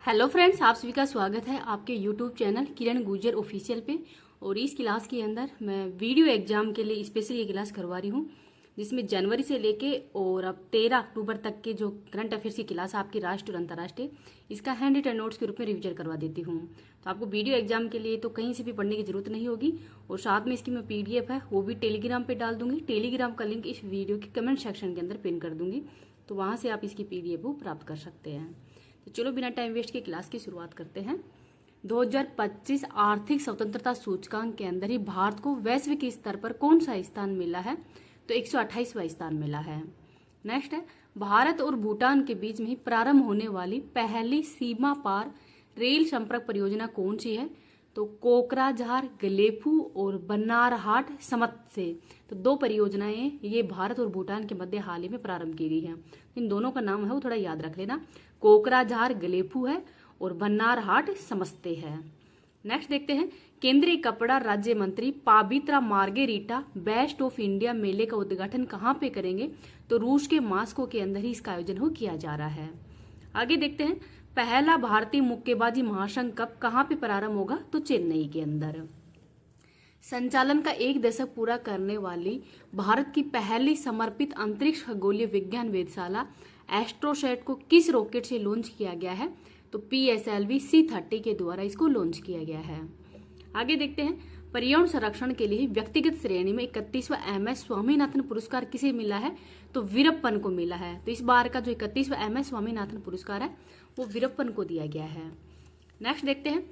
Hello friends, आप सभी का स्वागत है आपके यूट्यूब चैनल किरण गुर्जर ऑफिशियल पे। और इस क्लास के अंदर मैं वीडियो एग्जाम के लिए स्पेशली ये क्लास करवा रही हूँ, जिसमें जनवरी से लेके और अब 13 अक्टूबर तक के जो करंट अफेयर्स की क्लास आपकी राष्ट्रीय और अंतर्राष्ट्रीय, इसका हैंड रिटन नोट्स के रूप में रिविजन करवा देती हूँ। तो आपको वीडियो एग्जाम के लिए तो कहीं से भी पढ़ने की जरूरत नहीं होगी। और साथ में इसकी मैं PDF है वो भी टेलीग्राम पे डाल दूंगी। टेलीग्राम का लिंक इस वीडियो के कमेंट सेक्शन के अंदर पिन कर दूंगी, तो वहाँ से आप इसकी PDF को प्राप्त कर सकते हैं। तो चलो बिना टाइम वेस्ट के क्लास की शुरुआत करते हैं। 2025 आर्थिक स्वतंत्रता सूचकांक के अंदर ही भारत को वैश्विक स्तर पर कौन सा स्थान मिला है? तो 128वां स्थान मिला है। नेक्स्ट है, भारत और भूटान के बीच में ही प्रारंभ होने वाली पहली सीमा पार रेल संपर्क परियोजना कौन सी है? तो कोकराझार गलेफू और बनारहाट समत से। तो दो परियोजनाएं ये भारत और भूटान के मध्य हाल ही में प्रारंभ की गई हैं। इन दोनों का नाम है वो थोड़ा याद रख लेना, कोकराझार गलेफू है और बनारहाट समस्ते है। नेक्स्ट देखते हैं, केंद्रीय कपड़ा राज्य मंत्री Pabitra margherita best of India मेले का उद्घाटन कहाँ पे करेंगे? तो रूस के मास्को के अंदर ही इसका आयोजन किया जा रहा है। आगे देखते हैं, पहला भारतीय मुक्केबाजी महासंघ कब कहाँ पे प्रारंभ होगा? तो चेन्नई के अंदर। संचालन का 1 दशक पूरा करने वाली भारत की पहली समर्पित अंतरिक्ष खगोलीय विज्ञान वेधशाला एस्ट्रोसैट को किस रॉकेट से लॉन्च किया गया है? तो PSLV C30 के द्वारा इसको लॉन्च किया गया है। आगे देखते हैं, पर्यावरण संरक्षण के लिए व्यक्तिगत श्रेणी में 31वां MS स्वामीनाथन पुरस्कार किसे मिला है? तो वीरप्पन को मिला है। तो इस बार का जो 31वां MS स्वामीनाथन पुरस्कार है वो वीरप्पन को दिया गया है। नेक्स्ट देखते हैं,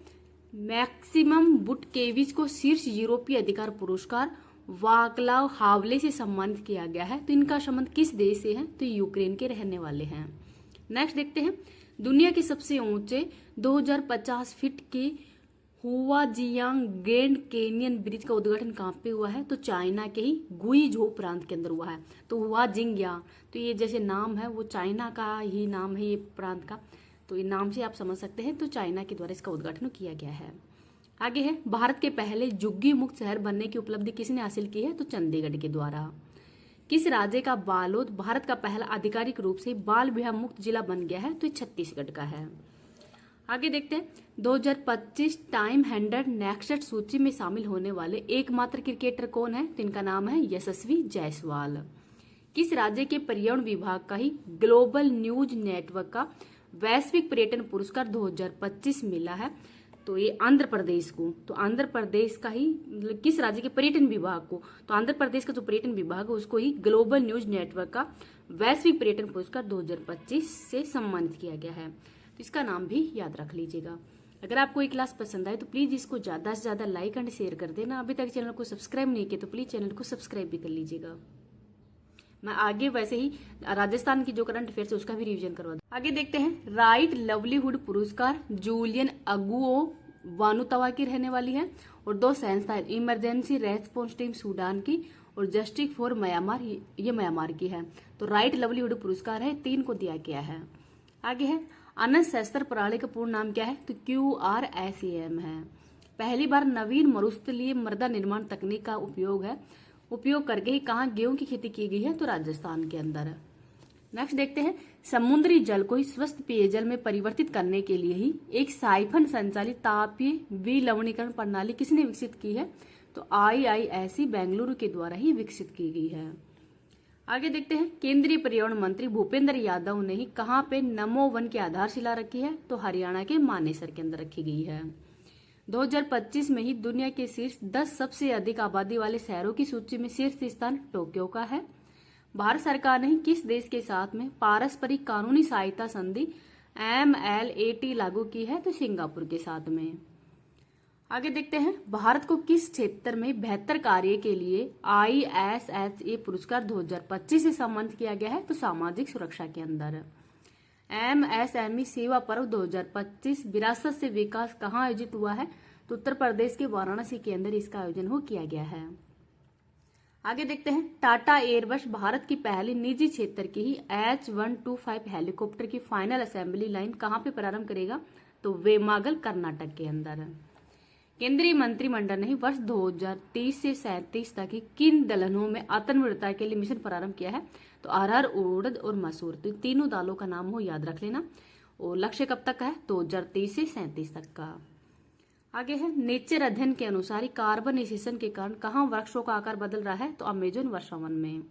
मैक्सिमम बुटकेविच को शीर्ष यूरोपीय अधिकार पुरस्कार वाक्लाव हावले से सम्मानित किया गया है। तो इनका संबंध किस देश से है? तो यूक्रेन के रहने वाले हैं। नेक्स्ट देखते हैं, दुनिया के सबसे ऊंचे 2050 फीट के हुआजियांग ग्रैंड कैनियन ब्रिज का उद्घाटन कहाँ पे हुआ है? तो चाइना के ही गुइझो प्रांत के अंदर हुआ है। तो हुआजिंगयांग, तो ये जैसे नाम है वो चाइना का ही नाम है ये प्रांत का, तो ये नाम से आप समझ सकते हैं। तो चाइना के द्वारा इसका उद्घाटन किया गया है। आगे है, भारत के पहले झुग्गी मुक्त शहर बनने की उपलब्धि किसने हासिल की है? तो चंडीगढ़ के द्वारा। किस राज्य का बालोद भारत का पहला आधिकारिक रूप से बाल विवाह मुक्त जिला बन गया है? तो छत्तीसगढ़ का है। आगे देखते हैं, 2025 टाइम 100 नेक्स्ट सूची में शामिल होने वाले एकमात्र क्रिकेटर कौन है? तो इनका नाम है यशस्वी जायसवाल। किस राज्य के पर्यावरण विभाग का ही ग्लोबल न्यूज नेटवर्क का वैश्विक पर्यटन पुरस्कार 2025 मिला है? तो ये आंध्र प्रदेश को। तो आंध्र प्रदेश का ही किस राज्य के पर्यटन विभाग को? तो आंध्र प्रदेश का जो पर्यटन विभाग है उसको ही ग्लोबल न्यूज नेटवर्क का वैश्विक पर्यटन पुरस्कार 2025 से सम्मानित किया गया है। तो इसका नाम भी याद रख लीजिएगा। अगर आपको ये क्लास पसंद आए तो प्लीज इसको ज्यादा से ज्यादा लाइक एंड शेयर कर देना। अभी तक चैनल को सब्सक्राइब नहीं किया तो प्लीज चैनल को सब्सक्राइब भी कर लीजिएगा। मैं आगे वैसे ही राजस्थान की जो करंट अफेयर्स है उसका भी रिवीजन करवा दूं। आगे देखते हैं, राइट लवलीहुड पुरस्कार जूलियन अगुओ वानुतवा की रहने वाली है और 2 संस्थाएं इमरजेंसी रेस्पॉन्स टीम सूडान की और जस्टिस फॉर म्यांमार ये म्यांमार की है। तो राइट लवलीहुड पुरस्कार है 3 को दिया गया है। आगे है, अनंत शस्त्र प्रणाली का पूर्ण नाम क्या है? तो QRSAM है। पहली बार नवीन मरुस्थलीय मृदा निर्माण तकनीक का उपयोग करके ही कहाँ गेहूं की खेती की गई है? तो राजस्थान के अंदर। नेक्स्ट देखते हैं, समुद्री जल को ही स्वस्थ पेयजल में परिवर्तित करने के लिए ही एक साइफन संचालित तापीय विलवणीकरण प्रणाली किसने विकसित की है? तो IISc बेंगलुरु के द्वारा ही विकसित की गई है। आगे देखते हैं, केंद्रीय पर्यावरण मंत्री भूपेंद्र यादव ने ही कहाँ पे नमो वन की आधारशिला रखी है? तो हरियाणा के मानेसर के अंदर रखी गई है। 2025 में ही दुनिया के शीर्ष 10 सबसे अधिक आबादी वाले शहरों की सूची में शीर्ष स्थान टोक्यो का है। भारत सरकार ने किस देश के साथ में पारस्परिक कानूनी सहायता संधि MLAT लागू की है? तो सिंगापुर के साथ में। आगे देखते हैं, भारत को किस क्षेत्र में बेहतर कार्य के लिए ISHA पुरस्कार 2025 से सम्मानित किया गया है? तो सामाजिक सुरक्षा के अंदर। MSME सेवा पर्व 2025 विरासत से विकास कहाँ आयोजित हुआ है? तो उत्तर प्रदेश के वाराणसी के अंदर इसका आयोजन किया गया है। आगे देखते हैं, टाटा एयरबस भारत की पहली निजी क्षेत्र की ही H125 हेलीकॉप्टर की फाइनल असेंबली लाइन कहाँ पे प्रारंभ करेगा? तो वेमागल कर्नाटक के अंदर। केंद्रीय मंत्रिमंडल ने वर्ष 2030 से 37 तक ही किन दलहनों में आत्मनिर्भरता के लिए मिशन प्रारंभ किया है? तो अरहर, उड़द और मसूर। तो तीनों दालों का नाम याद रख लेना। और लक्ष्य कब तक का है? 2023 से 37 तक का। आगे है नेचर अध्ययन के अनुसार कार्बनाइजेशन के कारण कहाँ वृक्षों का आकार बदल रहा है? तो अमेजोन वर्षावन में।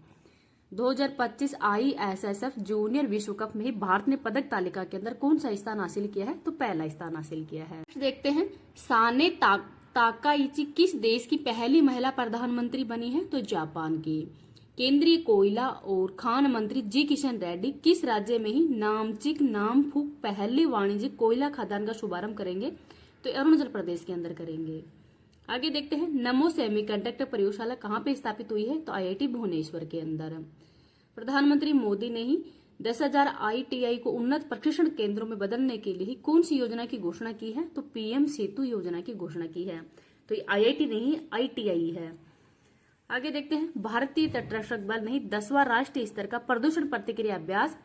2025 ISSF जूनियर विश्व कप में ही भारत ने पदक तालिका के अंदर कौन सा स्थान हासिल किया है? तो पहला स्थान हासिल किया है। देखते हैं साने ताकाइची किस देश की पहली महिला प्रधानमंत्री बनी है? तो जापान की। केंद्रीय कोयला और खान मंत्री जी किशन रेड्डी किस राज्य में ही नामचिक नामफुक पहले वाणिज्यिक कोयला खदान का शुभारंभ करेंगे? तो अरुणाचल प्रदेश के अंदर करेंगे। आगे देखते हैं नमो सेमीकंडक्टर प्रयोगशाला कहाँ पे स्थापित हुई है? तो IIT भुवनेश्वर के अंदर। प्रधानमंत्री मोदी ने ही 10,000 ITI को उन्नत प्रशिक्षण केंद्रों में बदलने के लिए कौन सी योजना की घोषणा की है? तो PM सेतु योजना की घोषणा की है। तो ये IIT नहीं ITI है। आगे देखते हैं भारतीय तटरक्षक बल ने 10वां राष्ट्रीय स्तर का प्रदूषण प्रतिक्रिया अभ्यास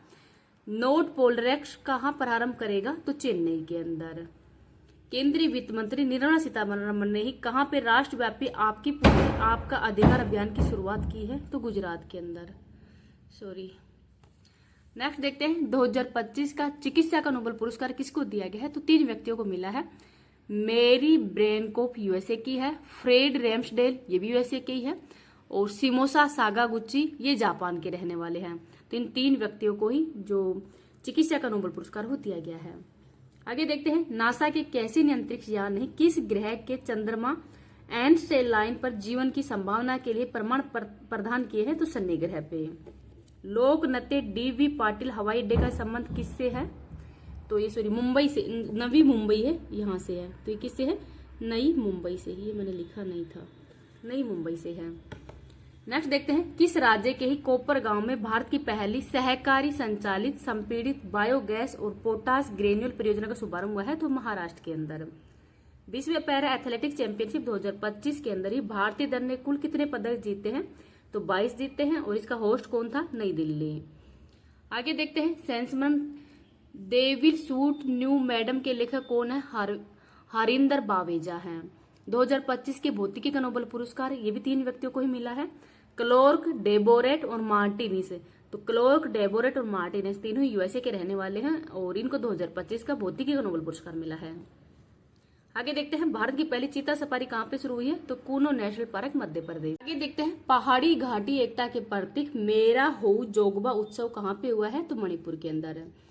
नोट पोलरेक्स कहाँ प्रारंभ करेगा? तो चेन्नई के अंदर। केंद्रीय वित्त मंत्री निर्मला सीतारमण ने ही कहाँ पे राष्ट्रव्यापी आपकी पूरी आपका अधिकार अभियान की शुरुआत की है? तो गुजरात के अंदर। नेक्स्ट देखते हैं 2025 का चिकित्सा का नोबेल पुरस्कार किसको दिया गया है? तो 3 व्यक्तियों को मिला है। मेरी ब्रेनकोप USA की है, फ्रेड रैम्सडेल ये भी USA की है, और सिमोसा सागागुची ये जापान के रहने वाले हैं। तो इन 3 व्यक्तियों को ही जो चिकित्सा का नोबेल पुरस्कार वो दिया गया है। आगे देखते हैं नासा के कैसिन अंतरिक्ष यान ने किस ग्रह के चंद्रमा एंड स्टेल लाइन पर जीवन की संभावना के लिए प्रमाण प्रदान किए हैं? तो शनि ग्रह पे। लोक नृत्य DV पाटिल हवाई अड्डे का संबंध किससे है? तो ये मुंबई से, नवी मुंबई है, यहाँ से है। तो ये किससे है? नई मुंबई से ही। ये मैंने लिखा नहीं था, नई मुंबई से है। नेक्स्ट देखते हैं किस राज्य के ही कोपर गांव में भारत की पहली सहकारी संचालित संपीड़ित बायोगैस और पोटास ग्रेन्यूल परियोजना का शुभारंभ हुआ है? तो महाराष्ट्र के अंदर। विश्व पैरा एथलेटिक्स चैंपियनशिप 2025 के अंदर ही भारतीय दल ने कुल कितने पदक जीते हैं? तो 22 जीते हैं, और इसका होस्ट कौन था? नई दिल्ली। आगे देखते हैं सेंसमन they will shoot new madam के लेखक कौन है? हरिंदर बावेजा हैं। 2025 के भौतिकी का नोबेल पुरस्कार ये भी 3 व्यक्तियों को ही मिला है, क्लोर्क, डेबोरेट और मार्टिनिस। तो क्लोर्क, डेबोरेट और मार्टिनिस तीनों USA के रहने वाले हैं, और इनको 2025 का भौतिकी का नोबेल पुरस्कार मिला है। आगे देखते हैं भारत की पहली चीता सफारी कहाँ पे शुरू हुई है? तो कूनो नेशनल पार्क, मध्य प्रदेश। आगे देखते हैं पहाड़ी घाटी एकता के प्रतीक मेरा हो जोगबा उत्सव कहाँ पे हुआ है? तो मणिपुर के अंदर है।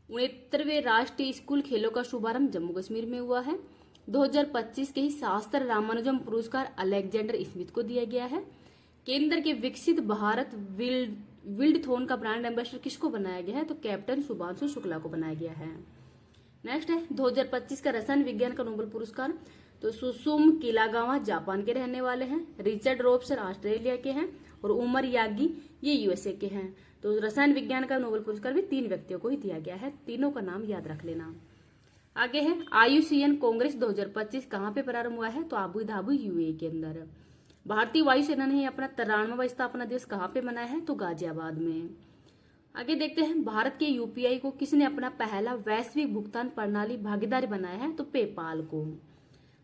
69वें राष्ट्रीय स्कूल खेलों का शुभारंभ जम्मू कश्मीर में हुआ है। 2025 के ही शास्त्र रामानुजम पुरस्कार अलेक्जेंडर स्मिथ को दिया गया है। केंद्र के विकसित भारत विल्डथॉन का ब्रांड एम्बेसडर किसको बनाया गया है? तो कैप्टन शुभांशु शुक्ला को बनाया गया है। नेक्स्ट है 2025 का रसायन विज्ञान का नोबेल पुरस्कार, तो सुसुम किलागावा जापान के रहने वाले हैं, रिचर्ड रोब्सन ऑस्ट्रेलिया के हैं, और उमर यागी ये USA के हैं। तो रसायन विज्ञान का नोबेल पुरस्कार भी 3 व्यक्तियों को ही दिया गया है। तीनों का नाम याद रख लेना। आगे है IUCN कांग्रेस 2025 कहाँ पे प्रारंभ हुआ है? तो अबू धाबी UAE के अंदर। भारतीय वायुसेना ने अपना 93वां स्थापना दिवस कहाँ पे मनाया है? तो गाजियाबाद में। आगे देखते हैं भारत के UPI को किसने अपना पहला वैश्विक भुगतान प्रणाली भागीदार बनाया है? तो पेपाल को।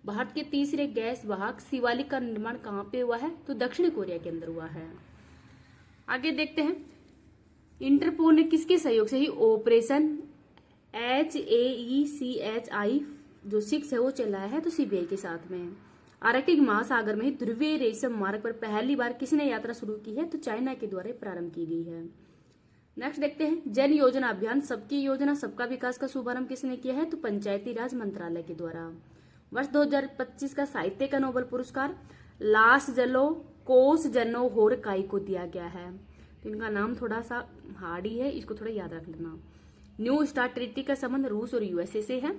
भारत के तीसरे गैस वाहक शिवालिक का निर्माण कहाँ पे हुआ है? तो दक्षिण कोरिया के अंदर हुआ है। आगे देखते हैं इंटरपोल ने किसके सहयोग से ही ऑपरेशन HAECHI जो 6 है वो चलाया है? तो CBI के साथ में। आर्कटिक महासागर में ध्रुवीय रेशम मार्ग पर पहली बार किसने यात्रा शुरू की है? तो चाइना के द्वारा प्रारंभ की गई है। नेक्स्ट देखते हैं जन योजना अभियान सबकी योजना सबका विकास का शुभारंभ किसने किया है? तो पंचायती राज मंत्रालय के द्वारा। वर्ष 2025 का साहित्य का नोबेल पुरस्कार लास जलो कोस जनो होरकाई को दिया गया है। तो इनका नाम थोड़ा सा हार्ड ही है, इसको थोड़ा याद रख लेना। न्यू स्टार्ट ट्रीटी का संबंध रूस और USA से है।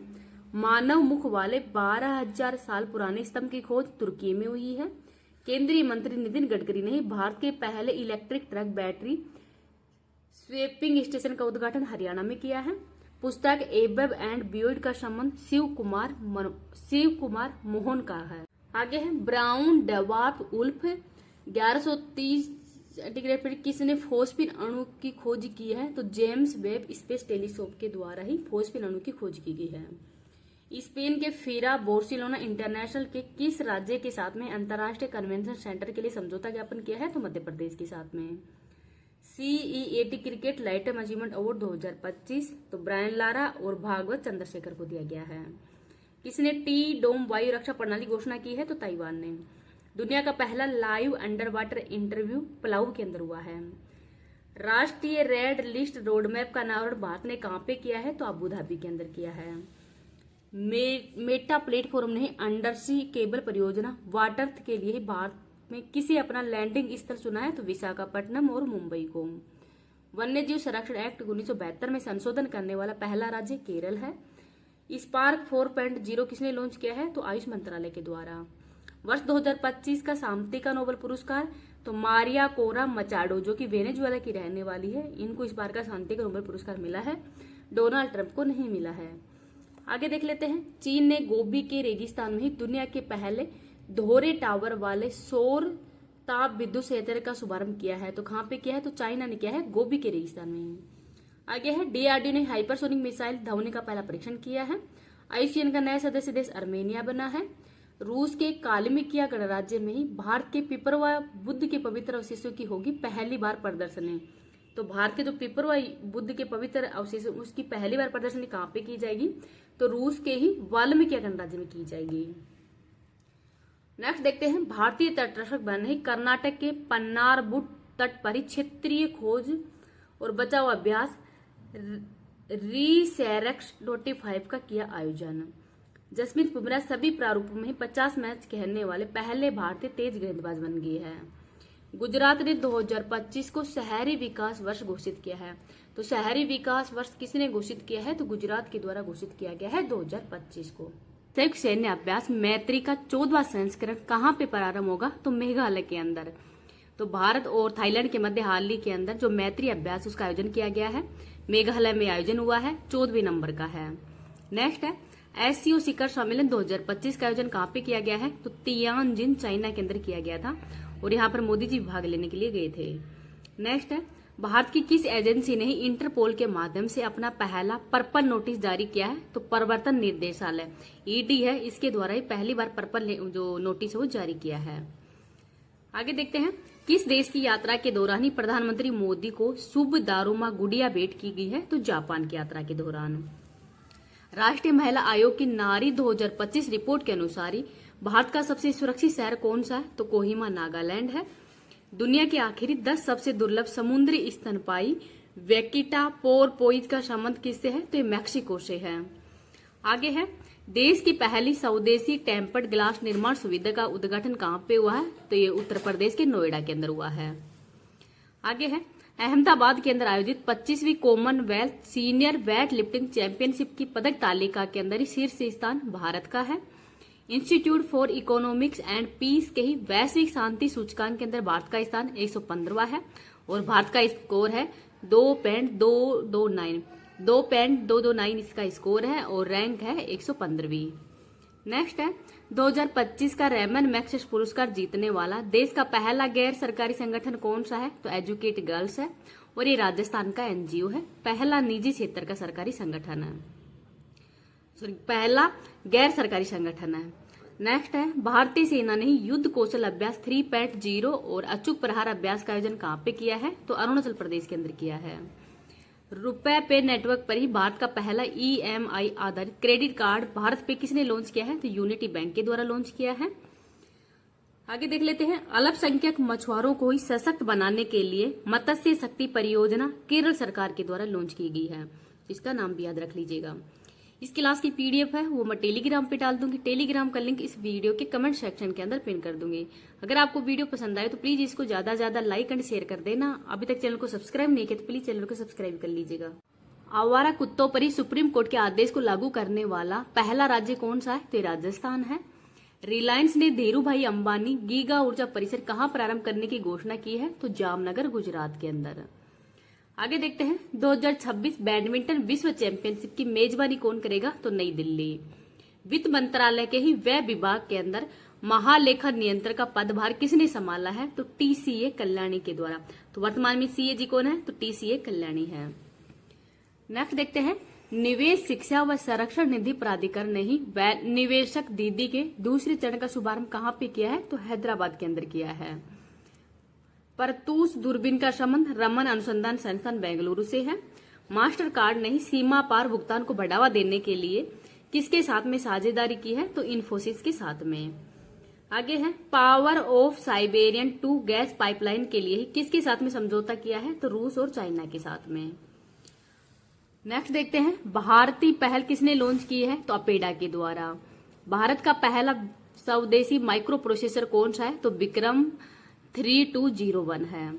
मानव मुख वाले 12,000 साल पुराने स्तंभ की खोज तुर्की में हुई है। केंद्रीय मंत्री नितिन गडकरी ने भारत के पहले electric truck battery swapping station का उद्घाटन हरियाणा में किया है। पुस्तक एबब एंड बियॉन्ड का संबंध शिव कुमार मोहन का है। आगे है ब्राउन डवार्फ उल्फ 1130 सेंटीग्रेड पर किसने फोस्फिन अणु की खोज की है? तो जेम्स वेब स्पेस टेलीस्कोप के द्वारा ही फोस्फिन अणु की खोज की गई है। स्पेन के फीरा बार्सिलोना इंटरनेशनल के किस राज्य के साथ में अंतर्राष्ट्रीय कन्वेंशन सेंटर के लिए समझौता ज्ञापन किया है? तो मध्य प्रदेश के साथ में। CEAT cricket life time achievement award 2025 तो ब्रायन लारा और भागवत चंद्रशेखर को दिया गया है। किसने टी डोम वायु रक्षा प्रणाली घोषणा की है? तो ताइवान ने। दुनिया का पहला live under water interview Palau के अंदर हुआ है। राष्ट्रीय रेड लिस्ट रोड मैप का अनावरण भारत ने कहां पे किया है? तो अबू धाबी के अंदर किया है। मेटा प्लेटफॉर्म ने अंडर सी केबल परियोजना वाटर के लिए भारत में किसे अपना लैंडिंग स्थल चुना है? तो विशाखापट्टनम और मुंबई को। वन्यजीव संरक्षण एक्ट 1972 में संशोधन करने वाला पहला राज्य केरल है। स्पार्क 4.0 किसने लॉन्च किया है? तो आयुष मंत्रालय के द्वारा। वर्ष 2025 का शांति का नोबेल पुरस्कार तो मारिया कोरा मचाडो जो कि वेनेजुएला की रहने वाली है, इनको इस बार का शांति का नोबेल पुरस्कार मिला है। डोनाल्ड ट्रंप को नहीं मिला है। आगे देख लेते हैं। चीन ने गोबी के रेगिस्तान में ही दुनिया के पहले दोहरे टावर वाले सौर ताप विद्युत संयंत्र का शुभारंभ किया है। तो कहां पे किया है? तो चाइना ने किया है, गोबी के रेगिस्तान में ही। आगे है DRDO ने हाइपरसोनिक मिसाइल धवनी का पहला परीक्षण किया है। आईसीएन का नया सदस्य देश अर्मेनिया बना है। रूस के कालिमिकिया गणराज्य में ही भारत के पिपरवा बुद्ध के पवित्र अवशेषों की होगी पहली बार प्रदर्शनी। तो भारत के जो पिपरवा बुद्ध के पवित्र अवशेष उसकी पहली बार प्रदर्शनी कहां पे की जाएगी? तो रूस के ही वाल्मीकिया गणराज्य में की जाएगी। नेक्स्ट देखते हैं। भारतीय तटरक्षक बल ने कर्नाटक के पन्नारबुट तट पर ही क्षेत्रीय खोज और बचाव अभ्यास रीसेरेक्स 25 का किया आयोजन। जसमीत बुमराह सभी प्रारूपों में 50 मैच खेलने वाले पहले भारतीय तेज गेंदबाज बन गए हैं। गुजरात ने 2025 को शहरी विकास वर्ष घोषित किया है। तो शहरी विकास वर्ष किसने घोषित किया है? तो गुजरात के द्वारा घोषित किया गया है 2025 को। संयुक्त सैन्य अभ्यास मैत्री का 14वां संस्करण कहां पे प्रारंभ होगा? तो मेघालय के अंदर। तो भारत और थाईलैंड के मध्य हाल ही के अंदर जो मैत्री अभ्यास उसका आयोजन किया गया है, मेघालय में आयोजन हुआ है, 14वें नंबर का है। नेक्स्ट है SCO शिखर सम्मेलन 2025 का आयोजन कहां पे किया गया है? तो तियानजिन चाइना के अंदर किया गया था और यहाँ पर मोदी जी भाग लेने के लिए गए थे। नेक्स्ट है भारत की किस एजेंसी ने ही इंटरपोल के माध्यम से अपना पहला पर्पल नोटिस जारी किया है? तो प्रवर्तन निर्देशालय ED है, इसके द्वारा ही पहली बार पर्पल जो नोटिस है वो जारी किया है। आगे देखते हैं। किस देश की यात्रा के दौरान ही प्रधानमंत्री मोदी को शुभ दारुमा गुड़िया भेंट की गई है? तो जापान की यात्रा के दौरान। राष्ट्रीय महिला आयोग की नारी 2025 रिपोर्ट के अनुसार ही भारत का सबसे सुरक्षित शहर कौन सा है? तो कोहिमा नागालैंड है। दुनिया के आखिरी 10 सबसे दुर्लभ समुद्री स्तनपायी वेकिटा पोरपोइज का संबंध किससे है? तो ये मैक्सिको से है। आगे है देश की पहली स्वदेशी टेम्पर्ड ग्लास निर्माण सुविधा का उद्घाटन कहां पे हुआ है? तो ये उत्तर प्रदेश के नोएडा के अंदर हुआ है। आगे है अहमदाबाद के अंदर आयोजित 25वीं Commonwealth senior weight lifting championship की पदक तालिका के अंदर ही शीर्ष स्थान भारत का है। Institute for Economics and Peace के ही वैश्विक शांति सूचकांक के अंदर भारत का स्थान 115वां है और भारत का स्कोर है 2.229 इसका स्कोर है और रैंक है 115वीं। नेक्स्ट है 2025 का रेमन मैग्सेस पुरस्कार जीतने वाला देश का पहला गैर सरकारी संगठन कौन सा है? तो एजुकेट गर्ल्स है और ये राजस्थान का NGO है, पहला निजी क्षेत्र का सरकारी संगठन है, पहला गैर सरकारी संगठन है। नेक्स्ट है भारतीय सेना ने युद्ध कौशल अभ्यास 3.0 और अचूक प्रहार अभ्यास का आयोजन कहां पे किया है? तो अरुणाचल प्रदेश के अंदर किया है। रुपए पे नेटवर्क पर ही भारत का पहला EMI आधारित क्रेडिट कार्ड भारत पे किसने लॉन्च किया है? तो यूनिटी बैंक के द्वारा लॉन्च किया है। आगे देख लेते हैं। अल्पसंख्यक मछुआरों को ही सशक्त बनाने के लिए मत्स्य शक्ति परियोजना केरल सरकार के द्वारा लॉन्च की गई है, इसका नाम भी याद रख लीजिएगा। इस क्लास की PDF है वो मैं टेलीग्राम पे डाल दूंगी। टेलीग्राम का लिंक इस वीडियो के कमेंट सेक्शन के अंदर पिन कर दूंगी। अगर आपको वीडियो पसंद आए तो प्लीज इसको ज्यादा लाइक एंड शेयर कर देना। अभी तक चैनल को सब्सक्राइब नहीं किया तो प्लीज चैनल को सब्सक्राइब कर लीजिएगा। आवारा कुत्तों पर ही सुप्रीम कोर्ट के आदेश को लागू करने वाला पहला राज्य कौन सा है? तो राजस्थान है। रिलायंस ने धीरू भाई अंबानी गीगा ऊर्जा परिसर कहां प्रारंभ करने की घोषणा की है? तो जामनगर गुजरात के अंदर। आगे देखते हैं 2026 बैडमिंटन विश्व चैंपियनशिप की मेजबानी कौन करेगा? तो नई दिल्ली। वित्त मंत्रालय के ही व्यय विभाग के अंदर महालेखा नियंत्रक का पदभार किसने संभाला है? तो TCA कल्याणी के द्वारा। तो वर्तमान में CAG कौन है? तो TCA कल्याणी है। नेक्स्ट देखते हैं निवेश शिक्षा व संरक्षण निधि प्राधिकरण ने ही निवेशक दीदी के दूसरे चरण का शुभारंभ कहां पे किया है? तो हैदराबाद के अंदर किया है। परतूस दूरबीन का संबंध रमन अनुसंधान संस्थान बेंगलुरु से है। मास्टर कार्ड ने सीमा पार भुगतान को बढ़ावा देने के लिए किसके साथ में साझेदारी की है? तो इन्फोसिस के साथ में। आगे है power of Siberian 2 gas pipeline के लिए किसके साथ में समझौता किया है? तो रूस और चाइना के साथ में। नेक्स्ट देखते हैं भारतीय पहल किसने लॉन्च की है? तो अपेडा के द्वारा। भारत का पहला स्वदेशी माइक्रो प्रोसेसर कौन सा है? तो विक्रम 3201 है।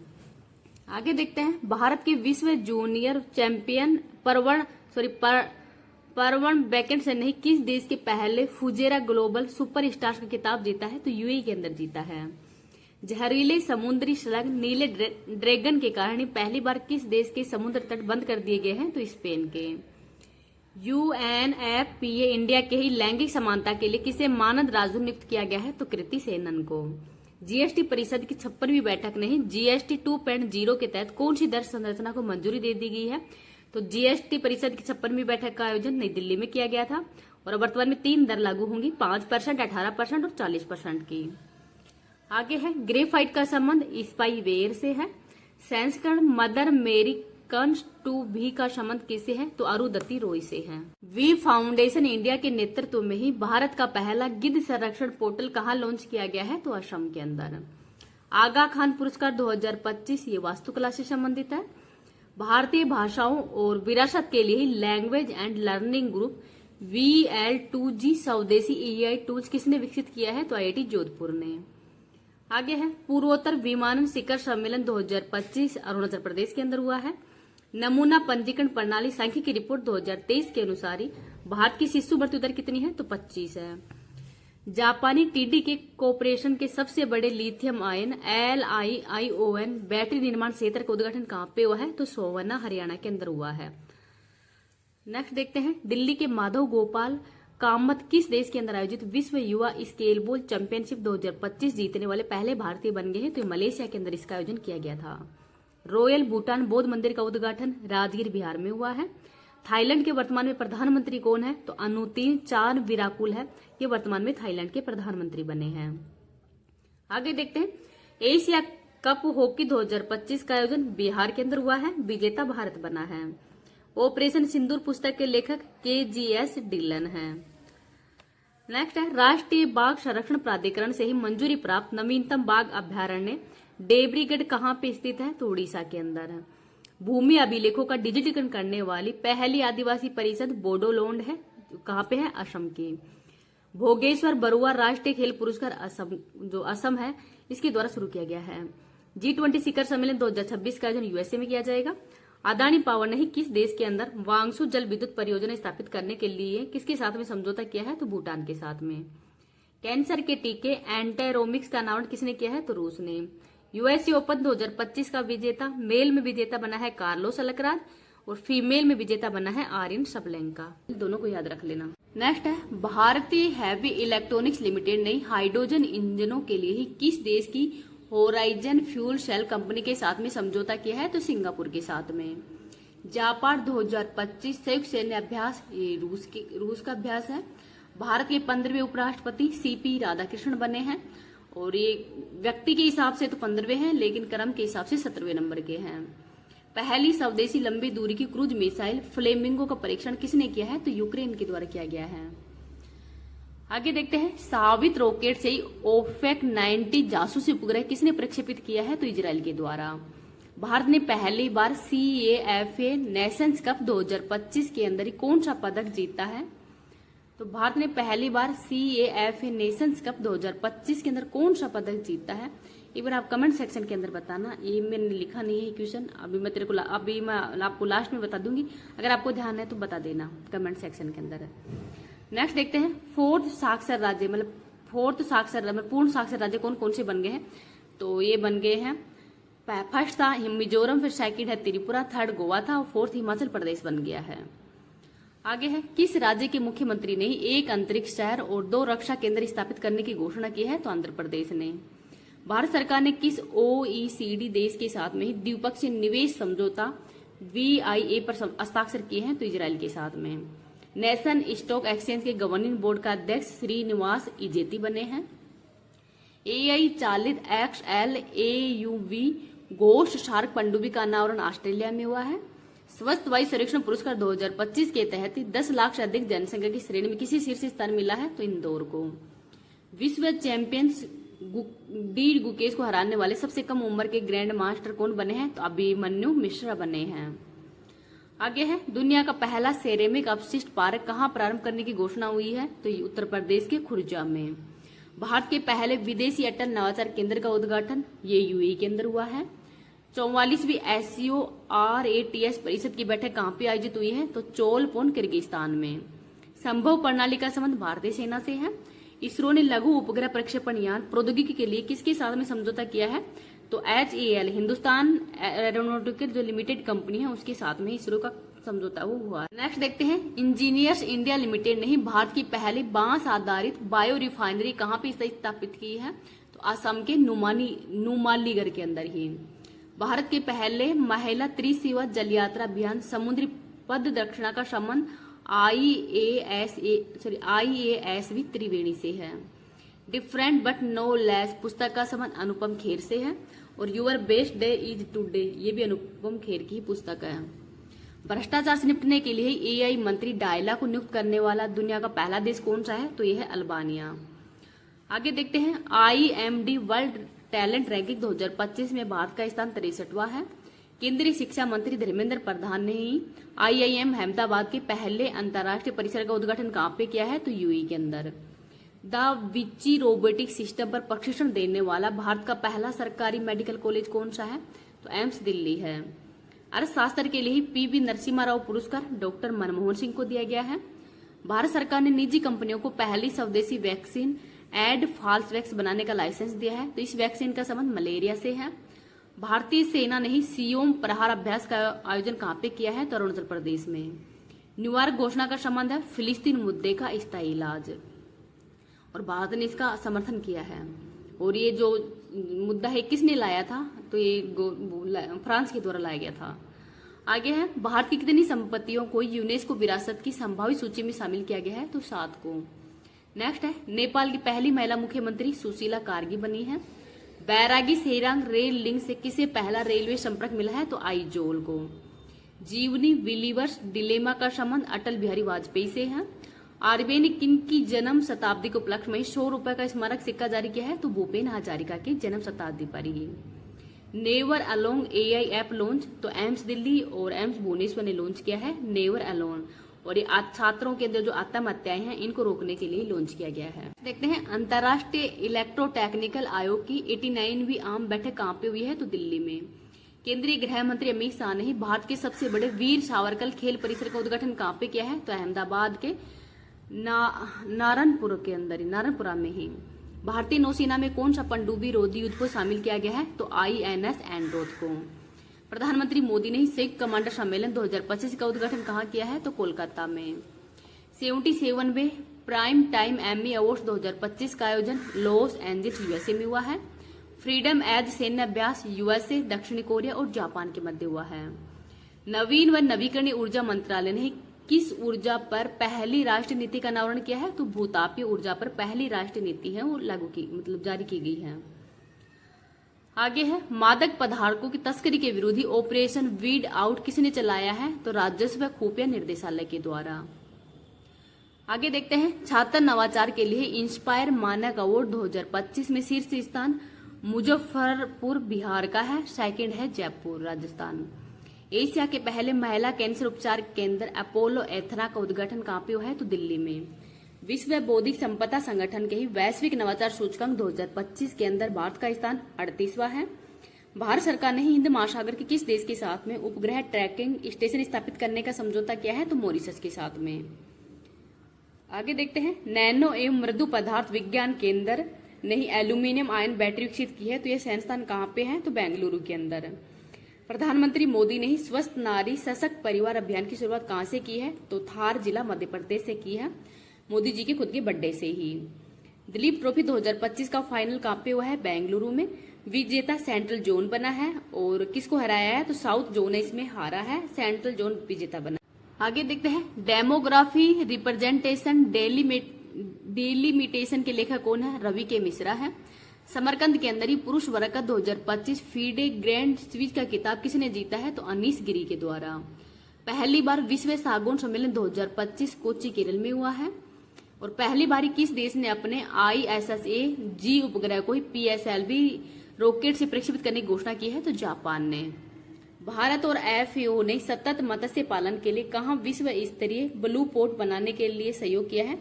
आगे देखते हैं भारत के विश्व जूनियर चैंपियन परवन बैकेंड से नहीं किस देश के पहले फुजेरा ग्लोबल सुपरस्टार्स का खिताब जीता है? तो यूएई के अंदर जीता है। जहरीले समुद्री स्लग नीले ड्रैगन के कारण पहली बार किस देश के समुद्र तट बंद कर दिए गए हैं? तो स्पेन के। UNFPA इंडिया के ही लैंगिक समानता के लिए किसे मानद राजदूत नियुक्त किया गया है? तो कृति सेनन को। जीएसटी परिषद की 56वीं बैठक नहीं जीएसटी 2.0 के तहत कौन सी दर संरचना को मंजूरी दे दी गई है? तो जीएसटी परिषद की 56वीं बैठक का आयोजन नई दिल्ली में किया गया था और वर्तमान में 3 दर लागू होंगी, 5%, 18% और 40% की। आगे है ग्रेफाइट का संबंध स्पाईवेयर से है। संस्करण मदर मेरी कंस टू भी का संबंध किससे है? तो अरुंधति रॉय से है। वी फाउंडेशन इंडिया के नेतृत्व में ही भारत का पहला गिद्ध संरक्षण पोर्टल कहाँ लॉन्च किया गया है? तो असम के अंदर। आगा खान पुरस्कार 2025 ये वास्तुकला से संबंधित है। भारतीय भाषाओं और विरासत के लिए language and learning group VL2G स्वदेशी AI टूल्स किसने विकसित किया है? तो IIT जोधपुर ने। आगे है पूर्वोत्तर विमानन शिखर सम्मेलन 2025 अरुणाचल प्रदेश के अंदर हुआ है। नमूना पंजीकरण प्रणाली सांख्यिकी रिपोर्ट 2023 के अनुसार भारत की शिशु मृत्यु दर कितनी है? तो 25 है। जापानी TD के कॉर्पोरेशन के सबसे बड़े लिथियम आयन LiION बैटरी निर्माण क्षेत्र का उद्घाटन कहाँ पे हुआ है? तो सोवना हरियाणा के अंदर हुआ है। नेक्स्ट देखते हैं दिल्ली के माधव गोपाल कामत किस देश के अंदर आयोजित विश्व युवा स्केलबॉल चैंपियनशिप 2025 जीतने वाले पहले भारतीय बन गए हैं? तो मलेशिया के अंदर इसका आयोजन किया गया था। रॉयल भूटान बौद्ध मंदिर का उद्घाटन राजगीर बिहार में हुआ है। थाईलैंड के वर्तमान में प्रधानमंत्री कौन है? तो अनुतिन चान विराकुल है। ये वर्तमान में थाईलैंड के प्रधानमंत्री बने हैं। आगे देखते हैं एशिया कप हॉकी 2025 का आयोजन बिहार के अंदर हुआ है। विजेता भारत बना है। ऑपरेशन सिंदूर पुस्तक के लेखक KGS डिलन है। नेक्स्ट है राष्ट्रीय बाघ संरक्षण प्राधिकरण से ही मंजूरी प्राप्त नवीनतम बाघ अभ्यारण्य देवरीगढ़ कहाँ पे स्थित है? तो उड़ीसा के अंदर है। भूमि अभिलेखों का डिजिटीकरण करने वाली पहली आदिवासी परिषद बोडोलैंड है। कहाँ पे है? असम की। भोगेश्वर बरुआ राष्ट्रीय खेल पुरस्कार असम है इसके द्वारा शुरू किया गया है। G20 शिखर सम्मेलन 2026 का आयोजन USA में किया जाएगा। अदानी पावर ने ही किस देश के अंदर वांगसू जल विद्युत परियोजना स्थापित करने के लिए किसके साथ में समझौता किया है? तो भूटान के साथ में। कैंसर के टीके एंटेरोमिक्स का अनावरण किसने किया है? तो रूस ने। USA ओपन 2025 का विजेता मेल में विजेता बना है कार्लोस अलकराज और फीमेल में विजेता बना है आर्यन सबलेंका। दोनों को याद रख लेना। नेक्स्ट है भारतीय हैवी इलेक्ट्रॉनिक्स लिमिटेड ने हाइड्रोजन इंजनों के लिए ही किस देश की होराइजन फ्यूल सेल कंपनी के साथ में समझौता किया है? तो सिंगापुर के साथ में। जापान 2025 संयुक्त सैन्य अभ्यास ये रूस का अभ्यास है। भारत के 15वें उपराष्ट्रपति CP राधाकृष्णन बने हैं और ये व्यक्ति के हिसाब से तो 15वें हैं लेकिन क्रम के हिसाब से 17वें नंबर के हैं। पहली स्वदेशी लंबी दूरी की क्रूज मिसाइल फ्लेमिंगो का परीक्षण किसने किया है? तो यूक्रेन के द्वारा किया गया है। आगे देखते हैं सावित रॉकेट से ही OFAC 90 जासूसी उपग्रह किसने प्रक्षेपित किया है? तो इजराइल के द्वारा। भारत ने पहली बार CAFA नेशंस कप 2025 के अंदर कौन सा पदक जीता है? तो भारत ने पहली बार CAFA नेशंस कप 2025 के अंदर कौन सा पदक जीता है? एक बार आप कमेंट सेक्शन के अंदर बताना। ये मैंने लिखा नहीं है क्वेश्चन, अभी मैं आपको लास्ट में बता दूंगी। अगर आपको ध्यान है तो बता देना कमेंट सेक्शन के अंदर। नेक्स्ट देखते हैं फोर्थ साक्षर राज्य मतलब पूर्ण साक्षर राज्य कौन कौन से बन गए हैं? तो ये बन गए हैं फर्स्ट था मिजोरम, फिर सेकंड है त्रिपुरा, थर्ड गोवा था और फोर्थ हिमाचल प्रदेश बन गया है। आगे है किस राज्य के मुख्यमंत्री ने एक अंतरिक्ष शहर और 2 रक्षा केंद्र स्थापित करने की घोषणा की है? तो आंध्र प्रदेश ने। भारत सरकार ने किस OECD देश के साथ में द्विपक्षीय निवेश समझौता VIA पर हस्ताक्षर किए हैं? तो इजराइल के साथ में। नेशन स्टॉक एक्सचेंज के गवर्निंग बोर्ड का अध्यक्ष श्रीनिवास इजेती बने हैं। AI चालित XL AUV घोस्ट शार्क पनडुब्बी का अनावरण ऑस्ट्रेलिया में हुआ है। स्वस्थ वायु सर्वेक्षण पुरस्कार 2025 के तहत 10 लाख से अधिक जनसंख्या की श्रेणी में किसी शीर्ष स्थान मिला है तो इंदौर को। विश्व चैंपियंस डी गुकेश को हराने वाले सबसे कम उम्र के ग्रैंड मास्टर कौन बने हैं तो अभिमन्यु मिश्रा बने हैं। आगे है दुनिया का पहला सेरेमिक अपशिष्ट पार्क कहाँ प्रारंभ करने की घोषणा हुई है तो ये उत्तर प्रदेश के खुर्जा में। भारत के पहले विदेशी अटल नवाचार केंद्र का उद्घाटन ये यूएई के अंदर हुआ है। 44वीं SCO RATS परिषद की बैठक कहाँ पे आयोजित हुई है तो चोलपोन किर्गिस्तान में। संभव प्रणाली का संबंध भारतीय सेना से है। इसरो ने लघु उपग्रह प्रक्षेपण यान प्रौद्योगिकी के लिए किसके साथ में समझौता किया है तो HAL हिंदुस्तान एरोनॉटिकल जो लिमिटेड कंपनी है उसके साथ में इसरो का समझौता वो हुआ है। नेक्स्ट देखते हैं इंजीनियर्स इंडिया लिमिटेड ने भारत की पहली बांस आधारित बायो रिफाइनरी कहाँ पे स्थापित की है तो असम के नुमालीगढ़ के अंदर ही। भारत के पहले महिला त्रिसेवा जल यात्रा अभियान समुद्री पद दक्षिणा का संबंध IASV त्रिवेणी से है। डिफरेंट बट नो लेस पुस्तक का संबंध अनुपम खेर से है और your best day is today ये भी अनुपम खेर की पुस्तक है। भ्रष्टाचार से निपटने के लिए AI मंत्री डायला को नियुक्त करने वाला दुनिया का पहला देश कौन सा है तो यह है अल्बानिया। आगे देखते हैं IMD वर्ल्ड टैलेंट रैंकिंग 2025 में भारत का स्थान 63वां है। केंद्रीय शिक्षा मंत्री धर्मेंद्र प्रधान ने ही IIM अहमदाबाद के पहले अंतर्राष्ट्रीय परिसर का उद्घाटन कहाँ पे किया है तो यूएई के अंदर। द विची रोबोटिक सिस्टम पर प्रशिक्षण देने वाला भारत का पहला सरकारी मेडिकल कॉलेज कौन सा है तो एम्स दिल्ली है। अर्थशास्त्र के लिए PV नरसिम्हा राव पुरस्कार डॉक्टर मनमोहन सिंह को दिया गया है। भारत सरकार ने निजी कंपनियों को पहली स्वदेशी वैक्सीन एडफाल्सवैक्स बनाने का लाइसेंस दिया है तो इस वैक्सीन का संबंध मलेरिया से है। भारतीय सेना ने ही सियोम प्रहार अभ्यास का आयोजन कहाँ पे किया है तो अरुणाचल प्रदेश में। न्यूयॉर्क घोषणा का संबंध है फिलिस्तीन मुद्दे का स्थायी इलाज और भारत ने इसका समर्थन किया है। और ये जो मुद्दा है किसने लाया था तो ये फ्रांस के द्वारा लाया गया था। आगे है भारत की कितनी संपत्तियों को यूनेस्को विरासत की संभावित सूची में शामिल किया गया है तो 7 को। नेक्स्ट है नेपाल की पहली महिला मुख्यमंत्री सुशीला कार्गी बनी है। बैरागी सेरांग रेल लिंक से किसे पहला रेलवे संपर्क मिला है तो आइजोल को। जीवनी विलीवर्स डिलेमा का संबंध अटल बिहारी वाजपेयी से है। RBI ने किनकी जन्म शताब्दी के उपलक्ष्य में 100 रुपए का स्मारक सिक्का जारी किया है तो भूपेन हजारिका की जन्म शताब्दी पर ही। Never along AI app launch तो एम्स दिल्ली और एम्स भुवनेश्वर ने लॉन्च किया है नेवर अलोन और ये छात्रों के अंदर जो आत्महत्याएं हैं इनको रोकने के लिए लॉन्च किया गया है। देखते हैं अंतर्राष्ट्रीय इलेक्ट्रोटेक्निकल आयोग की 89वीं आम बैठक कहाँ पे हुई है तो दिल्ली में। केंद्रीय गृह मंत्री अमित शाह ने भारत के सबसे बड़े वीर सावरकर खेल परिसर का उद्घाटन कहाँ पे किया है तो अहमदाबाद के नारायणपुरा में ही। भारतीय नौसेना में कौन सा पनडुब्बी रोधी युद्ध को शामिल किया गया है तो INS एंड्रोथ को। प्रधानमंत्री मोदी ने संयुक्त कमांडर सम्मेलन 2025 का उद्घाटन कहाँ किया है तो कोलकाता में। 77वें प्राइम टाइम एमी अवार्ड्स 2025 का आयोजन लॉस एंजल्स USA में हुआ है। फ्रीडम एज सैन्य अभ्यास USA, दक्षिण कोरिया और जापान के मध्य हुआ है। नवीन व नवीकरणीय ऊर्जा मंत्रालय ने किस ऊर्जा पर पहली राष्ट्रीय नीति का अनावरण किया है तो भूतापीय ऊर्जा पर पहली राष्ट्रीय नीति है वो जारी की गई है। आगे है मादक पदार्थों की तस्करी के विरोधी ऑपरेशन वीड आउट किसने चलाया है तो राजस्व व खुफिया निर्देशालय के द्वारा। आगे देखते हैं छात्र नवाचार के लिए इंस्पायर मानक अवार्ड 2025 में शीर्ष स्थान मुजफ्फरपुर बिहार का है, सेकंड है जयपुर राजस्थान। एशिया के पहले महिला कैंसर उपचार केंद्र अपोलो एथना का उद्घाटन कहाँ पे हुआ है तो दिल्ली में। विश्व बौद्धिक संपदा संगठन के ही वैश्विक नवाचार सूचकांक 2025 के अंदर भारत का स्थान 38वां है। भारत सरकार ने हिंद महासागर के किस देश के साथ में उपग्रह ट्रैकिंग स्टेशन स्थापित करने का समझौता किया है तो मॉरिशस के साथ में। आगे देखते हैं नैनो एवं मृदु पदार्थ विज्ञान केंद्र ने ही एल्यूमिनियम आयन बैटरी विकसित की है तो यह संस्थान कहाँ पे है तो बेंगलुरु के अंदर। प्रधानमंत्री मोदी ने ही स्वस्थ नारी सशक्त परिवार अभियान की शुरुआत कहाँ से की है तो धार जिला मध्य प्रदेश से की है, मोदी जी के खुद के बर्थडे से ही। दिलीप ट्रॉफी 2025 का फाइनल कहाँ पे हुआ है बेंगलुरु में। विजेता सेंट्रल जोन बना है और किसको हराया है तो साउथ जोन ने इसमें हारा है, सेंट्रल जोन विजेता बना। आगे देखते हैं डेमोग्राफी रिप्रेजेंटेशन डेलिमिटेशन के लेखक कौन है, रवि के मिश्रा है। समरकंद के अंदर ही पुरुष वर्ग का 2025 फीडे ग्रैंड स्विच का खिताब किसने जीता है? तो अनीश गिरी के द्वारा। पहली बार विश्व सागौन सम्मेलन 2025 कोच्चि केरल में हुआ है। और पहली बार किस देश ने अपने ISSA-G उपग्रह को PSLV रॉकेट से प्रक्षेपित करने की घोषणा की है? तो जापान ने। भारत और FAO ने सतत मत्स्य पालन के लिए कहां विश्व स्तरीय ब्लू पोर्ट बनाने के लिए सहयोग किया है?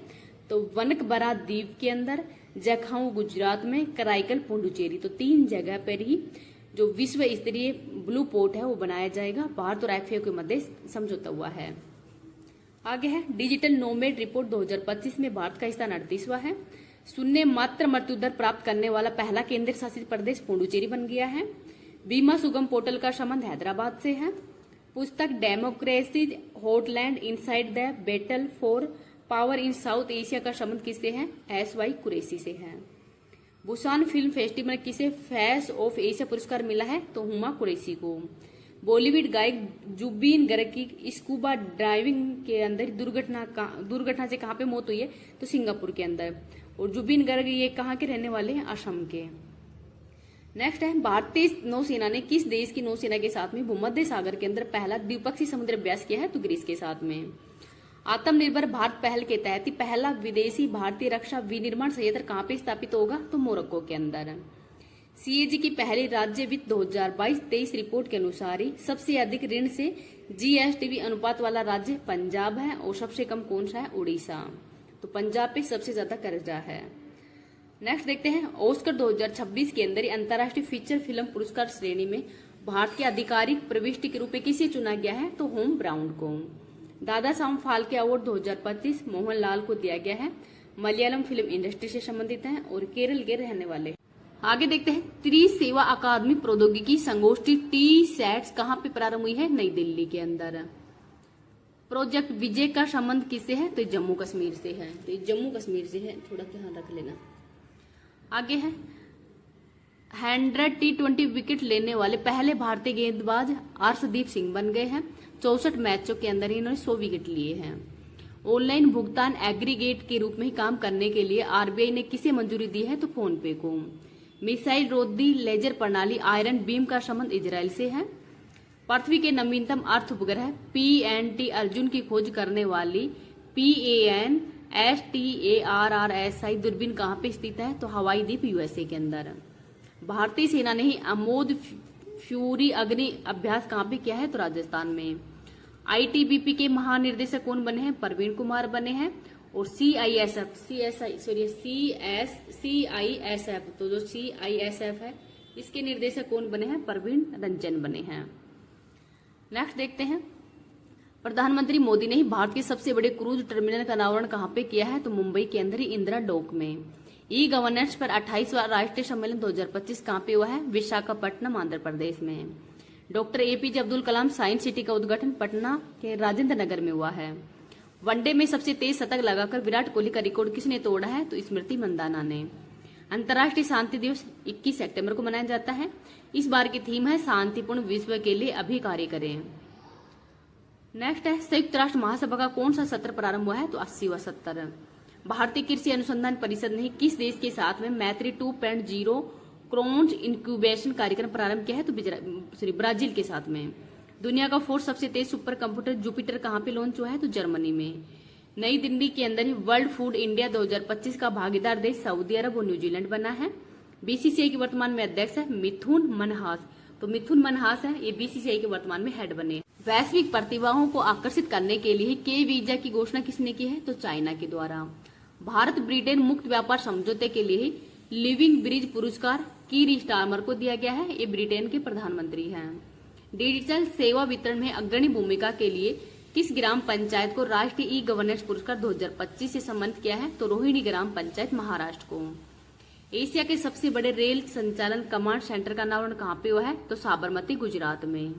तो वनकबरा द्वीप के अंदर, जखाऊ गुजरात में, कराईकल पुडुचेरी। तो 3 जगह पर ही जो विश्व स्तरीय ब्लू पोर्ट है वो बनाया जाएगा। भारत और FAO के मध्य समझौता हुआ है। आगे है डिजिटल नोमेड रिपोर्ट 2025 में भारत का स्थान 38वां है। शून्य मात्र मृत्यु दर प्राप्त करने वाला पहला केंद्र शासित प्रदेश पुडुचेरी बन गया है। बीमा सुगम पोर्टल का संबंध हैदराबाद से है। पुस्तक democracy heartland inside the battle for power in South Asia का संबंध किससे है? SY कुरैशी से है। बुसान फिल्म फेस्टिवल में किसे फेस ऑफ एशिया पुरस्कार मिला है? तो हुमा कुरैशी को। बॉलीवुड गायक जुबिन गर्ग की स्कूबा ड्राइविंग के अंदर दुर्घटना से कहां पे मौत हुई है? तो सिंगापुर के अंदर। और जुबिन गर्ग ये कहां के रहने वाले हैं? असम के। नेक्स्ट है भारतीय नौसेना ने किस देश की नौसेना के साथ में भूमध्य सागर के अंदर पहला द्विपक्षीय समुद्र अभ्यास किया है? तो ग्रीस के साथ में। आत्मनिर्भर भारत पहल के तहत ही पहला विदेशी भारतीय रक्षा विनिर्माण संयंत्र कहां पे स्थापित होगा? तो मोरक्को के अंदर। CAG की पहली राज्य वित्त 2022-23 रिपोर्ट के अनुसार ही सबसे अधिक ऋण से GSTV अनुपात वाला राज्य पंजाब है और सबसे कम कौन सा है? उड़ीसा। तो पंजाब पे सबसे ज्यादा कर्जा है। नेक्स्ट देखते हैं ऑस्कर 2026 के अंदर अंतर्राष्ट्रीय फीचर फिल्म पुरस्कार श्रेणी में भारत के आधिकारिक प्रविष्टि के रूप में किसे चुना गया है? तो होम ब्राउन को। दादा साहब फाल्के अवार्ड 2025 मोहनलाल को दिया गया है। मलयालम फिल्म इंडस्ट्री से संबंधित है और केरल के रहने वाले। आगे देखते हैं त्रिसेवा अकादमी प्रौद्योगिकी संगोष्ठी TSATS कहां पे प्रारंभ हुई है? नई दिल्ली के अंदर। प्रोजेक्ट विजय का संबंध किससे है? तो जम्मू कश्मीर से है। तो ये जम्मू कश्मीर से है, थोड़ा ध्यान रख लेना। आगे है 100 T20 विकेट लेने वाले पहले भारतीय गेंदबाज अर्शदीप सिंह बन गए हैं। 64 मैचों के अंदर इन्होंने 100 विकेट लिए हैं। ऑनलाइन भुगतान एग्रीगेट के रूप में ही काम करने के लिए RBI ने किसे मंजूरी दी है? तो फोन पे को। मिसाइल रोधी लेजर प्रणाली आयरन बीम का संबंध इजराइल से है। पृथ्वी के नवीनतम अर्थ उपग्रह PNT अर्जुन की खोज करने वाली PAN-STARRSI दूरबीन कहां पे स्थित है? तो हवाई द्वीप USA के अंदर। भारतीय सेना ने ही अमोद फ्यूरी अग्नि अभ्यास कहां पे किया है? तो राजस्थान में। ITBP के महानिर्देशक कौन बने हैं? प्रवीण कुमार बने हैं। और CISF तो जो CISF है इसके निर्देशक कौन बने हैं? प्रवीण रंजन बने हैं। नेक्स्ट देखते हैं प्रधानमंत्री मोदी ने ही भारत के सबसे बड़े क्रूज टर्मिनल का अनावरण कहां पे किया है? तो मुंबई के अंदर ही इंदिरा डॉक में। गवर्नेंस पर 28वां राष्ट्रीय सम्मेलन 2025 कहां पे हुआ है? विशाखापट्टनम आंध्र प्रदेश में। Doctor APJ Abdul Kalam science city का उद्घाटन पटना के राजेंद्र नगर में हुआ है। वनडे में सबसे तेज शतक लगाकर विराट कोहली का रिकॉर्ड किसने तोड़ा है? तो स्मृति मंदाना ने। अंतर्राष्ट्रीय शांति दिवस 21 सितंबर को मनाया जाता है। इस बार की थीम है शांतिपूर्ण विश्व के लिए अभी कार्य करें। नेक्स्ट है संयुक्त राष्ट्र महासभा का कौन सा सत्र प्रारंभ हुआ है? तो 80वां सत्र। भारतीय कृषि अनुसंधान परिषद ने किस देश के साथ में मैत्री 2.0 क्रोन्स इंक्यूबेशन कार्यक्रम प्रारंभ किया है? तो ब्राजील के साथ में। दुनिया का 4th सबसे तेज सुपर कंप्यूटर जुपिटर कहां पे लॉन्च हुआ है? तो जर्मनी में। नई दिल्ली के अंदर ही वर्ल्ड फूड इंडिया 2025 का भागीदार देश सऊदी अरब और न्यूजीलैंड बना है। BCCI के वर्तमान में अध्यक्ष है मिथुन मनहास। तो मिथुन मनहास है ये BCCI के वर्तमान में हेड बने। वैश्विक प्रतिभाओं को आकर्षित करने के लिए के वीजा की घोषणा किसने की है? तो चाइना के द्वारा। भारत ब्रिटेन मुक्त व्यापार समझौते के लिए लिविंग ब्रिज पुरस्कार कीर स्टारमर को दिया गया है। ये ब्रिटेन के प्रधानमंत्री हैं। डिजिटल सेवा वितरण में अग्रणी भूमिका के लिए किस ग्राम पंचायत को राष्ट्रीय गवर्नेंस पुरस्कार 2025 से सम्मानित किया है? तो रोहिणी ग्राम पंचायत महाराष्ट्र को। एशिया के सबसे बड़े रेल संचालन कमांड सेंटर का अनावरण कहां पे हुआ है? तो साबरमती गुजरात में।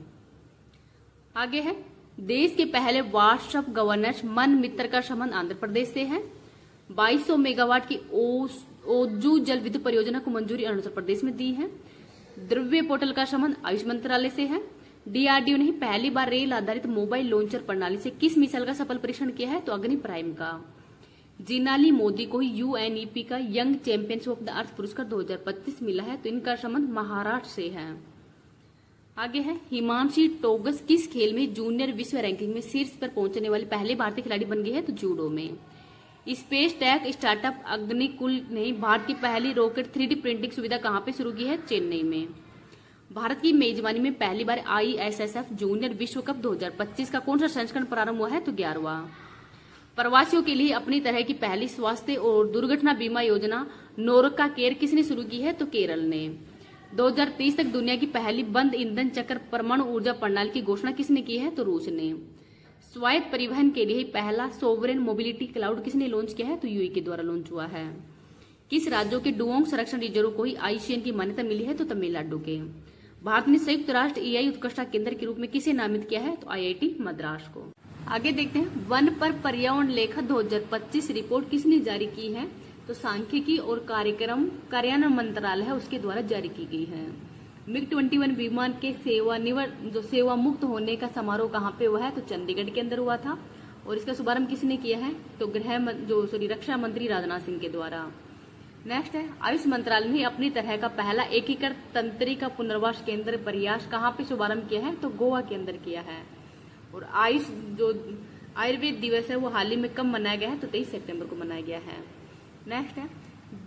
आगे है देश के पहले व्हाट्सएप गवर्नेंस मन मित्र का संबंध आंध्र प्रदेश से है। 2200 मेगावाट की ओजू जल विद्युत परियोजना को मंजूरी अरुणाचल प्रदेश में दी है। द्रव्य पोर्टल का संबंध आयुष मंत्रालय से है। DRDO ने पहली बार रेल आधारित मोबाइल लॉन्चर प्रणाली से किस मिसाइल का सफल परीक्षण किया है? तो अग्नि प्राइम का। जिनाली मोदी को यूएनईपी का young champions of the earth पुरस्कार 2025 मिला है। तो इनका संबंध महाराष्ट्र से है। आगे है हिमांशी टोगस किस खेल में जूनियर विश्व रैंकिंग में शीर्ष पर पहुंचने वाली पहले भारतीय खिलाड़ी बन गई है? तो जूडो में। स्पेस टेक स्टार्टअप अग्निकुल ने भारत की पहली रॉकेट 3D प्रिंटिंग सुविधा कहां पे शुरू की है? चेन्नई में। भारत की मेजबानी में पहली बार ISSF जूनियर विश्व कप 2025 का कौन सा संस्करण प्रारंभ हुआ है? तो 11वां। प्रवासियों के लिए अपनी तरह की पहली स्वास्थ्य और दुर्घटना बीमा योजना नोरका केयर किसने शुरू की है? तो केरल ने। 2030 तक दुनिया की पहली बंद ईंधन चक्र परमाणु ऊर्जा प्रणाली की घोषणा किसने की है? तो रूस ने। स्वायत्त परिवहन के लिए पहला सोवरेन मोबिलिटी क्लाउड किसने लॉन्च किया है? तो यूएई के द्वारा लॉन्च हुआ है। किस राज्यों के डुओंग संरक्षण रिजर्व को ही IUCN की मान्यता मिली है? तो तमिलनाडु के। भारत ने संयुक्त राष्ट्र AI उत्कृष्टता केंद्र के रूप में किसे नामित किया है? तो IIT मद्रास को। आगे देखते हैं वन पर पर्यावरण लेखा 2025 रिपोर्ट किसने जारी की है? तो सांख्यिकी और कार्यक्रम कार्यान्वयन मंत्रालय है उसके द्वारा जारी की गई है। MiG-21 विमान के सेवा मुक्त होने का समारोह कहाँ पे हुआ है? तो चंडीगढ़ के अंदर हुआ था। और इसका शुभारंभ किसने किया है? तो रक्षा मंत्री राजनाथ सिंह के द्वारा। नेक्स्ट है आयुष मंत्रालय ने अपनी तरह का पहला एकीकृत तंत्रिका पुनर्वास केंद्र प्रयास कहाँ पे शुभारंभ किया है? तो गोवा के अंदर किया है। और आयुर्वेद दिवस है वो हाल ही में कब मनाया गया है? तो 23 सितंबर को मनाया गया है। नेक्स्ट है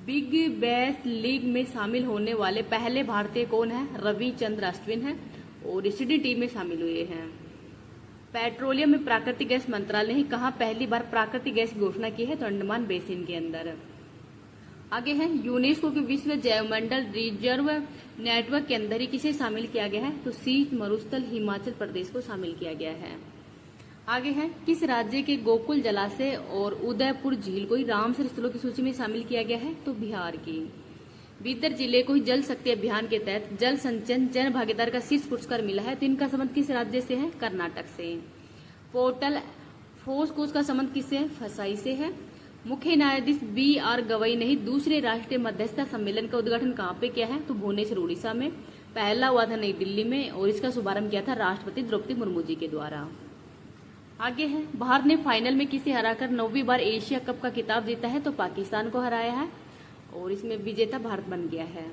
बिग बैश लीग में शामिल होने वाले पहले भारतीय कौन है? रविचंद्र अश्विन है और सिडनी टीम में शामिल हुए हैं। पेट्रोलियम में प्राकृतिक गैस मंत्रालय ने कहा पहली बार प्राकृतिक गैस की घोषणा की है? तो अंडमान बेसिन के अंदर। आगे है यूनेस्को के विश्व जैवमंडल रिजर्व नेटवर्क के अंदर ही किसे शामिल किया गया है? तो शीत मरुस्थल हिमाचल प्रदेश को शामिल किया गया है। आगे है किस राज्य के गोकुल जलाशय और उदयपुर झील को ही रामसर स्थलों की सूची में शामिल किया गया है? तो बिहार की। बीदर जिले को ही जल शक्ति अभियान के तहत जल संचयन जन भागीदार का शीर्ष पुरस्कार मिला है। तो इनका संबंध किस राज्य से है? कर्नाटक से। पोर्टल फोर्स का संबंध किससे है? फसाई से है। मुख्य न्यायाधीश BR गवई ने दूसरे राष्ट्रीय मध्यस्थता सम्मेलन का उद्घाटन कहाँ पे किया है? तो भुवनेश्वर उड़ीसा में। पहला हुआ था नई दिल्ली में और इसका शुभारंभ किया था राष्ट्रपति द्रौपदी मुर्मू जी के द्वारा। आगे है भारत ने फाइनल में किसे हराकर 9वीं बार एशिया कप का खिताब जीता है? तो पाकिस्तान को हराया है और इसमें विजेता भारत बन गया है।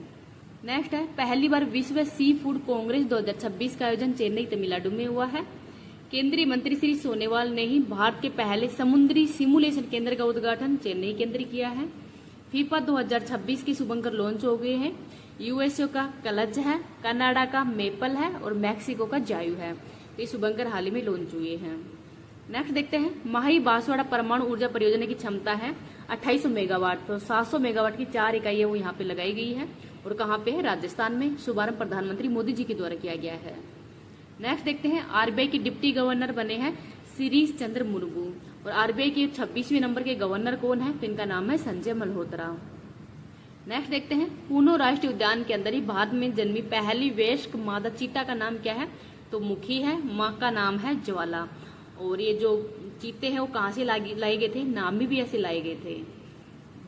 नेक्स्ट है पहली बार विश्व सी फूड कांग्रेस 2026 का आयोजन चेन्नई तमिलनाडु में हुआ है। केंद्रीय मंत्री श्री सोनोवाल ने ही भारत के पहले समुद्री सिमुलेशन केंद्र का उद्घाटन चेन्नई के अंदर किया है। फीफा 2026 की शुभंकर लॉन्च हो गए हैं। यूएसए का क्लच है, कनाडा का मेपल है और मैक्सिको का जायु है। ये शुभंकर हाल ही में लॉन्च हुए हैं। नेक्स्ट देखते हैं माही बांसवाड़ा परमाणु ऊर्जा परियोजना की क्षमता है 2800 मेगावाट। तो 700 मेगावाट की 4 इकाइयां वो यहाँ पे लगाई गई है और कहाँ पे है? राजस्थान में। शुभारंभ प्रधानमंत्री मोदी जी के द्वारा किया गया है। नेक्स्ट देखते हैं आरबीआई के डिप्टी गवर्नर बने हैं शिरीष चंद्र मुर्मू और आरबीआई के 26वें नंबर के गवर्नर कौन है? तो इनका नाम है संजय मल्होत्रा। नेक्स्ट देखते हैं पूनो राष्ट्रीय उद्यान के अंदर ही भारत में जन्मी पहली वयस्क मादा चीता का नाम क्या है? तो मुखी है। माँ का नाम है ज्वाला। और ये जो चीते हैं वो कहाँ से लाए गए थे? नामी भी ऐसे लाए गए थे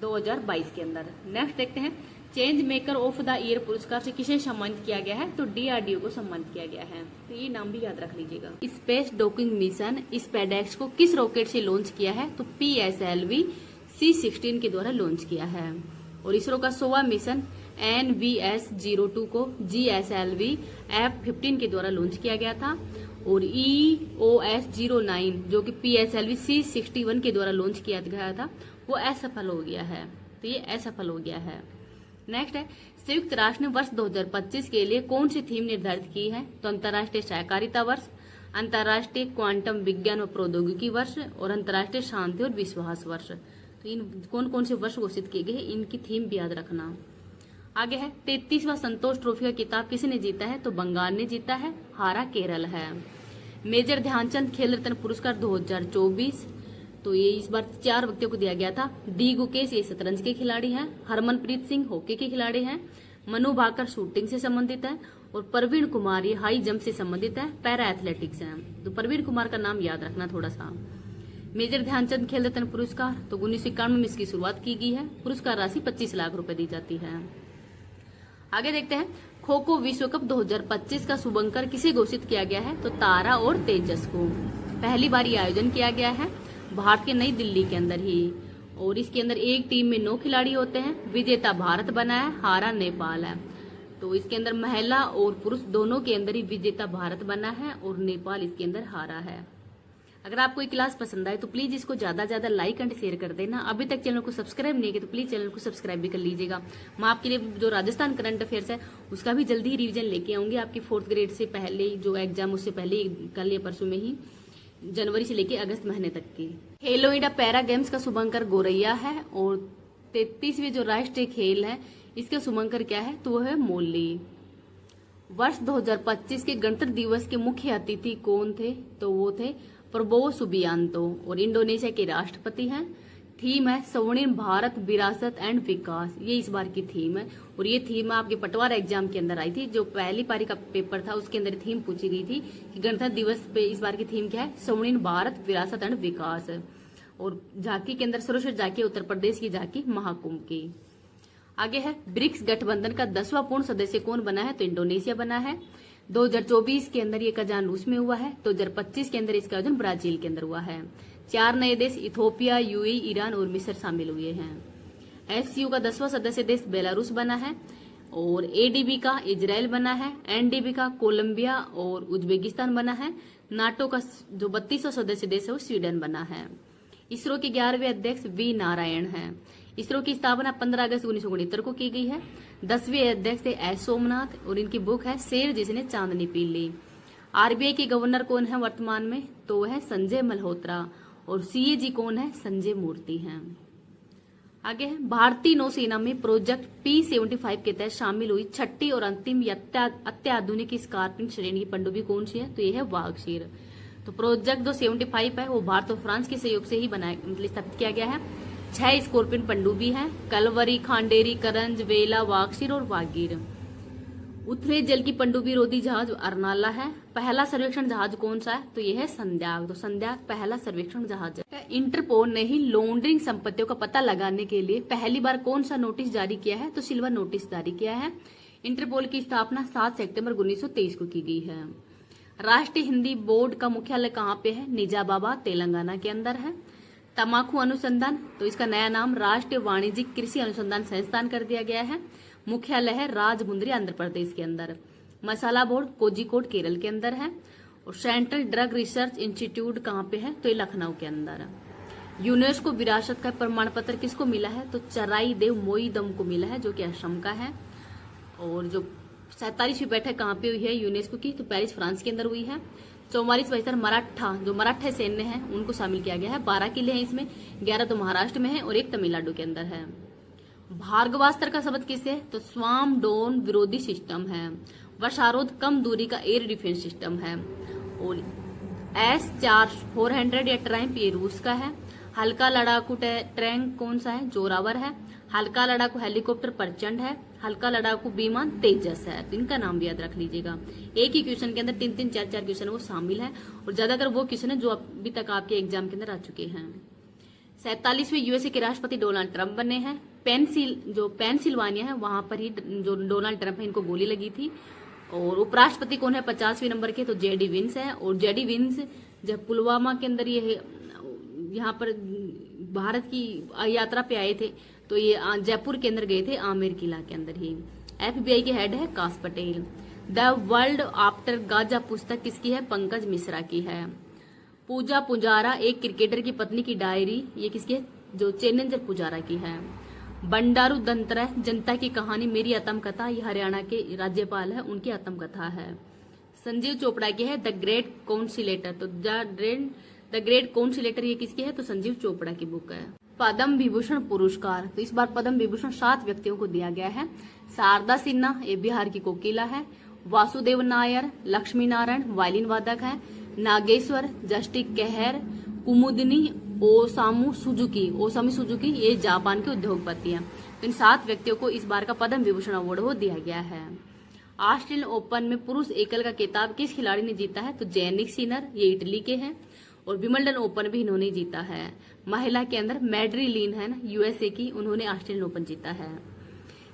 2022 के अंदर। नेक्स्ट देखते हैं change maker of the year पुरस्कार से किसे सम्मानित किया गया है? तो DRDO को सम्मानित किया गया है। तो ये नाम भी याद रख लीजिएगा। स्पेस डॉकिंग मिशन स्पेडेक्स को किस रॉकेट से लॉन्च किया है? तो PSLV C-16 के द्वारा लॉन्च किया है। और इसरो का 100वां मिशन NVS-02 को GSLV F-15 के द्वारा लॉन्च किया गया था। और EOS-09 जो कि PSLV C-61 के द्वारा लॉन्च किया गया था वो असफल हो गया है। तो ये असफल हो गया है। नेक्स्ट है संयुक्त राष्ट्र ने वर्ष 2025 के लिए कौन सी थीम निर्धारित की है? तो अंतर्राष्ट्रीय सहकारिता वर्ष, अंतर्राष्ट्रीय क्वांटम विज्ञान और प्रौद्योगिकी वर्ष और अंतर्राष्ट्रीय शांति और विश्वास वर्ष। तो इन कौन कौन से वर्ष घोषित किए गए इनकी थीम भी याद रखना। आगे है 33वां संतोष ट्रॉफी का किताब किसने जीता है? तो बंगाल ने जीता है, हारा केरल है। मेजर ध्यानचंद खेल रत्न पुरस्कार 2024 तो ये इस बार 4 व्यक्तियों को दिया गया था। डी गुकेश ये शतरंज के खिलाड़ी हैं, हरमनप्रीत सिंह हॉकी के खिलाड़ी हैं, मनु भाकर शूटिंग से संबंधित है और प्रवीण कुमार ये हाई जंप से संबंधित है, पैरा एथलेटिक्स है। तो प्रवीण कुमार का नाम याद रखना थोड़ा सा। मेजर ध्यानचंद खेल रत्न पुरस्कार तो 1991 में इसकी शुरुआत की गई है। पुरस्कार राशि 25 लाख रुपए दी जाती है। आगे देखते हैं खो खो विश्व कप 2025 का शुभंकर किसे घोषित किया गया है? तो तारा और तेजस को। पहली बार ये आयोजन किया गया है भारत के नई दिल्ली के अंदर ही। और इसके अंदर एक टीम में 9 खिलाड़ी होते हैं। विजेता भारत बना है, हारा नेपाल है। तो इसके अंदर महिला और पुरुष दोनों के अंदर ही विजेता भारत बना है और नेपाल इसके अंदर हारा है। अगर आपको ये क्लास पसंद आए तो प्लीज इसको ज्यादा ज्यादा लाइक एंड शेयर कर देना। अभी तक चैनल को सब्सक्राइब नहीं किया तो प्लीज चैनल को सब्सक्राइब भी कर लीजिएगा। मैं आपके लिए जो राजस्थान करंट अफेयर्स है उसका भी जल्दी ही रिवीजन लेके आऊंगी आपकी 4th ग्रेड से पहले जो एग्जाम उससे पहले कल या परसों में ही, जनवरी से लेके अगस्त महीने तक की। खेलो इंडिया पैरा गेम्स का शुभंकर गोरैया है और 33वें जो राष्ट्रीय खेल है इसका शुभंकर क्या है तो वो है मोली। वर्ष 2025 के गणतंत्र दिवस के मुख्य अतिथि कौन थे तो वो थे प्रबोवो सुबियांतो और इंडोनेशिया के राष्ट्रपति हैं। थीम है स्वर्णिम भारत विरासत एंड विकास, ये इस बार की थीम है। और ये थीम आपके पटवार एग्जाम के अंदर आई थी, जो पहली पारी का पेपर था उसके अंदर थीम पूछी गई थी कि गणतंत्र दिवस पे इस बार की थीम क्या है, स्वर्णिम भारत विरासत एंड विकास। और झांकी के अंदर सर्वश्रेष्ठ झांकी उत्तर प्रदेश की झांकी महाकुंभ की। आगे है ब्रिक्स गठबंधन का 10वां पूर्ण सदस्य कौन बना है तो इंडोनेशिया बना है। 2024 के अंदर ये का आयोजन रूस में हुआ है। 2025 के अंदर इसका आयोजन ब्राजील के अंदर हुआ है। 4 नए देश इथोपिया, यूएई, ईरान और मिस्र शामिल हुए हैं। एससीओ का 10वां सदस्य देश बेलारूस बना है और एडीबी का इजराइल बना है। एनडीबी का कोलंबिया और उज्बेकिस्तान बना है। नाटो का जो 32वां सदस्य देश है वो स्वीडन बना है। इसरो के 11वें अध्यक्ष वी नारायण हैं। इसरो की स्थापना 15 अगस्त 1969 को की गई है। 10वें अध्यक्ष थे एस सोमनाथ और इनकी बुक है शेर जिसने चांदनी पी ली। आरबीआई के गवर्नर कौन है वर्तमान में तो वह है संजय मल्होत्रा और सीएजी कौन है संजय मूर्ति हैं। आगे है भारतीय नौसेना में प्रोजेक्ट P75 के तहत शामिल हुई 6ठी और अंतिम अत्याधुनिक स्कॉर्पियन श्रेणी की पनडुब्बी कौन सी है तो यह है वागशीर। तो प्रोजेक्ट जो 75 है वो भारत और फ्रांस के सहयोग से ही बनाया मतलब स्थापित किया गया है। 6 स्कॉर्पियन पनडुब्बी हैं, कलवरी, खांडेरी, करंज, वेला, वागशीर और वागीर। उथले जल की पनडुब्बी रोधी जहाज अरनाला है। पहला सर्वेक्षण जहाज कौन सा है तो यह है संध्याक। तो संध्याक पहला सर्वेक्षण जहाज है। इंटरपोल ने ही लॉन्ड्रिंग संपत्तियों का पता लगाने के लिए पहली बार कौन सा नोटिस जारी किया है तो सिल्वर नोटिस जारी किया है। इंटरपोल की स्थापना 7 सितंबर 1923 को की गई है। राष्ट्रीय हिंदी बोर्ड का मुख्यालय कहाँ पे है निजामाबाद तेलंगाना के अंदर है। तमाकू अनुसंधान तो इसका नया नाम राष्ट्रीय वाणिज्यिक कृषि अनुसंधान संस्थान कर दिया गया है। मुख्यालय है राजमुंद्री आंध्र प्रदेश के अंदर। मसाला बोर्ड कोझिकोड केरल के अंदर है। और सेंट्रल ड्रग रिसर्च इंस्टीट्यूट कहाँ पे है तो ये लखनऊ के अंदर है। यूनेस्को विरासत का प्रमाण पत्र किसको मिला है तो चराई देव मोईदम को मिला है जो कि असम का है। और जो 47वीं बैठक कहाँ पे हुई है यूनेस्को की तो पेरिस फ्रांस के अंदर हुई है। 44 मराठा जो मराठा सैन्य है उनको शामिल किया गया है। 12 किले हैं इसमें, 11 तो महाराष्ट्र में है और 1 तमिलनाडु के अंदर है। भार्गवास्त्र का शब्द किससे तो स्वाम डोन विरोधी सिस्टम है। वर्षारोध कम दूरी का एयर डिफेंस सिस्टम है। और S-400 या ट्रैम्प ये रूस का है। हल्का लड़ाकू टैंक कौन सा है जोरावर है। हल्का लड़ाकू हेलीकॉप्टर प्रचंड है। हल्का लड़ाकू विमान तेजस है। तो इनका नाम भी याद रख लीजिएगा। एक ही क्वेश्चन के अंदर 3-3, 4-4 क्वेश्चन वो शामिल है और ज्यादातर वो क्वेश्चन है जो अभी तक आपके एग्जाम के अंदर आ चुके हैं। 47वें यूएसए के राष्ट्रपति डोनाल्ड ट्रंप बने हैं। पेंसिल्वानिया है वहां पर ही जो डोनाल्ड ट्रंप है इनको गोली लगी थी। और उपराष्ट्रपति कौन है 50वें नंबर के तो जेडी विंस है। और जेडी विंस जब पुलवामा के अंदर ये यहाँ पर भारत की यात्रा पे आए थे तो ये जयपुर के अंदर गए थे आमेर किला के अंदर ही। एफबीआई के हेड है काश Patel. The world after Gaza पुस्तक किसकी है पंकज मिश्रा की है। पूजा पुजारा एक क्रिकेटर की पत्नी की डायरी ये किसकी है जो चैलेंजर पुजारा की है। बंडारू दंतरा जनता की कहानी मेरी आत्मकथा ये हरियाणा के राज्यपाल है उनकी आत्मकथा है। संजीव चोपड़ा की है द ग्रेट कॉन्सिलेटर। तो द ग्रेट कॉन्सिलेटर ये किसकी है तो संजीव चोपड़ा की बुक है। पद्म विभूषण पुरस्कार तो इस बार पद्म विभूषण 7 व्यक्तियों को दिया गया है। शारदा सिन्हा ये बिहार की कोकिला है। वासुदेव नायर लक्ष्मी नारायण वायलिन वादक है। नागेश्वर जस्टिक कहर कुमुदनी ओसामी सुजुकी ये जापान के उद्योगपति हैं। तो इन 7 व्यक्तियों को इस बार का पद्म विभूषण अवार्ड वो दिया गया है। ऑस्ट्रेलियन ओपन में पुरुष एकल का खिताब किस खिलाड़ी ने जीता है तो जैनिक सिनर ये इटली के हैं। और विंबलडन ओपन भी इन्होंने जीता है। महिला के अंदर मैड्रिलीन है ना यूएसए की उन्होंने ऑस्ट्रेलियन ओपन जीता है।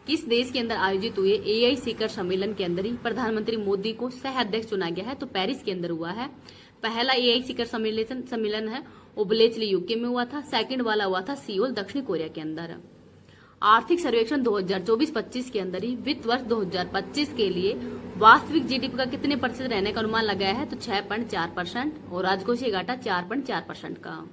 किस देश के अंदर आयोजित हुए एआई शिखर सम्मेलन के अंदर ही प्रधानमंत्री मोदी को सह अध्यक्ष चुना गया है तो पेरिस के अंदर हुआ है। पहला एआई शिखर सम्मेलन है ओबलेचली यूके में हुआ था। सेकंड वाला हुआ था सियोल दक्षिण कोरिया के अंदर। आर्थिक सर्वेक्षण 2024-25 के अंदर ही वित्त वर्ष 2025 के लिए वास्तविक जीडीपी का कितने प्रतिशत रहने का अनुमान लगाया है, तो 6.4% और राजकोषीय घाटा 4.4% का।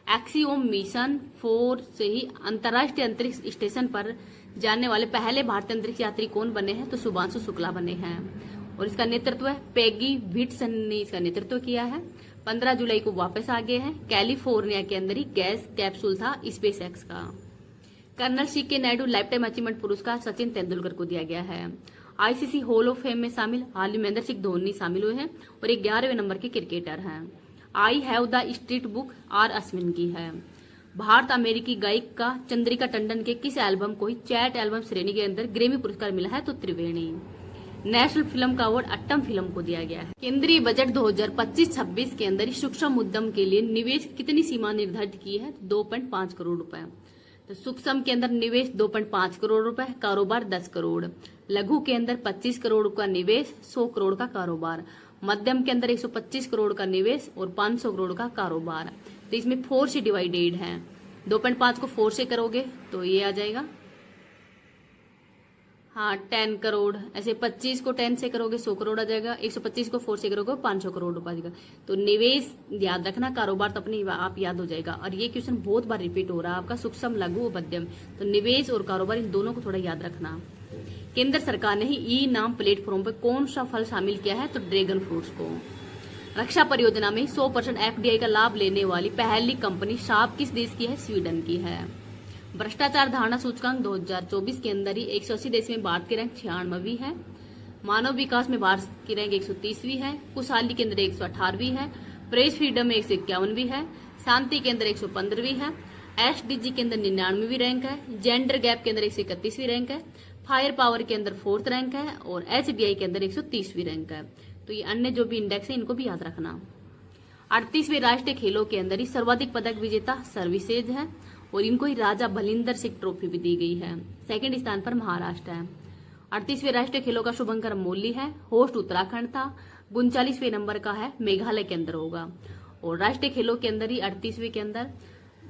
एक्सियोम मिशन 4 से ही अंतर्राष्ट्रीय अंतरिक्ष स्टेशन पर जाने वाले पहले भारतीय अंतरिक्ष यात्री कौन बने हैं, तो शुभांशु शुक्ला बने हैं और इसका नेतृत्व है पेगी व्हिटसन ने इसका नेतृत्व किया है। 15 जुलाई को वापस आ गए हैं। कैलिफोर्निया के अंदर ही गैस कैप्सूल था स्पेस एक्स का। Colonel CK Naidu lifetime achievement पुरस्कार सचिन तेंदुलकर को दिया गया है। आईसीसी हॉल ऑफ फेम में शामिल हाल ही महेंद्र सिंह धोनी शामिल हुए हैं और 11वें नंबर के क्रिकेटर हैं। I have the street book R Ashwin की है। भारत अमेरिकी गायिका चंद्रिका टंडन के किस एल्बम को ही चैट एल्बम श्रेणी के अंदर ग्रेमी पुरस्कार मिला है, तो त्रिवेणी। नेशनल फिल्म का अवार्ड अट्टम फिल्म को दिया गया है। केंद्रीय बजट 2025-26 के अंदर सूक्ष्म उद्यम के लिए निवेश कितनी सीमा निर्धारित की है, 2.5 करोड़ रुपए। तो सूक्ष्म के अंदर निवेश 2.5 करोड़ रुपए, कारोबार 10 करोड़। लघु के अंदर 25 करोड़ का निवेश, 100 करोड़ का कारोबार। मध्यम के अंदर 125 करोड़ का निवेश और 500 करोड़ का कारोबार। तो इसमें 4 से डिवाइडेड है। 2.5 को 4 से करोगे तो ये आ जाएगा, हाँ 10 करोड़। ऐसे 25 को 10 से करोगे 100 करोड़ आ जाएगा। 125 को 4 से करोगे 500 करोड़ रुपए आ जाएगा। तो निवेश याद रखना, कारोबार तो अपने आप याद हो जाएगा। और ये क्वेश्चन बहुत बार रिपीट हो रहा है आपका, सूक्ष्म लघु मध्यम, तो निवेश और कारोबार इन दोनों को थोड़ा याद रखना। केंद्र सरकार ने ही ई नाम प्लेटफॉर्म पर कौन सा फल शामिल किया है, तो ड्रैगन फ्रूट्स को। रक्षा परियोजना में 100% FDI का लाभ लेने वाली पहली कंपनी शाप किस देश की है, स्वीडन की है। भ्रष्टाचार धारणा सूचकांक 2024 के अंदर ही 180 देश में भारत की रैंक 96वीं है। मानव विकास में भारत की रैंक 130वीं है। खुशहाली के अंदर 118वीं है। प्रेस फ्रीडम में 151वीं है। शांति के अंदर 115वीं है। SDG के अंदर 99वीं रैंक है। जेंडर गैप के अंदर 131वीं रैंक है। फायर पावर के अंदर 4th रैंक है और HDI के अंदर 130वीं रैंक है। तो ये अन्य जो भी इंडेक्स है इनको भी याद रखना। 38वें राष्ट्रीय खेलों के अंदर ही सर्वाधिक पदक विजेता सर्विसेज है और इनको ही राजा भलिंदर सिंह ट्रॉफी भी दी गई है। सेकंड स्थान पर महाराष्ट्र है। 38वें राष्ट्रीय खेलों का शुभंकर मोली है। होस्ट उत्तराखंड था। 39वें नंबर का है, मेघालय के अंदर होगा। और राष्ट्रीय खेलों के अंदर ही 38वें के अंदर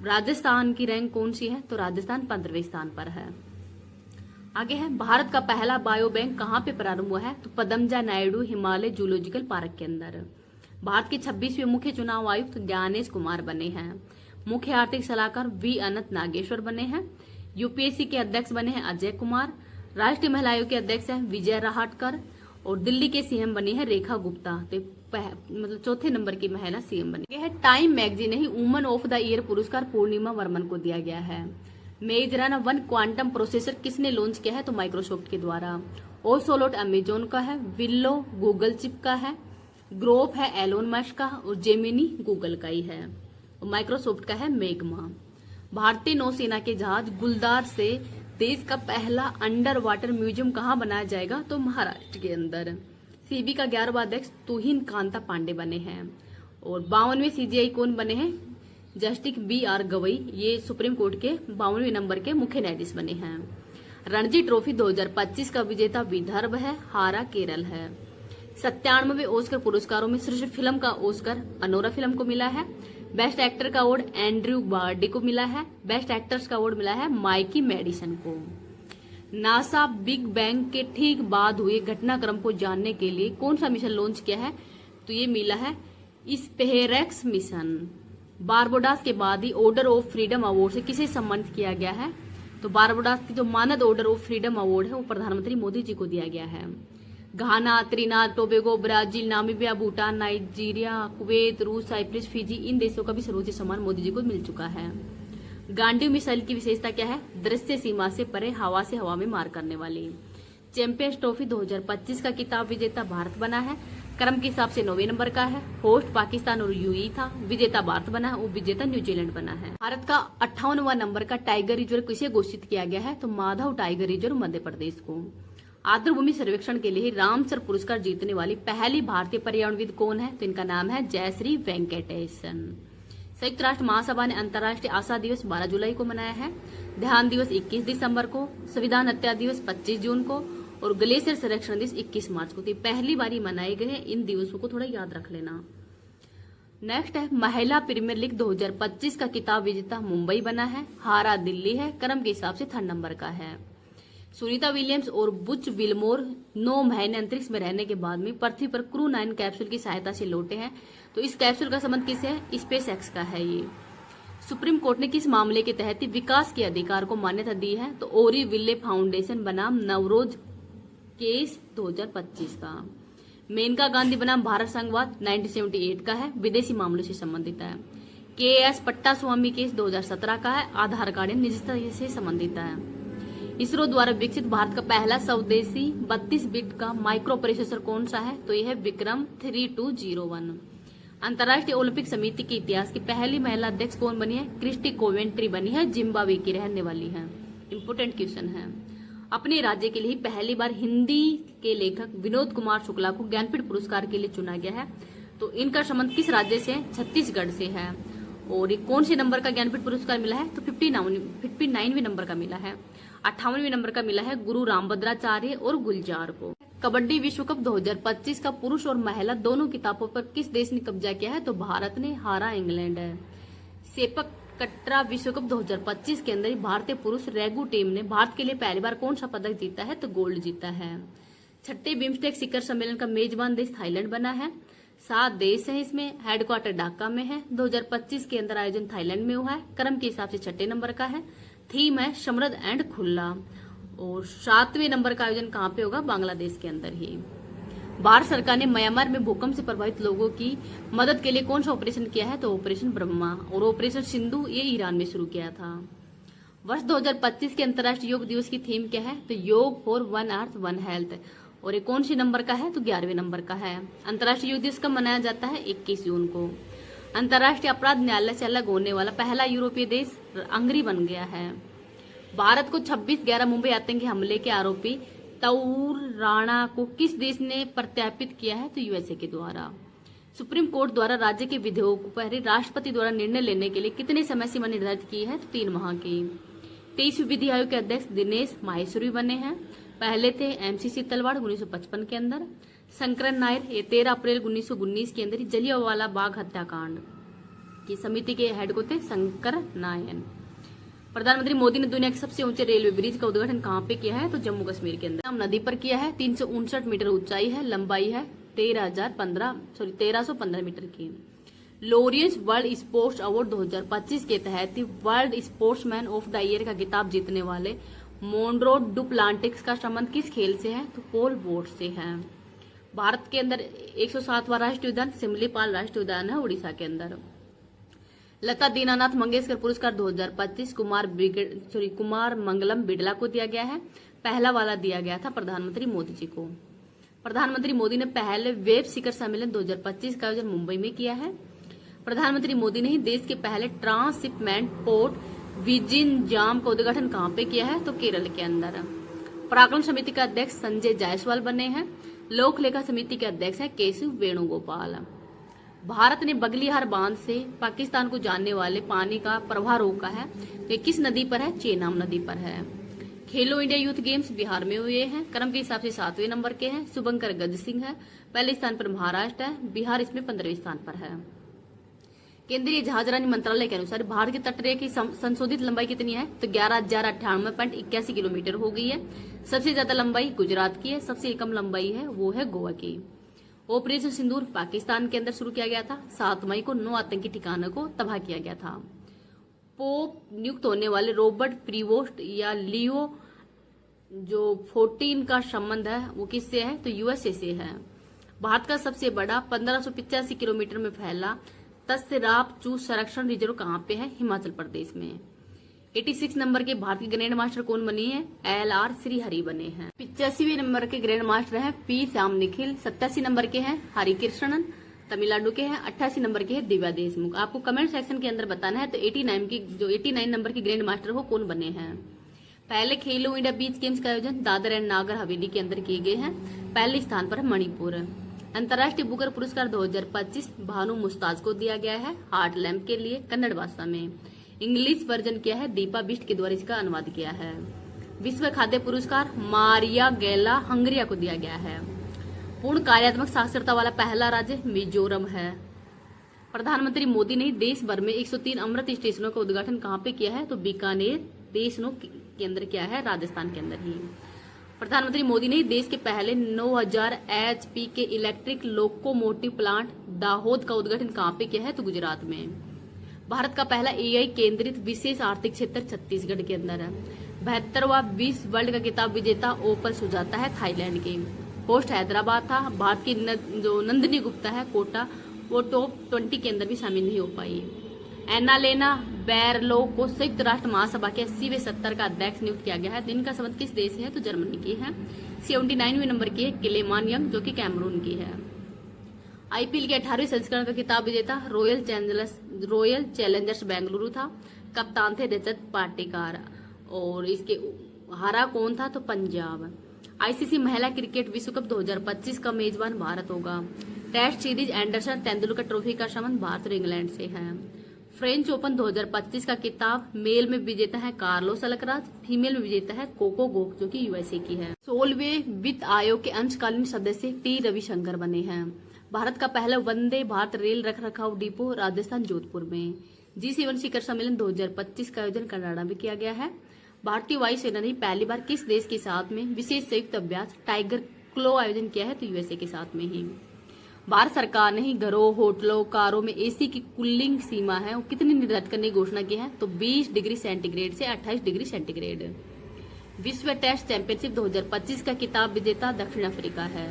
राजस्थान की रैंक कौन सी है, तो राजस्थान 15वें स्थान पर है। आगे है, भारत का पहला बायो बैंक कहाँ पे प्रारंभ हुआ है, तो पदमजा नायडू हिमालय जूलॉजिकल पार्क के अंदर। भारत के 26वें मुख्य चुनाव आयुक्त ज्ञानेश कुमार बने हैं। मुख्य आर्थिक सलाहकार वी अनंत नागेश्वर बने हैं। यूपीएससी के अध्यक्ष बने हैं अजय कुमार। राष्ट्रीय महिला आयोग के अध्यक्ष हैं विजय राहटकर और दिल्ली के सीएम बनी है रेखा गुप्ता। तो मतलब चौथे नंबर की महिला सीएम बनी है। टाइम मैगजीन ने ही वुमन ऑफ द ईयर पुरस्कार पूर्णिमा वर्मन को दिया गया है। मेजराना 1 क्वांटम प्रोसेसर किसने लॉन्च किया है, तो माइक्रोसॉफ्ट के द्वारा। ओसोलोट अमेजोन का है। विल्लो गूगल चिप का है। ग्रोप है एलोन मस्क का और जेमिनी गूगल का ही है। माइक्रोसॉफ्ट का है मेगमा। भारतीय नौसेना के जहाज गुलदार से देश का पहला अंडर वाटर म्यूजियम कहाँ बनाया जाएगा, तो महाराष्ट्र के अंदर। सीबी का 11वां अध्यक्ष तुहिन कांता पांडे बने हैं। और 52वें CGI कौन बने हैं, जस्टिस BR गवई। ये सुप्रीम कोर्ट के 52वें नंबर के मुख्य न्यायाधीश बने हैं। रणजी ट्रॉफी 2025 का विजेता विदर्भ है, हारा केरल है। 97वें ऑस्कर पुरस्कारों में श्रेष्ठ फिल्म का ऑस्कर अनोरा फिल्म को मिला है। बेस्ट एक्टर का अवार्ड एंड्रयू बार्डी को मिला है। बेस्ट एक्टर्स का अवार्ड मिला है माइकी मेडिसन को। नासा बिग बैंग के ठीक बाद हुए घटनाक्रम को जानने के लिए कौन सा मिशन लॉन्च किया है, तो ये मिला है स्पेरेक्स मिशन। बारबोडास के बाद ही ऑर्डर ऑफ फ्रीडम अवार्ड से किसे सम्मानित किया गया है, तो बारबोडास की जो मानद ऑर्डर ऑफ फ्रीडम अवार्ड है वो प्रधानमंत्री मोदी जी को दिया गया है। Ghana, Trinidad Tobago, Brazil, Namibia, Bhutan, Nigeria, Kuwait, रूस, साइप्रस, फिजी, इन देशों का भी सर्वोच्च सम्मान मोदी जी को मिल चुका है। गांडीव मिसाइल की विशेषता क्या है, दृश्य सीमा से परे हवा से हवा में मार करने वाली। चैंपियंस ट्रॉफी 2025 का खिताब विजेता भारत बना है। क्रम के हिसाब से 9वें नंबर का है। होस्ट पाकिस्तान और यूएई था। विजेता भारत बना है, उपविजेता न्यूजीलैंड बना है। भारत का 58वां नंबर का टाइगर रिजर्व किसे घोषित किया गया है, तो माधव टाइगर रिजर्व मध्य प्रदेश को। आर्द्रभूमि सर्वेक्षण के लिए रामसर पुरस्कार जीतने वाली पहली भारतीय पर्यावरणविद कौन है, तो इनका नाम है जयश्री वेंकटेशन। संयुक्त राष्ट्र महासभा ने अंतर्राष्ट्रीय आशा दिवस 12 जुलाई को मनाया है। ध्यान दिवस 21 दिसंबर को, संविधान हत्या दिवस 25 जून को और ग्लेशियर संरक्षण दिवस 21 मार्च को। तो पहली बारी मनाए गए इन दिवसों को थोड़ा याद रख लेना। नेक्स्ट है महिला प्रीमियर लीग 2025 का किताब विजेता मुंबई बना है, हारा दिल्ली है, क्रम के हिसाब से 3rd नंबर का है। सुनीता विलियम्स और बुच विलमोर 9 महीने अंतरिक्ष में रहने के बाद में पृथ्वी पर क्रू 9 कैप्सूल की सहायता से लौटे हैं। तो इस कैप्सूल का संबंध किससे है? स्पेस एक्स का है ये। सुप्रीम कोर्ट ने किस मामले के तहत विकास के अधिकार को मान्यता दी है? तो ओरी विल्ले फाउंडेशन बनाम नवरोज केस 2025 का। मेनका गांधी बनाम भारत संघवाद 1978 का है, विदेशी मामलों से संबंधित है। KS पट्टा स्वामी केस 2017 का है, आधार कार्ड निजता से संबंधित है। इसरो द्वारा विकसित भारत का पहला स्वदेशी 32 बिट का माइक्रो प्रोसेसर कौन सा है? तो यह है विक्रम 3201। अंतर्राष्ट्रीय ओलंपिक समिति के इतिहास की पहली महिला अध्यक्ष कौन बनी है? क्रिस्टी कोवेंट्री बनी है, जिम्बाब्वे की रहने वाली है। इंपोर्टेंट क्वेश्चन है। अपने राज्य के लिए पहली बार हिंदी के लेखक विनोद कुमार शुक्ला को ज्ञानपीठ पुरस्कार के लिए चुना गया है। तो इनका संबंध किस राज्य से? छत्तीसगढ़ से है। और ये कौन से नंबर का ज्ञानपीठ पुरस्कार मिला है? तो 59वें नंबर का मिला है। 58वें नंबर का मिला है गुरु रामभद्राचार्य और गुलजार को। कबड्डी विश्व कप 2025 का पुरुष और महिला दोनों किताबों पर किस देश ने कब्जा किया है? तो भारत ने, हारा इंग्लैंड है। सेपक कटरा विश्व कप 2025 के अंदर भारतीय पुरुष रेगू टीम ने भारत के लिए पहली बार कौन सा पदक जीता है? तो गोल्ड जीता है। 6ठे बिम्स्टेक शिखर सम्मेलन का मेजबान देश थाईलैंड बना है। 7 देश हैं इसमें, हेडक्वार्टर ढाका में है। 2025 के अंदर आयोजन थाईलैंड में हुआ है, क्रम के हिसाब से 6ठे नंबर का है। थीम है समृद्ध एंड खुला। और 7वें नंबर का आयोजन कहाँ पे होगा? बांग्लादेश के अंदर ही। भारत सरकार ने म्यांमार में भूकंप से प्रभावित लोगों की मदद के लिए कौन सा ऑपरेशन किया है? तो ऑपरेशन ब्रह्मा। और ऑपरेशन सिंधु ये ईरान में शुरू किया था। वर्ष 2025 के अंतर्राष्ट्रीय योग दिवस की थीम क्या है? तो योग फॉर 1 अर्थ 1 हेल्थ। और ये कौन सी नंबर का है? तो 11वें नंबर का है। अंतर्राष्ट्रीय योग दिवस कब मनाया जाता है? 21 जून को। अंतर्राष्ट्रीय अपराध न्यायालय से अलग होने वाला पहला यूरोपीय देश हंगरी बन गया है। भारत को 26/11 मुंबई आतंकी हमले के आरोपी तऊर राणा को किस देश ने प्रत्यार्पित किया है? तो यूएसए के द्वारा। सुप्रीम कोर्ट द्वारा राज्य के विधेयकों पर राष्ट्रपति द्वारा निर्णय लेने के लिए कितने समय सीमा निर्धारित की है? तो 3 माह की। 23वीं विधि आयोग के अध्यक्ष दिनेश माहेश्वरी बने हैं। पहले थे MCC तलवाड़ 1955 के अंदर। शंकरन नायर ये 13 अप्रैल 1919 के अंदर जलियांवाला बाग हत्याकांड की समिति के हेड को थे शंकर नायन। प्रधानमंत्री मोदी ने दुनिया के सबसे ऊंचे रेलवे ब्रिज का उद्घाटन कहाँ पे किया है? तो जम्मू कश्मीर के अंदर नदी पर किया है। 359 मीटर ऊंचाई है, लंबाई है 1315 मीटर की। लॉरियंस वर्ल्ड स्पोर्ट्स अवार्ड 2025 के तहत world sportsman of the year का खिताब जीतने वाले मोन्ड्रो डुप्लांटिक्स का संबंध किस खेल से है? तो पोल वोल्ट से है। भारत के अंदर 107वां राष्ट्रीय उद्यान सिमलीपाल राष्ट्रीय उद्यान है, उड़ीसा के अंदर। लता दीनानाथ मंगेशकर पुरस्कार 2025 कुमार मंगलम बिड़ला को दिया गया है। पहला वाला दिया गया था प्रधानमंत्री मोदी जी को। प्रधानमंत्री मोदी ने पहले वेब शिखर सम्मेलन 2025 का आयोजन मुंबई में किया है। प्रधानमंत्री मोदी ने ही देश के पहले ट्रांसशिपमेंट पोर्ट विजिनजाम का उद्घाटन कहाँ पे किया है? तो केरल के अंदर। पराक्रम समिति का अध्यक्ष संजय जायसवाल बने हैं। लोक लेखा समिति के अध्यक्ष है केशव वेणुगोपाल। भारत ने बगलिहार बांध से पाकिस्तान को जाने वाले पानी का प्रवाह रोका है। ये किस नदी पर है? चेनाब नदी पर है। खेलो इंडिया यूथ गेम्स बिहार में हुए हैं, क्रम के हिसाब से 7वें नंबर के हैं। शुभंकर गज सिंह है, पहले स्थान पर महाराष्ट्र है, बिहार इसमें 15वें स्थान पर है। केंद्रीय जहाजरानी मंत्रालय के अनुसार भारत की तटरेखा की संशोधित लंबाई कितनी है? तो 11,098.81 किलोमीटर हो गई है। सबसे ज्यादा लंबाई गुजरात की है, सबसे कम लंबाई है वो है गोवा की। ऑपरेशन सिंदूर पाकिस्तान के अंदर शुरू किया गया था। 7 मई को 9 आतंकी ठिकानों को तबाह किया गया था। पोप नियुक्त होने वाले रॉबर्ट प्रीवोस्ट या लियो जो 14 का संबंध है वो किससे है? तो यूएसए से है। भारत का सबसे बड़ा 1585 किलोमीटर में फैला तसराप चू संरक्षण रिजर्व कहाँ पे है? हिमाचल प्रदेश में। 86 नंबर के भारत के ग्रैंड मास्टर कौन बनी है? LR श्रीहरि बने हैं। 85वें नंबर के ग्रैंड मास्टर हैं P श्याम निखिल। 87 नंबर के हैं हरिकृष्णन, तमिलनाडु के हैं। 88 नंबर के हैं दिव्या देशमुख। आपको कमेंट सेक्शन के अंदर बताना है तो 89 नंबर के ग्रैंड मास्टर वो कौन बने हैं। पहले खेलो इंडिया बीच गेम्स का आयोजन दादर एंड नागर हवेली के अंदर किए गए हैं। पहले स्थान पर है मणिपुर। अंतर्राष्ट्रीय बुकर पुरस्कार 2025 भानु मुस्ताज को दिया गया है हार्ट लैम्प के लिए, कन्नड़ भाषा में। इंग्लिश वर्जन किया है दीपा बिष्ट के द्वारा इसका अनुवाद किया है। विश्व खाद्य पुरस्कार मारिया गैला हंगरिया को दिया गया है। पूर्ण कार्यात्मक साक्षरता वाला पहला राज्य मिजोरम है। प्रधानमंत्री मोदी ने देश भर में 103 अमृत स्टेशनों का उद्घाटन कहाँ पे किया है? तो बीकानेर स्टेशनों के अंदर किया है, राजस्थान के अंदर ही। प्रधानमंत्री मोदी ने देश के पहले 9000 HP के इलेक्ट्रिक लोकोमोटिव प्लांट दाहोद का उद्घाटन कहाँ पे किया है? तो गुजरात में। भारत का पहला AI केंद्रित विशेष आर्थिक क्षेत्र छत्तीसगढ़ के अंदर है। 72वां विश्व वर्ल्ड का खिताब विजेता ओपल सुजाता है थाईलैंड के। होस्ट हैदराबाद था। भारत की जो नंदिनी गुप्ता है कोटा, वो टॉप 20 के अंदर भी शामिल नहीं हो पाई। एनालेना बैरलो को संयुक्त राष्ट्र महासभा के 80वें सत्र का अध्यक्ष नियुक्त किया गया है। दिन का संबंध किस देश से है? तो जर्मनी की है। 79वें नंबर की है किलेमान यंग, जो कि कैमरून की है। IPL के 18वें संस्करण का खिताब विजेता रॉयल चैलेंजर्स बेंगलुरु था। कप्तान थे रजत पाटीदार, और इसके हारा कौन था? तो पंजाब। ICC महिला क्रिकेट विश्व कप 2025 का मेजबान भारत होगा। Test series Anderson Tendulkar trophy का संबंध भारत और इंग्लैंड से है। फ्रेंच ओपन 2025 का खिताब मेल में विजेता है कार्लोस अलकराज, फीमेल में विजेता है कोको गोफ, जो कि USA की है। 16वें वित्त आयोग के अंशकालीन सदस्य T रविशंकर बने हैं। भारत का पहला वंदे भारत रेल रखरखाव डिपो राजस्थान जोधपुर में। G7 शिखर सम्मेलन 2025 का आयोजन कनाडा में किया गया है। भारतीय वायुसेना ने पहली बार किस देश के साथ में विशेष संयुक्त अभ्यास टाइगर क्लो आयोजन किया है? तो USA के साथ में ही। भारत सरकार ने ही घरों, होटलों, कारों में AC की कूलिंग सीमा है वो कितनी निर्धारित करने की घोषणा की है? तो 20 डिग्री सेंटीग्रेड से 28 डिग्री सेंटीग्रेड। विश्व टेस्ट चैंपियनशिप 2025 का खिताब विजेता दक्षिण अफ्रीका है।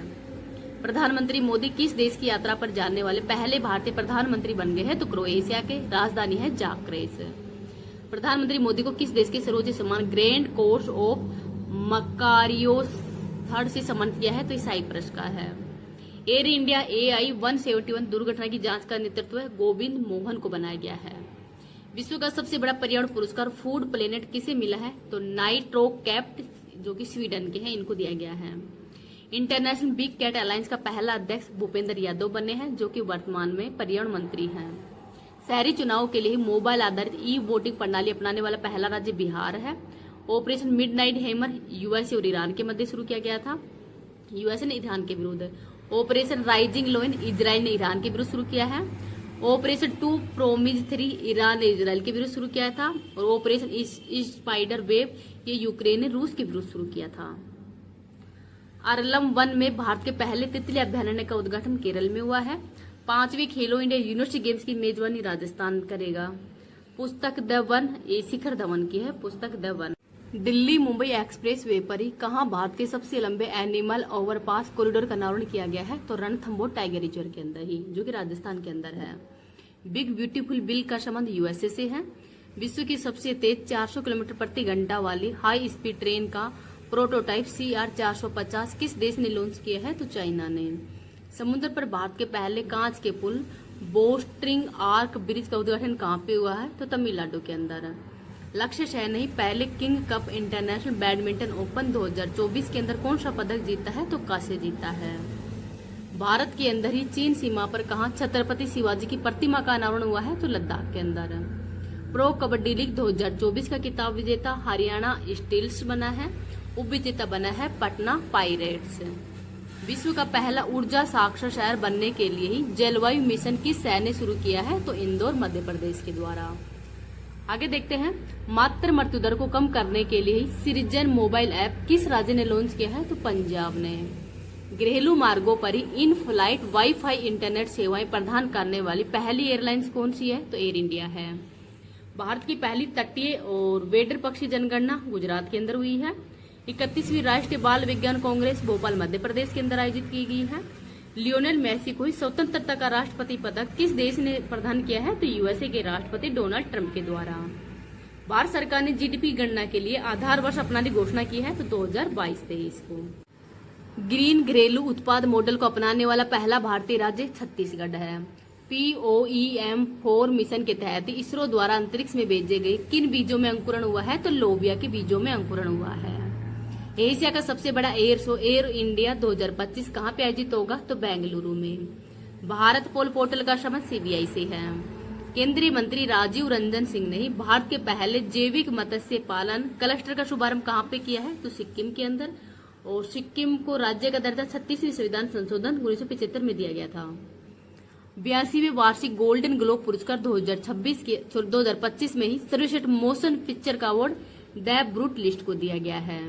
प्रधानमंत्री मोदी किस देश की यात्रा पर जाने वाले पहले भारतीय प्रधानमंत्री बन गए हैं? तो क्रोएशिया के। राजधानी है जाग्रेब। प्रधानमंत्री मोदी को किस देश के सर्वोच्च सम्मान grand cross of Makarios III से सम्मानित किया है? तो साइप्रस का है। एयर इंडिया AI-171 दुर्घटना की जांच का नेतृत्व गोविंद मोहन को बनाया गया है। विश्व का सबसे बड़ा पर्यावरण पुरस्कार फूड प्लेनेट किसे मिला है? तो नाइट्रोकैप्ट, जो कि स्वीडन के हैं, इनको दिया गया है। इंटरनेशनल बिग कैट अलायंस का पहला अध्यक्ष भूपेंद्र यादव बने हैं, जो कि वर्तमान में पर्यावरण मंत्री हैं। शहरी चुनाव के लिए मोबाइल आधारित वोटिंग प्रणाली अपनाने वाला पहला राज्य बिहार है। ऑपरेशन मिडनाइट हैमर USA और ईरान के मध्य शुरू किया गया था। USA ने ईरान के विरुद्ध। ऑपरेशन राइजिंग लोइन इजराइल ने ईरान के विरुद्ध शुरू किया है। ऑपरेशन 2 प्रोमिज 3 ईरान ने इजराइल के विरुद्ध शुरू किया था। और ऑपरेशन स्पाइडर वेब ये यूक्रेन ने रूस के विरुद्ध शुरू किया था। अरलम वन में भारत के पहले तितली अभ्यारण्य का उद्घाटन केरल में हुआ है। 5वीं खेलो इंडिया यूनिवर्सिटी गेम्स की मेजबानी राजस्थान करेगा। पुस्तक द वन, ये शिखर धवन की है पुस्तक the one. Delhi Mumbai express way पर ही कहाँ भारत के सबसे लंबे एनिमल ओवरपास कॉरिडोर का अनावरण किया गया है? तो रणथंबोर टाइगर रिजर्व के अंदर ही, जो कि राजस्थान के अंदर है। बिग ब्यूटीफुल बिल का संबंध USA से है। विश्व की सबसे तेज 400 किलोमीटर प्रति घंटा वाली हाई स्पीड ट्रेन का प्रोटोटाइप CR 450 किस देश ने लॉन्च किया है? तो चाइना ने। समुद्र पर भारत के पहले कांच के पुल बोस्ट्रिंग आर्क ब्रिज का उद्घाटन कहाँ पे हुआ है? तो तमिलनाडु के अंदर। लक्ष्य सेन ने पहले king cup international badminton open 2024 के अंदर कौन सा पदक जीता है? तो कांस्य जीता है। भारत के अंदर ही चीन सीमा पर कहाँ छत्रपति शिवाजी की प्रतिमा का अनावरण हुआ है? तो लद्दाख के अंदर। प्रो कबड्डी लीग 2024 का खिताब विजेता हरियाणा स्टील्स बना है। उप विजेता बना है पटना पाइरेट्स। विश्व का पहला ऊर्जा साक्षर शहर बनने के लिए ही जलवायु मिशन किस शहर ने शुरू किया है? तो इंदौर मध्य प्रदेश के द्वारा। आगे देखते हैं, मातृ मृत्यु दर को कम करने के लिए सृजन मोबाइल ऐप किस राज्य ने लॉन्च किया है? तो पंजाब ने। घरेलू मार्गों पर ही इन फ्लाइट वाईफाई इंटरनेट सेवाएं प्रदान करने वाली पहली एयरलाइंस कौन सी है? तो एयर इंडिया है। भारत की पहली तटीय और वेडर पक्षी जनगणना गुजरात के अंदर हुई है। 31वीं राष्ट्रीय बाल विज्ञान कांग्रेस भोपाल मध्य प्रदेश के अंदर आयोजित की गई है। लियोनेल मेसी को स्वतंत्रता का राष्ट्रपति पदक किस देश ने प्रदान किया है? तो USA के राष्ट्रपति डोनाल्ड ट्रंप के द्वारा। भारत सरकार ने GDP गणना के लिए आधार वर्ष अपनाने की घोषणा की है, तो 2022-23 को। ग्रीन घरेलू उत्पाद मॉडल को अपनाने वाला पहला भारतीय राज्य छत्तीसगढ़ है। POEM-4 मिशन के तहत इसरो द्वारा अंतरिक्ष में भेजे गए किन बीजों में अंकुरण हुआ है? तो लोबिया के बीजों में अंकुरण हुआ है। एशिया का सबसे बड़ा एयर शो एयर इंडिया 2025 कहाँ पे आयोजित होगा? तो बेंगलुरु में। भारत पोल पोर्टल का संबंध CBI से है। केंद्रीय मंत्री राजीव रंजन सिंह ने भारत के पहले जैविक मत्स्य पालन क्लस्टर का शुभारंभ कहाँ पे किया है? तो सिक्किम के अंदर। और सिक्किम को राज्य का दर्जा 36वीं संविधान संशोधन 1975 में दिया गया था। 82वें वार्षिक गोल्डन ग्लोब पुरस्कार 2025 में ही सर्वश्रेष्ठ मोशन पिक्चर का अवार्ड द ब्रूट लिस्ट को दिया गया है।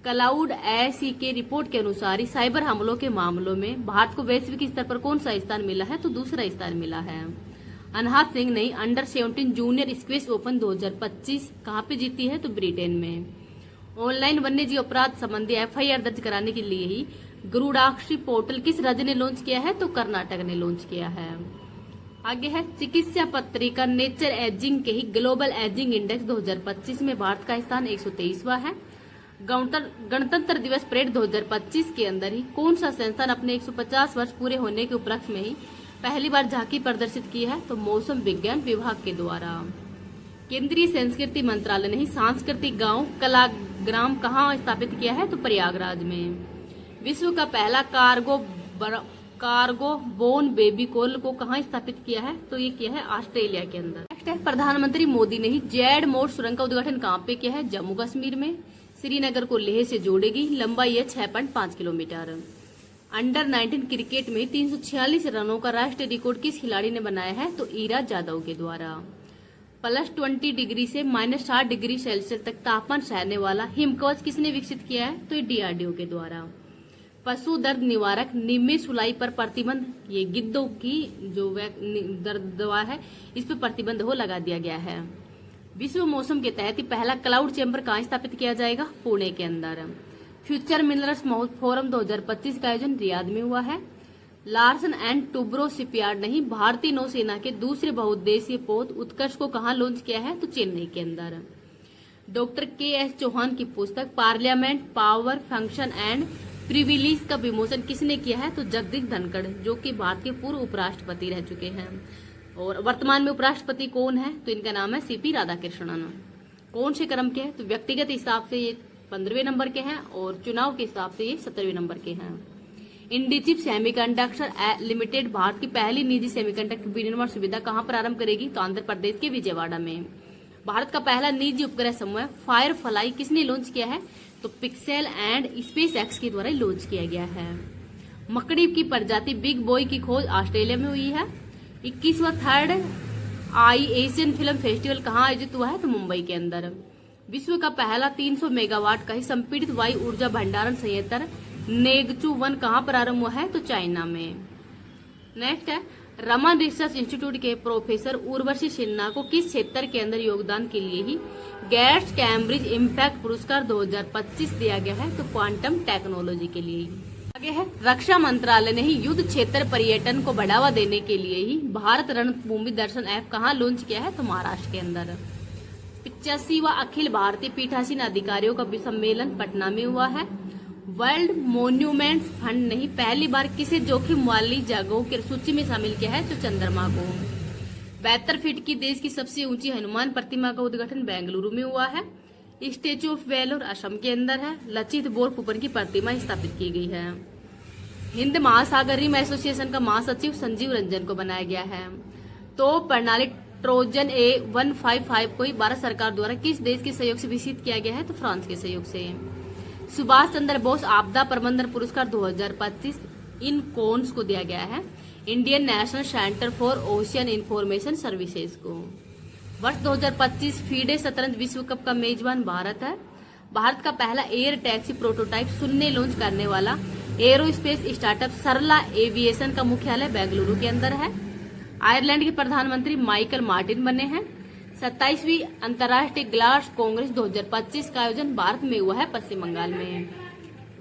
क्लाउड एसी के रिपोर्ट के अनुसार ही साइबर हमलों के मामलों में भारत को वैश्विक स्तर पर कौन सा स्थान मिला है, तो दूसरा स्थान मिला है। अनहद सिंह ने अंडर 17 जूनियर स्क्वैश ओपन 2025 कहां पे जीती है, तो ब्रिटेन में। ऑनलाइन वन्यजीव अपराध संबंधी एफआईआर दर्ज कराने के लिए ही गरुड़ाक्षी पोर्टल किस राज्य ने लॉन्च किया है, तो कर्नाटक ने लॉन्च किया है। आगे है चिकित्सा पत्रिका नेचर एजिंग के ही ग्लोबल एजिंग इंडेक्स 2025 में भारत का स्थान 123वां है। गणतंत्र दिवस परेड 2025 के अंदर ही कौन सा संस्थान अपने 150 वर्ष पूरे होने के उपलक्ष्य में ही पहली बार झांकी प्रदर्शित की है, तो मौसम विज्ञान विभाग के द्वारा। केंद्रीय संस्कृति मंत्रालय ने ही सांस्कृतिक गांव कलाग्राम कहाँ स्थापित किया है, तो प्रयागराज में। विश्व का पहला कार्गो बोन बेबी कोल को कहाँ स्थापित किया है, तो ये किया है ऑस्ट्रेलिया के अंदर। नेक्स्ट है प्रधानमंत्री मोदी ने ही जेड मोड सुरंग का उद्घाटन कहाँ पे किया है, जम्मू कश्मीर में। श्रीनगर को लेह से जोड़ेगी, लंबाई है 6.5 किलोमीटर। अंडर 19 क्रिकेट में 346 रनों का राष्ट्रीय रिकॉर्ड किस खिलाड़ी ने बनाया है, तो ईरा जादव के द्वारा। +20 डिग्री से -60 डिग्री सेल्सियस तक तापमान सहने वाला हिमकवच किसने विकसित किया है, तो डीआरडीओ के द्वारा। पशु दर्द निवारक निम्मे सुलाई पर प्रतिबंध, ये गिद्धों की जो दर्द दवा है इस पर प्रतिबंध हो लगा दिया गया है। विश्व मौसम के तहत ही पहला क्लाउड चैम्बर कहाँ स्थापित किया जाएगा, पुणे के अंदर। फ्यूचर मिनरल्स फोरम 2025 का आयोजन रियाद में हुआ है। लार्सन एंड टुब्रो शिपयार्ड ने ही भारतीय नौसेना के दूसरे बहुउद्देशीय पोत उत्कर्ष को कहाँ लॉन्च किया है, तो चेन्नई के अंदर। Doctor KS. चौहान की पुस्तक parliament power function and privilege का विमोचन किसने किया है, तो जगदीप धनखड़, जो कि भारत के पूर्व उपराष्ट्रपति रह चुके हैं। और वर्तमान में उपराष्ट्रपति कौन है, तो इनका नाम है सीपी राधाकृष्णन। कौन से क्रम के हैं, तो व्यक्तिगत हिसाब से ये 15वें नंबर के हैं और चुनाव के हिसाब से ये 17वें नंबर के हैं। इंडीचिप सेमीकंडक्टर लिमिटेड भारत की पहली निजी सेमीकंडक्टर विनिर्माण सुविधा कहाँ प्रारंभ करेगी, तो आंध्र प्रदेश के विजयवाड़ा में। भारत का पहला निजी उपग्रह समूह फायरफ्लाई किसने लॉन्च किया है, तो पिक्सेल एंड स्पेस एक्स के द्वारा लॉन्च किया गया है। मकड़ी की प्रजाति बिग बॉय की खोज ऑस्ट्रेलिया में हुई है। 21वां थर्ड आई एशियन फिल्म फेस्टिवल कहाँ आयोजित हुआ है, तो मुंबई के अंदर। विश्व का पहला 300 मेगावाट का ही संपीड़ित वायु ऊर्जा भंडारण संयंत्र नेगचू 1 कहाँ प्रारंभ हुआ है, तो चाइना में। नेक्स्ट है रमन रिसर्च इंस्टीट्यूट के प्रोफेसर उर्वशी सिन्हा को किस क्षेत्र के अंदर योगदान के लिए ही गेट्स कैम्ब्रिज इम्पैक्ट पुरस्कार 2025 दिया गया है, तो क्वांटम टेक्नोलॉजी के लिए। आगे है रक्षा मंत्रालय ने ही युद्ध क्षेत्र पर्यटन को बढ़ावा देने के लिए ही भारत रणभूमि दर्शन ऐप कहाँ लॉन्च किया है, तो महाराष्ट्र के अंदर। 85वां अखिल भारतीय पीठासीन अधिकारियों का सम्मेलन पटना में हुआ है। वर्ल्ड मोन्यूमेंट्स फंड ने ही पहली बार किसे जोखिम वाली जगहों की सूची में शामिल किया है, तो चंद्रमा को। 72 फीट की देश की सबसे ऊंची हनुमान प्रतिमा का उद्घाटन बेंगलुरु में हुआ है। स्टेच्यू ऑफ वेलोर असम के अंदर है। लचित बोरफुकन की प्रतिमा स्थापित की गई है। हिंद महासागर रिम एसोसिएशन का महासचिव संजीव रंजन को बनाया गया है। तो प्रणाली ट्रोजन A155 को भारत सरकार द्वारा किस देश के सहयोग से विकसित किया गया है, तो फ्रांस के सहयोग से। सुभाष चंद्र बोस आपदा प्रबंधन पुरस्कार 2025 इन कोन्स को दिया गया है Indian national centre for ocean information services को। वर्ष 2025 फीडे शतरंज विश्व कप का मेजबान भारत है। भारत का पहला एयर टैक्सी प्रोटोटाइप शून्य लॉन्च करने वाला एरोस्पेस स्टार्टअप सरला एविएशन का मुख्यालय बेंगलुरु के अंदर है। आयरलैंड के प्रधानमंत्री माइकल मार्टिन बने हैं। 27वीं अंतर्राष्ट्रीय ग्लास कांग्रेस 2025 का आयोजन भारत में हुआ है, पश्चिम बंगाल में।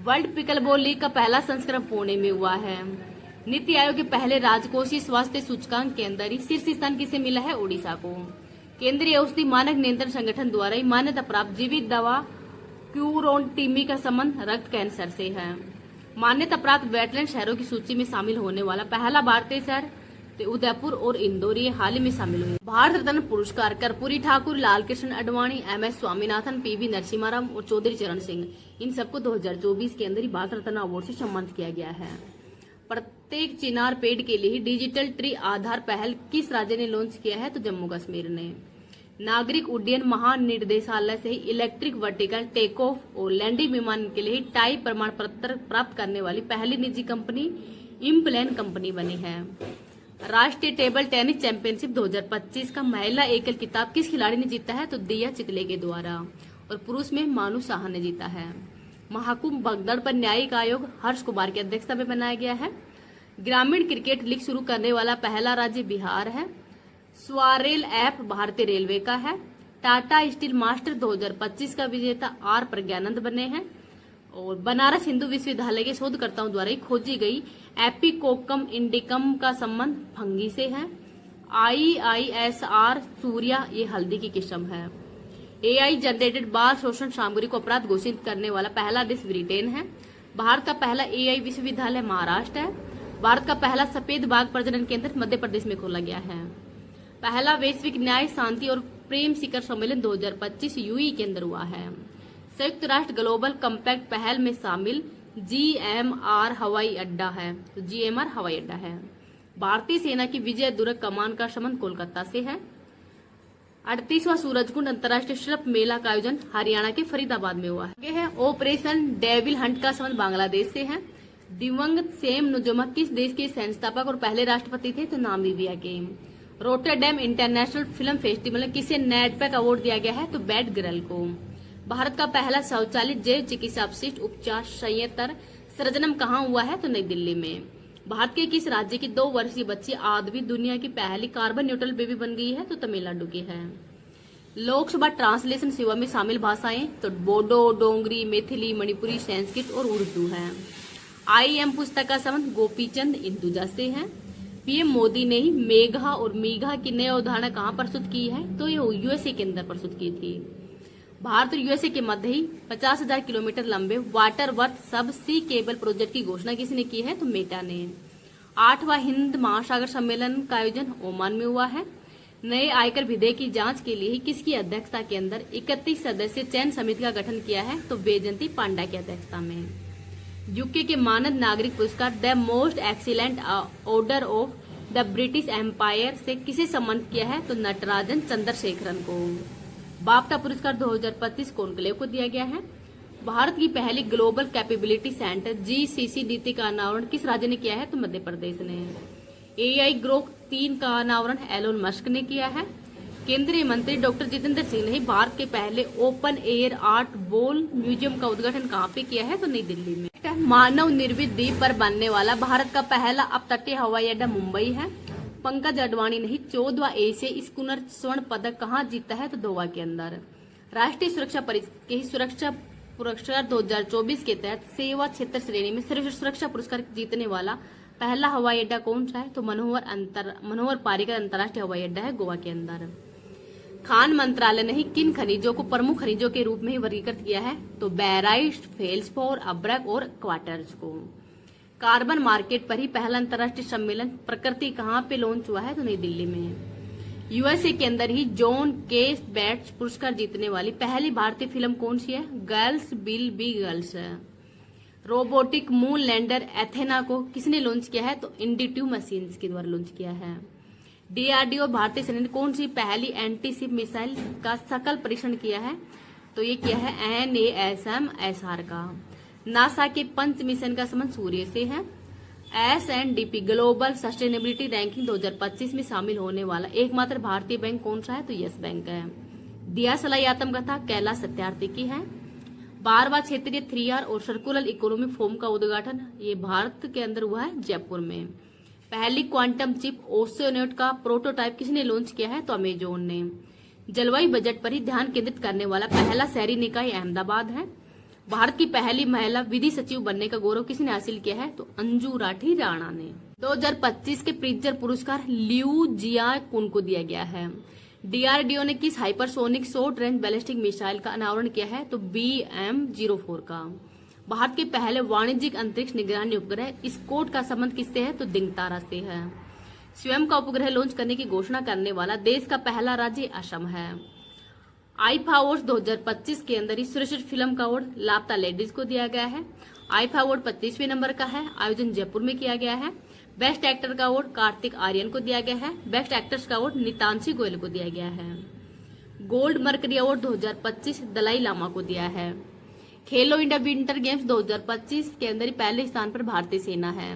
वर्ल्ड पिकलबॉल लीग का पहला संस्करण पुणे में हुआ है। नीति आयोग के पहले राजकोषीय स्वास्थ्य सूचकांक के अंदर ही शीर्ष स्थान किसे मिला है, ओडिशा को। केंद्रीय औषधि मानक नियंत्रण संगठन द्वारा ही मान्यता प्राप्त जीवित दवा क्यूरोनटिमी का संबंध रक्त कैंसर से है। मान्यता प्राप्त वेटलैंड शहरों की सूची में शामिल होने वाला पहला भारतीय शहर उदयपुर और इंदौर ये हाल ही में शामिल हुए। भारत रत्न पुरस्कार कर्पूरी ठाकुर, लाल कृष्ण आडवाणी, MS स्वामीनाथन, PV नरसिम्हा राव और चौधरी चरण सिंह, इन सबको 2024 के अंदर ही भारत रत्न अवार्ड से सम्मानित किया गया है। प्रत्येक चिनार पेड़ के लिए डिजिटल ट्री आधार पहल किस राज्य ने लॉन्च किया है, तो जम्मू कश्मीर ने। नागरिक उड्डयन महानिदेशालय से ही इलेक्ट्रिक वर्टिकल टेक ऑफ और लैंडिंग विमान के लिए टाई प्रमाण पत्र प्राप्त करने वाली पहली निजी कंपनी इम्प्लेन कंपनी बनी है। राष्ट्रीय टेबल टेनिस चैंपियनशिप 2025 का महिला एकल खिताब किस खिलाड़ी ने जीता है? तो दिया चितले के द्वारा। और पुरुष में मानु साहा ने जीता है। महाकुंभ भगदड़ पर न्यायिक आयोग हर्ष कुमार की अध्यक्षता में बनाया गया है। ग्रामीण क्रिकेट लीग शुरू करने वाला पहला राज्य बिहार है। स्वारेल ऐप भारतीय रेलवे का है। टाटा स्टील मास्टर 2025 का विजेता आर प्रज्ञानंद बने हैं। और बनारस हिंदू विश्वविद्यालय के शोधकर्ताओं द्वारा खोजी गई एपिकोकम इंडिकम का संबंध फंगी से है। IISR सूर्या ये हल्दी की किस्म है। AI जनरेटेड बाल शोषण सामग्री को अपराध घोषित करने वाला पहला देश ब्रिटेन है। भारत का पहला AI विश्वविद्यालय महाराष्ट्र है। भारत का पहला सफेद बाघ प्रजनन केंद्र मध्य प्रदेश में खोला गया है। पहला वैश्विक न्याय शांति और प्रेम शिखर सम्मेलन 2025 UAE के अंदर हुआ है। संयुक्त राष्ट्र ग्लोबल कम्पैक्ट पहल में शामिल GMR हवाई अड्डा है। तो GMR हवाई अड्डा है। भारतीय सेना की विजय दुर्ग कमान का संबंध कोलकाता से है। 38वां सूरजकुंड अंतर्राष्ट्रीय शिल्प मेला का आयोजन हरियाणा के फरीदाबाद में हुआ है। है ऑपरेशन डेविल हंट का संबंध बांग्लादेश से है। दिवंगत सेम नुजमा किस देश के संस्थापक और पहले राष्ट्रपति थे? तो नामीबिया के। रोटरडैम इंटरनेशनल फिल्म फेस्टिवल में किसे नेटपैक अवार्ड दिया गया है? तो बैड गर्ल को। भारत का पहला स्वचालित जैव चिकित्सा अपशिष्ट उपचार संयंत्र सृजनम कहाँ हुआ है? तो नई दिल्ली में। भारत के किस राज्य की 2 वर्षीय बच्ची आदवी दुनिया की पहली कार्बन न्यूट्रल बेबी बन गई है? तो तमिलनाडु की है। लोकसभा ट्रांसलेशन सेवा में शामिल भाषाएं तो बोडो, डोंगरी, मैथिली, मणिपुरी, संस्कृत और उर्दू है। IM पुस्तक का संबंध गोपीचंद इंदुजा से है। PM मोदी ने ही मेघा और मीघा की नई अवधारणा कहाँ प्रस्तुत की है? तो ये USA के अंदर प्रस्तुत की थी। भारत और USA के मध्य ही 50,000 किलोमीटर लंबे वाटर वर्थ सब सी केबल प्रोजेक्ट की घोषणा किसने की है? तो मेटा ने। 8वां हिंद महासागर सम्मेलन का आयोजन ओमान में हुआ है। नए आयकर विधेयक की जांच के लिए किसकी अध्यक्षता के अंदर 31 सदस्य चयन समिति का गठन किया है? तो बैजंती पांडा की अध्यक्षता में। UK के मानद नागरिक पुरस्कार the Most Excellent Order of the British Empire से किसे सम्मानित किया है? तो नटराजन चंद्रशेखरन को। बाफ्टा पुरस्कार 2025 कॉन्क्लेव को दिया गया है। भारत की पहली ग्लोबल कैपेबिलिटी सेंटर GCCDT का अनावरण किस राज्य ने किया है? तो मध्य प्रदेश ने। AI ग्रोक 3 का अनावरण एलोन मस्क ने किया है। केंद्रीय मंत्री डॉक्टर जितेंद्र सिंह ने भारत के पहले open air art ball museum का उद्घाटन कहाँ पे किया है? तो नई दिल्ली में। मानव निर्मित द्वीप पर बनने वाला भारत का पहला अपतटीय हवाई अड्डा मुंबई है। पंकज अडवाणी ने 14वां एशियाई स्कूनर स्वर्ण पदक कहाँ जीता है? तो दोहा के अंदर। राष्ट्रीय सुरक्षा परिषद के सुरक्षा पुरस्कार 2024 के तहत सेवा क्षेत्र श्रेणी में श्रेष्ठ सुरक्षा पुरस्कार जीतने वाला पहला हवाई अड्डा कौन सा है? तो मनोहर पारिकर अंतर्राष्ट्रीय हवाई अड्डा है गोवा के अंदर। खान मंत्रालय ने किन खनिजों को प्रमुख खनिजों के रूप में ही वर्गीकृत किया है? तो बैराइट, फेल्सफोर, अब्रक और क्वार्टर्स को। कार्बन मार्केट पर ही पहला अंतर्राष्ट्रीय सम्मेलन प्रकृति कहाँ पे लॉन्च हुआ है? तो नई दिल्ली में। USA के अंदर ही जॉन के बैट्स पुरस्कार जीतने वाली पहली भारतीय फिल्म कौन सी है? गर्ल्स विल बी गर्ल्स है। रोबोटिक मून लैंडर एथेना को किसने लॉन्च किया है? तो इंडिट्यू मशीन्स के द्वारा लॉन्च किया है। DRDO भारतीय सेना ने कौन सी पहली एंटी शिप मिसाइल का सकल परीक्षण किया है? तो ये किया है NASM-SR का। नासा के पंच मिशन का संबंध सूर्य से है। SNDP ग्लोबल सस्टेनेबिलिटी रैंकिंग 2025 में शामिल होने वाला एकमात्र भारतीय बैंक कौन सा है? तो यस बैंक है। दिया सलाई आत्मकथा कैलाश सत्यार्थी की है। 12वां क्षेत्रीय 3R और सर्कुलर इकोनॉमिक फोरम का उद्घाटन ये भारत के अंदर हुआ है जयपुर में। पहली क्वांटम चिप ओशियोनेट का प्रोटोटाइप किसने लॉन्च किया है? तो अमेजोन ने। जलवायु बजट पर ही ध्यान केंद्रित करने वाला पहला शहरी निकाय अहमदाबाद है। भारत की पहली महिला विधि सचिव बनने का गौरव किसने हासिल किया है? तो अंजू राठी राणा ने। 2025 के प्रिट्जर पुरस्कार लियू जियाकुन को दिया गया है। DRDO ने किस hypersonic short range ballistic missile का अनावरण किया है? तो BM-04 का। भारत के पहले वाणिज्यिक अंतरिक्ष निगरानी उपग्रह स्कोट का संबंध किससे है? तो दिंगतारा से है। स्वयं का उपग्रह लॉन्च करने की घोषणा करने वाला देश का पहला राज्य असम है। आईफा अवार्ड 2025 के अंदर ही श्रेष्ठ फिल्म का अवार्ड लापता लेडीज को दिया गया है। आईफा अवार्ड 25वें नंबर का है। आयोजन जयपुर में किया गया है। बेस्ट एक्टर का अवार्ड कार्तिक आर्यन को दिया गया है। बेस्ट एक्ट्रेस का अवार्ड नितांशी गोयल को दिया गया है। Gold Mercury award 2025 Dalai Lama को दिया है। खेलो इंडिया विंटर गेम्स 2025 के अंदर ही पहले स्थान पर भारतीय सेना है।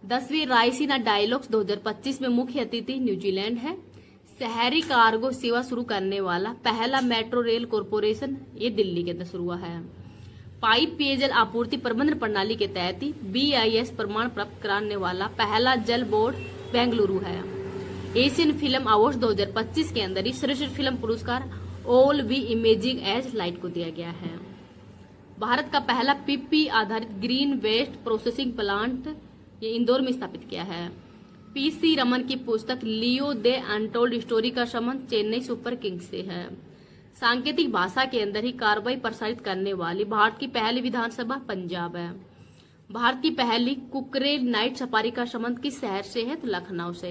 10वीं रायसीना डायलॉग्स 2025 में मुख्य अतिथि न्यूजीलैंड है। शहरी कार्गो सेवा शुरू करने वाला पहला मेट्रो रेल कॉरपोरेशन ये दिल्ली के अंदर शुरू हुआ है। पाइप पेयजल आपूर्ति प्रबंधन प्रणाली के तहत ही BIS प्रमाण प्राप्त कराने वाला पहला जल बोर्ड बेंगलुरु है। एशियन फिल्म अवार्ड 2025 के अंदर ही श्रेष्ठ फिल्म पुरस्कार All We Imagine as Light को दिया गया है। भारत का पहला PP आधारित ग्रीन वेस्ट प्रोसेसिंग प्लांट ये इंदौर में स्थापित किया है। PC रमन की पुस्तक लियो दे अनटोल्ड स्टोरी का संबंध चेन्नई सुपर किंग्स से है। सांकेतिक भाषा के अंदर ही कार्रवाई प्रसारित करने वाली भारत की पहली विधानसभा पंजाब है। भारत की पहली कुकरे नाइट सफारी का संबंध किस शहर से है? तो लखनऊ से।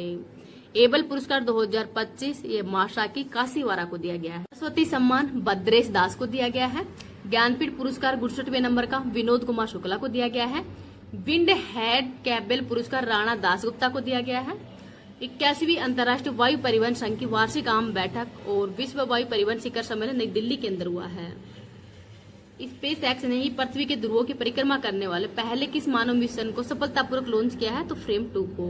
एबल पुरस्कार 2025 ये माशाकी काशीवारा को दिया गया है। सरस्वती सम्मान भद्रेश दास को दिया गया है। ज्ञानपीठ पुरस्कार 61वें नंबर का विनोद कुमार शुक्ला को दिया गया है। विंड हेड कैबल पुरस्कार राणा दासगुप्ता को दिया गया है। 81वीं अंतर्राष्ट्रीय वायु परिवहन संघ की वार्षिक आम बैठक और विश्व वायु परिवहन शिखर सम्मेलन नई दिल्ली के अंदर हुआ है। स्पेस एक्स ने ही पृथ्वी के ध्रुवों की परिक्रमा करने वाले पहले किस मानव मिशन को सफलतापूर्वक लॉन्च किया है? तो फ्रेम 2 को।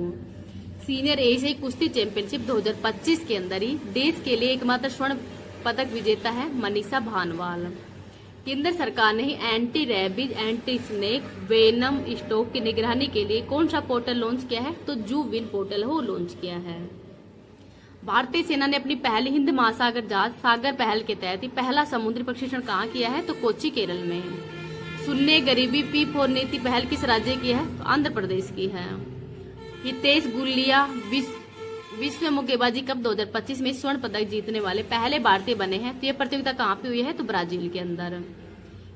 सीनियर एशियाई कुश्ती चैंपियनशिप 2025 के अंदर ही देश के लिए एकमात्र स्वर्ण पदक विजेता है मनीषा भानवाल। केंद्र सरकार ने ही anti rabies anti snake venom stock की निगरानी के लिए कौन सा पोर्टल लॉन्च किया है? तो जू विन पोर्टल हो लॉन्च किया है। भारतीय सेना ने अपनी पहली हिंद महासागर जहाज सागर पहल के तहत ही पहला समुद्री प्रशिक्षण कहाँ किया है? तो कोच्चि केरल में। शून्य गरीबी P4 नीति पहल किस राज्य की है? तो आंध्र प्रदेश की है। हितेश गुलिया विश्व मुक्केबाजी कप 2025 में स्वर्ण पदक जीतने वाले पहले भारतीय बने हैं। तो यह प्रतियोगिता कहाँ पे हुई है? तो ब्राजील के अंदर।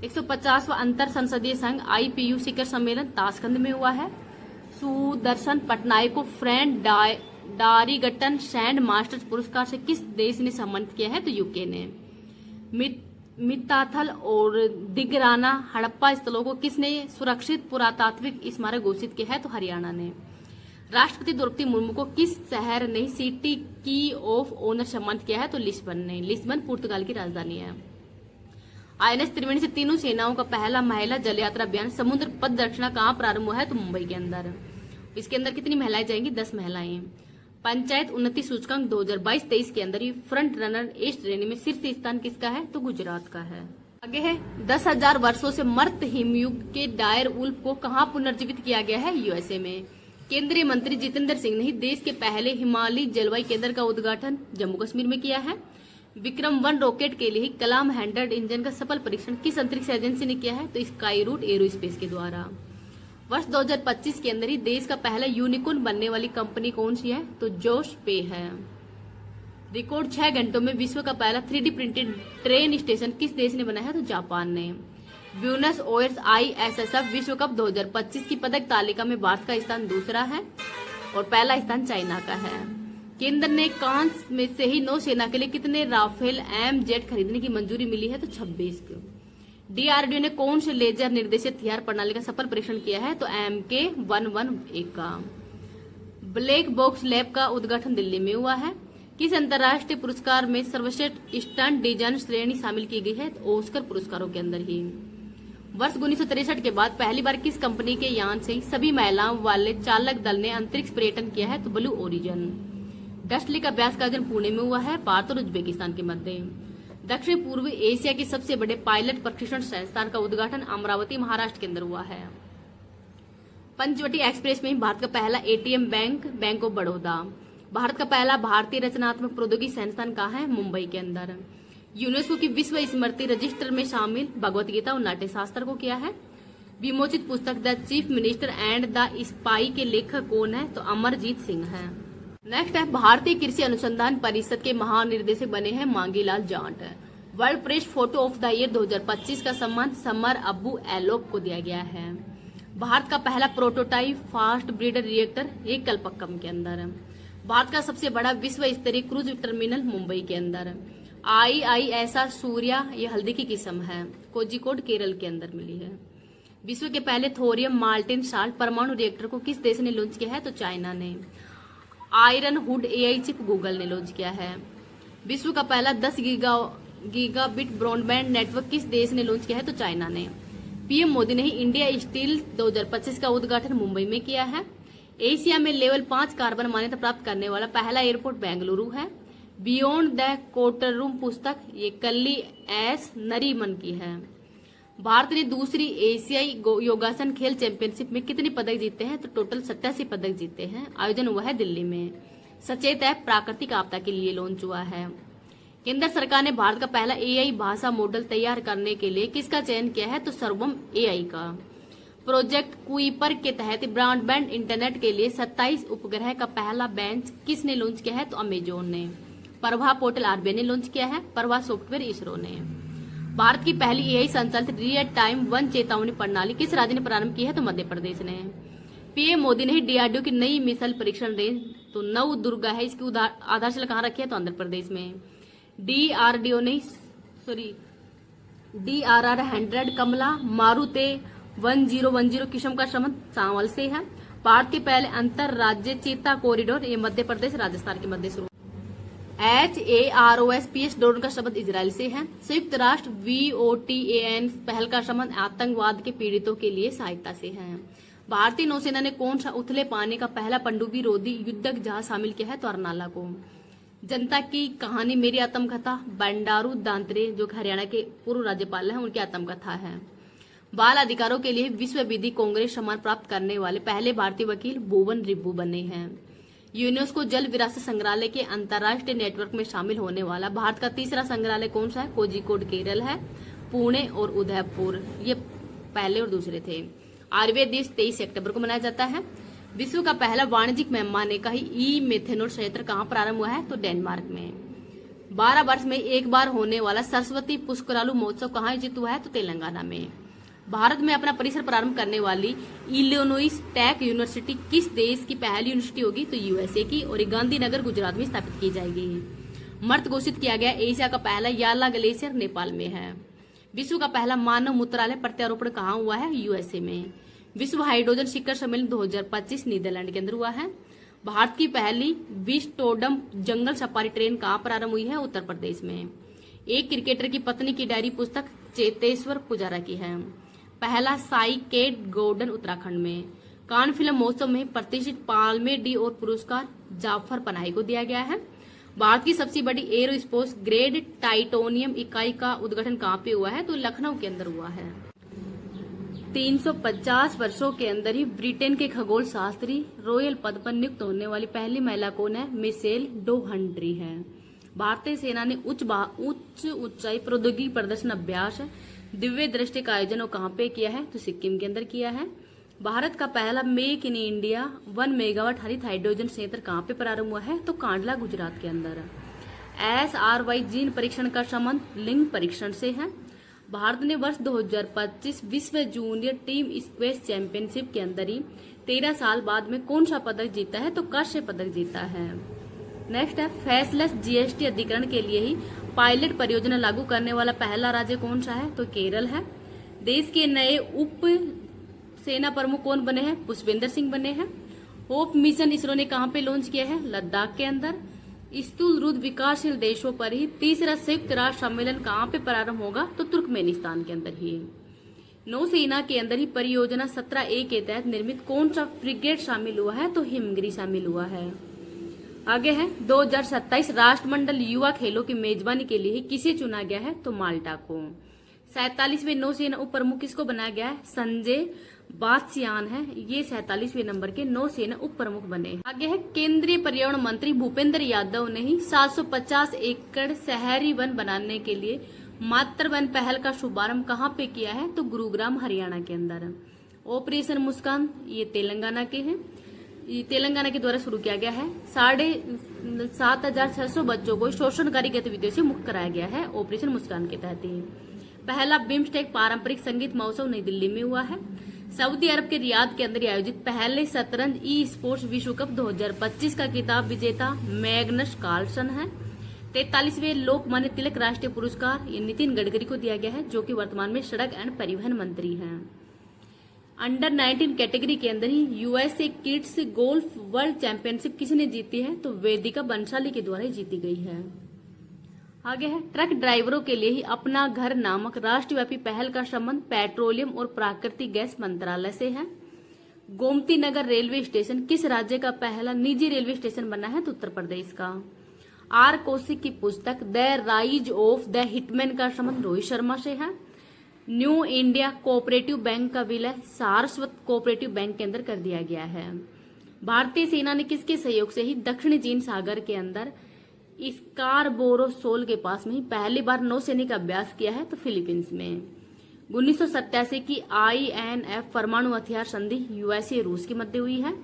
150वां अंतर संसदीय संघ IPU शिखर सम्मेलन ताशकंद में हुआ है। सुदर्शन पटनायक को फ्रेंड डारीगट्टन सैंड मास्टर्स पुरस्कार से किस देश ने सम्मानित किया है? तो UK ने। मित्ताथल और दिगराना हड़प्पा स्थलों को किसने सुरक्षित पुरातात्विक स्मारक घोषित किया है? तो हरियाणा ने। राष्ट्रपति द्रौपदी मुर्मू को किस शहर ने सिटी की ऑफ ऑनर सम्मानित किया है? तो लिस्बन ने। लिस्बन पुर्तगाल की राजधानी है। INS त्रिवेणी से तीनों सेनाओं का पहला महिला जल यात्रा अभियान समुद्र पथ दक्षिणा कहाँ प्रारंभ हुआ है? तो मुंबई के अंदर। इसके अंदर कितनी महिलाएं जाएंगी? 10 महिलाएं। पंचायत उन्नति सूचकांक 2022-23 के अंदर ही फ्रंट रनर इस श्रेणी में शीर्ष स्थान किसका है? तो गुजरात का है। आगे है 10,000 वर्षों से मर्त हिमयुग के डायर उल्फ को कहाँ पुनर्जीवित किया गया है? USA में। केंद्रीय मंत्री जितेंद्र सिंह ने ही देश के पहले हिमालयी जलवायु केंद्र का उद्घाटन जम्मू कश्मीर में किया है। विक्रम-1 रॉकेट के लिए कलाम हैंडल्ड इंजन का सफल परीक्षण किस अंतरिक्ष एजेंसी ने किया है? तो स्काई रूट एरोस्पेस के द्वारा। वर्ष 2025 के अंदर ही देश का पहला यूनिकॉर्न बनने वाली कंपनी कौन सी है? तो जोश पे है। रिकॉर्ड 6 घंटों में विश्व का पहला 3D प्रिंटेड ट्रेन स्टेशन किस देश ने बनाया है? तो जापान ने। ब्यूनस आयर्स ISSF विश्व कप 2025 की पदक तालिका में भारत का स्थान दूसरा है और पहला स्थान चाइना का है। केंद्र ने कांस में से ही नौसेना के लिए कितने राफेल MZ खरीदने की मंजूरी मिली है? तो 26 को। DRDO ने कौन से लेजर निर्देशित हथियार प्रणाली का सफल परीक्षण किया है? तो MK-111 का। ब्लैक बॉक्स लैब का उद्घाटन दिल्ली में हुआ है। किस अंतर्राष्ट्रीय पुरस्कार में सर्वश्रेष्ठ स्टंट डिजाइन श्रेणी शामिल की गई है? तो ऑस्कर पुरस्कारों के अंदर ही। वर्ष 1963 के बाद पहली बार किस कंपनी के यान से सभी महिलाओं वाले चालक दल ने अंतरिक्ष पर्यटन किया है? तो ब्लू ओरिजन। डस्टली का अभ्यास का आयोजन पुणे में हुआ है, भारत और उज्बेकिस्तान के मध्य। दक्षिण पूर्व एशिया के सबसे बड़े पायलट प्रशिक्षण संस्थान का उद्घाटन अमरावती महाराष्ट्र के अंदर हुआ है। पंचवटी एक्सप्रेस में भारत का पहला ATM bank of Baroda. Bharat का पहला भारतीय रचनात्मक प्रौद्योगिकी संस्थान कहाँ है? मुंबई के अंदर। यूनेस्को की विश्व स्मृति रजिस्टर में शामिल भगवत गीता और नाट्य शास्त्र को किया है। विमोचित पुस्तक the chief minister and the spy के लेखक कौन है? तो अमरजीत सिंह है। नेक्स्ट है भारतीय कृषि अनुसंधान परिषद के महानिर्देशक बने हैं Mangilal Jat. World press photo of the year 2025 का सम्मान समर अबू एलोप को दिया गया है। भारत का पहला प्रोटोटाइप फास्ट ब्रीडर रिएक्टर एक कलपक्कम के अंदर। भारत का सबसे बड़ा विश्व स्तरीय क्रूज टर्मिनल मुंबई के अंदर। IISR सूर्या ये हल्दी की किस्म है, कोझिकोड केरल के अंदर मिली है। विश्व के पहले थोरियम माल्टिन साल्ट परमाणु रिएक्टर को किस देश ने लॉन्च किया है? तो चाइना ने। Iron hood AI chip Google ने लॉन्च किया है। विश्व का पहला 10 गीगाबिट ब्रॉडबैंड नेटवर्क किस देश ने लॉन्च किया है? तो चाइना ने। PM मोदी ने ही इंडिया स्टील 2025 का उद्घाटन मुंबई में किया है। एशिया में लेवल 5 कार्बन मान्यता प्राप्त करने वाला पहला एयरपोर्ट बेंगलुरु है। बियॉन्ड द कोटर रूम पुस्तक ये कल्ली एस नरीमन की है। भारत ने दूसरी एशियाई योगासन खेल चैंपियनशिप में कितने पदक जीते हैं? तो टोटल 87 पदक जीते हैं। आयोजन हुआ है दिल्ली में। सचेत ऐप प्राकृतिक आपदा के लिए लॉन्च हुआ है। केंद्र सरकार ने भारत का पहला एआई भाषा मॉडल तैयार करने के लिए किसका चयन किया है? तो सर्वम एआई का। प्रोजेक्ट कुइपर के तहत ब्रॉडबैंड इंटरनेट के लिए 27 उपग्रह का पहला बेंच किसने लॉन्च किया है? तो अमेजोन ने। प्रभा पोर्टल आरबीआई ने लॉन्च किया है। प्रभा सॉफ्टवेयर इसरो ने। भारत की पहली एआई संचालित रियल टाइम वन चेतावनी प्रणाली किस राज्य ने प्रारंभ की है? तो मध्य प्रदेश ने। पीएम मोदी ने डीआरडीओ की नई मिसाइल परीक्षण रेंज तो नव दुर्गा है, इसकी आधारशिला कहाँ रखी है? तो आंध्र प्रदेश में। डीआरडीओ ने DRR-100 कमला मारुते 1010 किस्म का संबंध चावल से है। भारत के पहले अंतर राज्य चीता कॉरिडोर ये मध्य प्रदेश राजस्थान के मध्य शुरू। HAROSPS ड्रोन का संबंध इजराइल से है। संयुक्त राष्ट्र VOTAN पहल का संबंध आतंकवाद के पीड़ितों के लिए सहायता से है। भारतीय नौसेना ने कौन सा उथले पानी का पहला पनडुब्बी रोधी युद्धक जहाज शामिल किया है? तो अरनाला को। जनता की कहानी मेरी आत्मकथा बंडारू दांतरे जो हरियाणा के पूर्व राज्यपाल हैं उनकी आत्मकथा है। बाल अधिकारों के लिए विश्व विधि कांग्रेस सम्मान प्राप्त करने वाले पहले भारतीय वकील भुवन रिब्बू बने हैं। यूनेस्को जल विरासत संग्रहालय के अंतर्राष्ट्रीय नेटवर्क में शामिल होने वाला भारत का तीसरा संग्रहालय कौन सा है? कोझिकोड केरल है। पुणे और उदयपुर ये पहले और दूसरे थे। आयुर्वेद दिवस 23 अक्टूबर को मनाया जाता है। विश्व का पहला वाणिज्यिक पैमाने का ही ई मेथेनॉल संयंत्र कहाँ प्रारंभ हुआ है? तो डेनमार्क में। 12 वर्ष में एक बार होने वाला सरस्वती पुष्करालु महोत्सव कहाँ आयोजित हुआ है? तो तेलंगाना में। भारत में अपना परिसर प्रारंभ करने वाली इलिनोइस टेक यूनिवर्सिटी किस देश की पहली यूनिवर्सिटी होगी? तो यूएसए की। और गांधीनगर गुजरात में स्थापित की जाएगी। मर्त घोषित किया गया एशिया का पहला याला ग्लेशियर नेपाल में है। विश्व का पहला मानव मूत्रालय प्रत्यारोपण कहाँ हुआ है? यूएसए में। विश्व हाइड्रोजन शिखर सम्मेलन 2025 नीदरलैंड के अंदर हुआ है। भारत की पहली विस्टोडम जंगल सफारी ट्रेन कहाँ प्रारंभ हुई है? उत्तर प्रदेश में। एक क्रिकेटर की पत्नी की डायरी पुस्तक चेतेश्वर पुजारा की है। पहला साइकेड गार्डन उत्तराखंड में। कान फिल्म महोत्सव में प्रतिष्ठित पाल्मे डी और पुरस्कार जाफर पनाही को दिया गया है। भारत की सबसे बड़ी एरोस्पेस ग्रेड टाइटोनियम इकाई का उद्घाटन कहाँ पे हुआ है? तो लखनऊ के अंदर हुआ है। 350 वर्षों के अंदर ही ब्रिटेन के खगोल शास्त्री रॉयल पद पर नियुक्त होने वाली पहली महिला कौन है? मिशेल डोहंड्री है। भारतीय सेना ने उच्च ऊंचाई प्रौद्योगिकी प्रदर्शन अभ्यास दिव्य दृष्टि का आयोजन कहाँ पे किया है? तो सिक्किम के अंदर किया है। भारत का पहला मेक इन इंडिया 1 मेगावाट हरित हाइड्रोजन संयंत्र कहाँ पे प्रारंभ हुआ है? तो कांडला गुजरात के अंदर। SRY जीन परीक्षण का संबंध लिंग परीक्षण से है। भारत ने वर्ष 2025 विश्व जूनियर टीम स्क्वैश चैंपियनशिप के अंदर ही 13 साल बाद में कौन सा पदक जीता है? तो कांस्य पदक जीता है। नेक्स्ट है फेसलेस जीएसटी अधिकरण के लिए ही पायलट परियोजना लागू करने वाला पहला राज्य कौन सा है? तो केरल है। देश के नए उप सेना प्रमुख कौन बने हैं? पुष्पेंद्र सिंह बने हैं। होप मिशन इसरो ने कहाँ पे लॉन्च किया है? लद्दाख के अंदर। स्थूल रुद्ध विकासशील देशों पर ही तीसरा संयुक्त राष्ट्र सम्मेलन कहाँ पे प्रारंभ होगा? तो तुर्कमेनिस्तान के अंदर ही। नौसेना के अंदर ही परियोजना 17A के तहत निर्मित कौन सा फ्रिगेट शामिल हुआ है? तो हिमगिरी शामिल हुआ है। आगे है 2027 राष्ट्रमंडल युवा खेलों की मेजबानी के लिए किसे चुना गया है? तो माल्टा को। 47वें नौसेना उप प्रमुख किसको बनाया गया है? संजय बात्सियान है। ये 47वें नंबर के नौसेना उप प्रमुख बने। आगे है केंद्रीय पर्यावरण मंत्री भूपेंद्र यादव ने ही 750 एकड़ शहरी वन बनाने के लिए मातृ वन पहल का शुभारंभ कहाँ पे किया है? तो गुरुग्राम हरियाणा के अंदर। ऑपरेशन मुस्कान ये तेलंगाना के हैं। तेलंगाना के द्वारा शुरू किया गया है। 7,600 बच्चों को शोषणकारी गतिविधियों से मुक्त कराया गया है ऑपरेशन मुस्कान के तहत ही। पहला बिम्स्टेक पारंपरिक संगीत महोत्सव नई दिल्ली में हुआ है। सऊदी अरब के रियाद के अंदर आयोजित पहले शतरंज ई स्पोर्ट्स विश्व कप 2025 का खिताब विजेता मैग्नस कार्लसन है। 43वें लोकमान्य तिलक राष्ट्रीय पुरस्कार ये नितिन गडकरी को दिया गया है, जो कि वर्तमान में सड़क एवं परिवहन मंत्री हैं। अंडर 19 कैटेगरी के अंदर ही USA kids golf world championship किसने जीती है? तो वेदिका बंसाली के द्वारा जीती गई है। आगे है ट्रक ड्राइवरों के लिए ही अपना घर नामक राष्ट्रव्यापी पहल का संबंध पेट्रोलियम और प्राकृतिक गैस मंत्रालय से है। गोमती नगर रेलवे स्टेशन किस राज्य का पहला निजी रेलवे स्टेशन बना है? तो उत्तर प्रदेश का। आर कौशिक की पुस्तक the rise of the hitman का संबंध रोहित शर्मा से है। न्यू इंडिया कोऑपरेटिव बैंक का विलय सारस्वत कोऑपरेटिव बैंक के अंदर कर दिया गया है। भारतीय सेना ने किसके सहयोग से ही दक्षिणी चीन सागर के अंदर स्कारबोरो शोल के पास में ही पहली बार नौसैनिक अभ्यास किया है? तो फिलीपींस में। 1987 की INF परमाणु हथियार संधि यूएसए रूस के मध्य हुई है।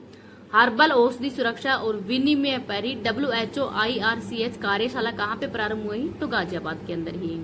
हर्बल औषधि सुरक्षा और विनिमय परी WHO IRCH कार्यशाला कहाँ पे प्रारंभ हुई? तो गाजियाबाद के अंदर ही।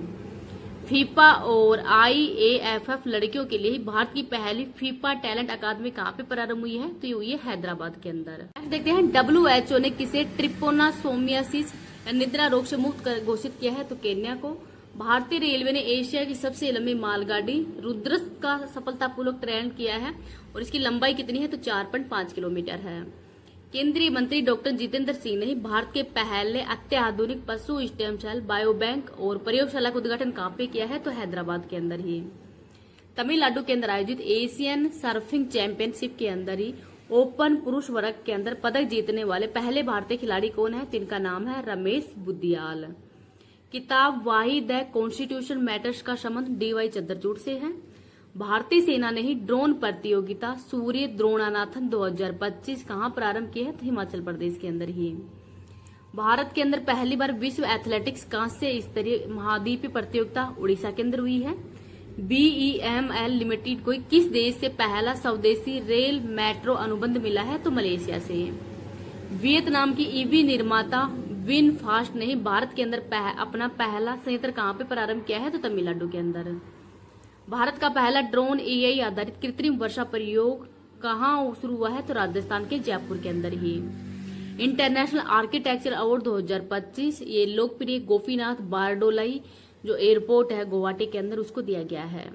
फीफा और IAFF लड़कियों के लिए भारत की पहली फीफा टैलेंट अकादमी कहाँ पे प्रारंभ हुई है? तो ये हुई है हैदराबाद के अंदर। देखते हैं WHO ने किसे ट्रिपोनासोमियासिस निद्रा रोग से मुक्त घोषित किया है? तो केन्या को। भारतीय रेलवे ने एशिया की सबसे लंबी मालगाड़ी रुद्रस का सफलतापूर्वक ट्रेन किया है और इसकी लंबाई कितनी है? तो 4.5 किलोमीटर है। केंद्रीय मंत्री डॉक्टर जितेंद्र सिंह ने भारत के पहले अत्याधुनिक पशु स्टेम सेल बायो बैंक और प्रयोगशाला का उद्घाटन कहाँ पे किया है? तो हैदराबाद के अंदर ही। तमिलनाडु के अंदर आयोजित एशियन सर्फिंग चैंपियनशिप के अंदर ही ओपन पुरुष वर्ग के अंदर पदक जीतने वाले पहले भारतीय खिलाड़ी कौन है? तो इनका नाम है रमेश बुद्दियाल। किताब वाही द कॉन्स्टिट्यूशन मैटर्स का संबंध DY चंद्रचूड़ से है। भारतीय सेना ने ही ड्रोन प्रतियोगिता सूर्य द्रोणानाथन 2025 कहाँ प्रारंभ की है? तो हिमाचल प्रदेश के अंदर ही। भारत के अंदर पहली बार विश्व एथलेटिक्स कांस्य स्तरीय महाद्वीपीय प्रतियोगिता उड़ीसा के अंदर हुई है। BEML लिमिटेड को किस देश से पहला स्वदेशी रेल मेट्रो अनुबंध मिला है? तो मलेशिया से। वियतनाम की EV निर्माता विनफास्ट ने भारत के अंदर अपना पहला संयंत्र कहाँ पे प्रारंभ किया है? तो तमिलनाडु के अंदर। भारत का पहला ड्रोन AI आधारित कृत्रिम वर्षा प्रयोग कहाँ शुरू हुआ है? तो राजस्थान के जयपुर के अंदर ही। इंटरनेशनल आर्किटेक्चर अवार्ड 2025 ये लोकप्रिय गोपीनाथ बारडोलाई जो एयरपोर्ट है गुवाहाटी के अंदर उसको दिया गया है।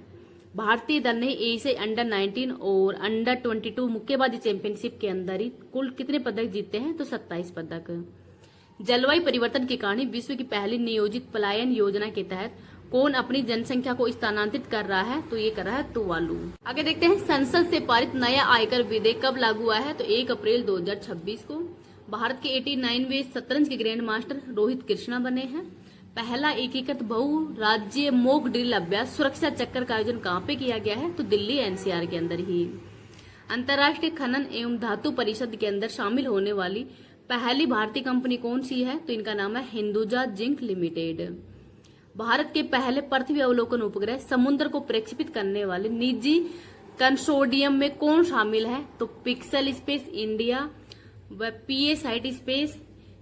भारतीय दल ने एशिया अंडर 19 और अंडर 22 मुक्केबाजी चैंपियनशिप के अंदर ही कुल कितने पदक जीते हैं? तो 27 पदक। जलवायु परिवर्तन के कारण विश्व की पहली नियोजित पलायन योजना के तहत कौन अपनी जनसंख्या को स्थानांतरित कर रहा है? तो ये कर रहा है तुवालू। आगे देखते हैं संसद से पारित नया आयकर विधेयक कब लागू हुआ है? तो 1 अप्रैल 2026 को। भारत के 89वें शतरंज के ग्रैंड मास्टर रोहित कृष्णा बने हैं। पहला एकीकृत बहु राज्य मॉक ड्रिल अभ्यास सुरक्षा चक्कर का आयोजन कहाँ पे किया गया है? तो दिल्ली NCR के अंदर ही। अंतर्राष्ट्रीय खनन एवं धातु परिषद के अंदर शामिल होने वाली पहली भारतीय कंपनी कौन सी है? तो इनका नाम है हिंदुजा जिंक लिमिटेड। भारत के पहले पृथ्वी अवलोकन उपग्रह समुद्र को प्रक्षेपित करने वाले निजी कंसोर्डियम में कौन शामिल है? तो पिक्सल स्पेस इंडिया व PSIT space,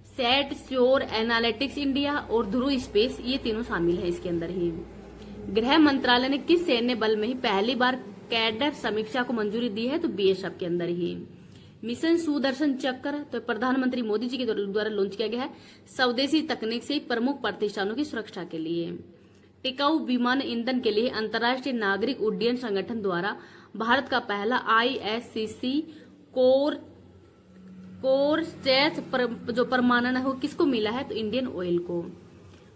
set sure analytics India और ध्रुव स्पेस, ये तीनों शामिल है इसके अंदर ही। गृह मंत्रालय ने किस सैन्य बल में ही पहली बार कैडर समीक्षा को मंजूरी दी है? तो BSF के अंदर ही। मिशन सुदर्शन चक्र तो प्रधानमंत्री मोदी जी के द्वारा लॉन्च किया गया है स्वदेशी तकनीक से प्रमुख प्रतिष्ठानों की सुरक्षा के लिए। टिकाऊ विमान ईंधन के लिए अंतर्राष्ट्रीय नागरिक उड्डयन संगठन द्वारा भारत का पहला ISCC कोर स्ट्रेच जो प्रमाणन है वो किसको मिला है? तो इंडियन ऑयल को।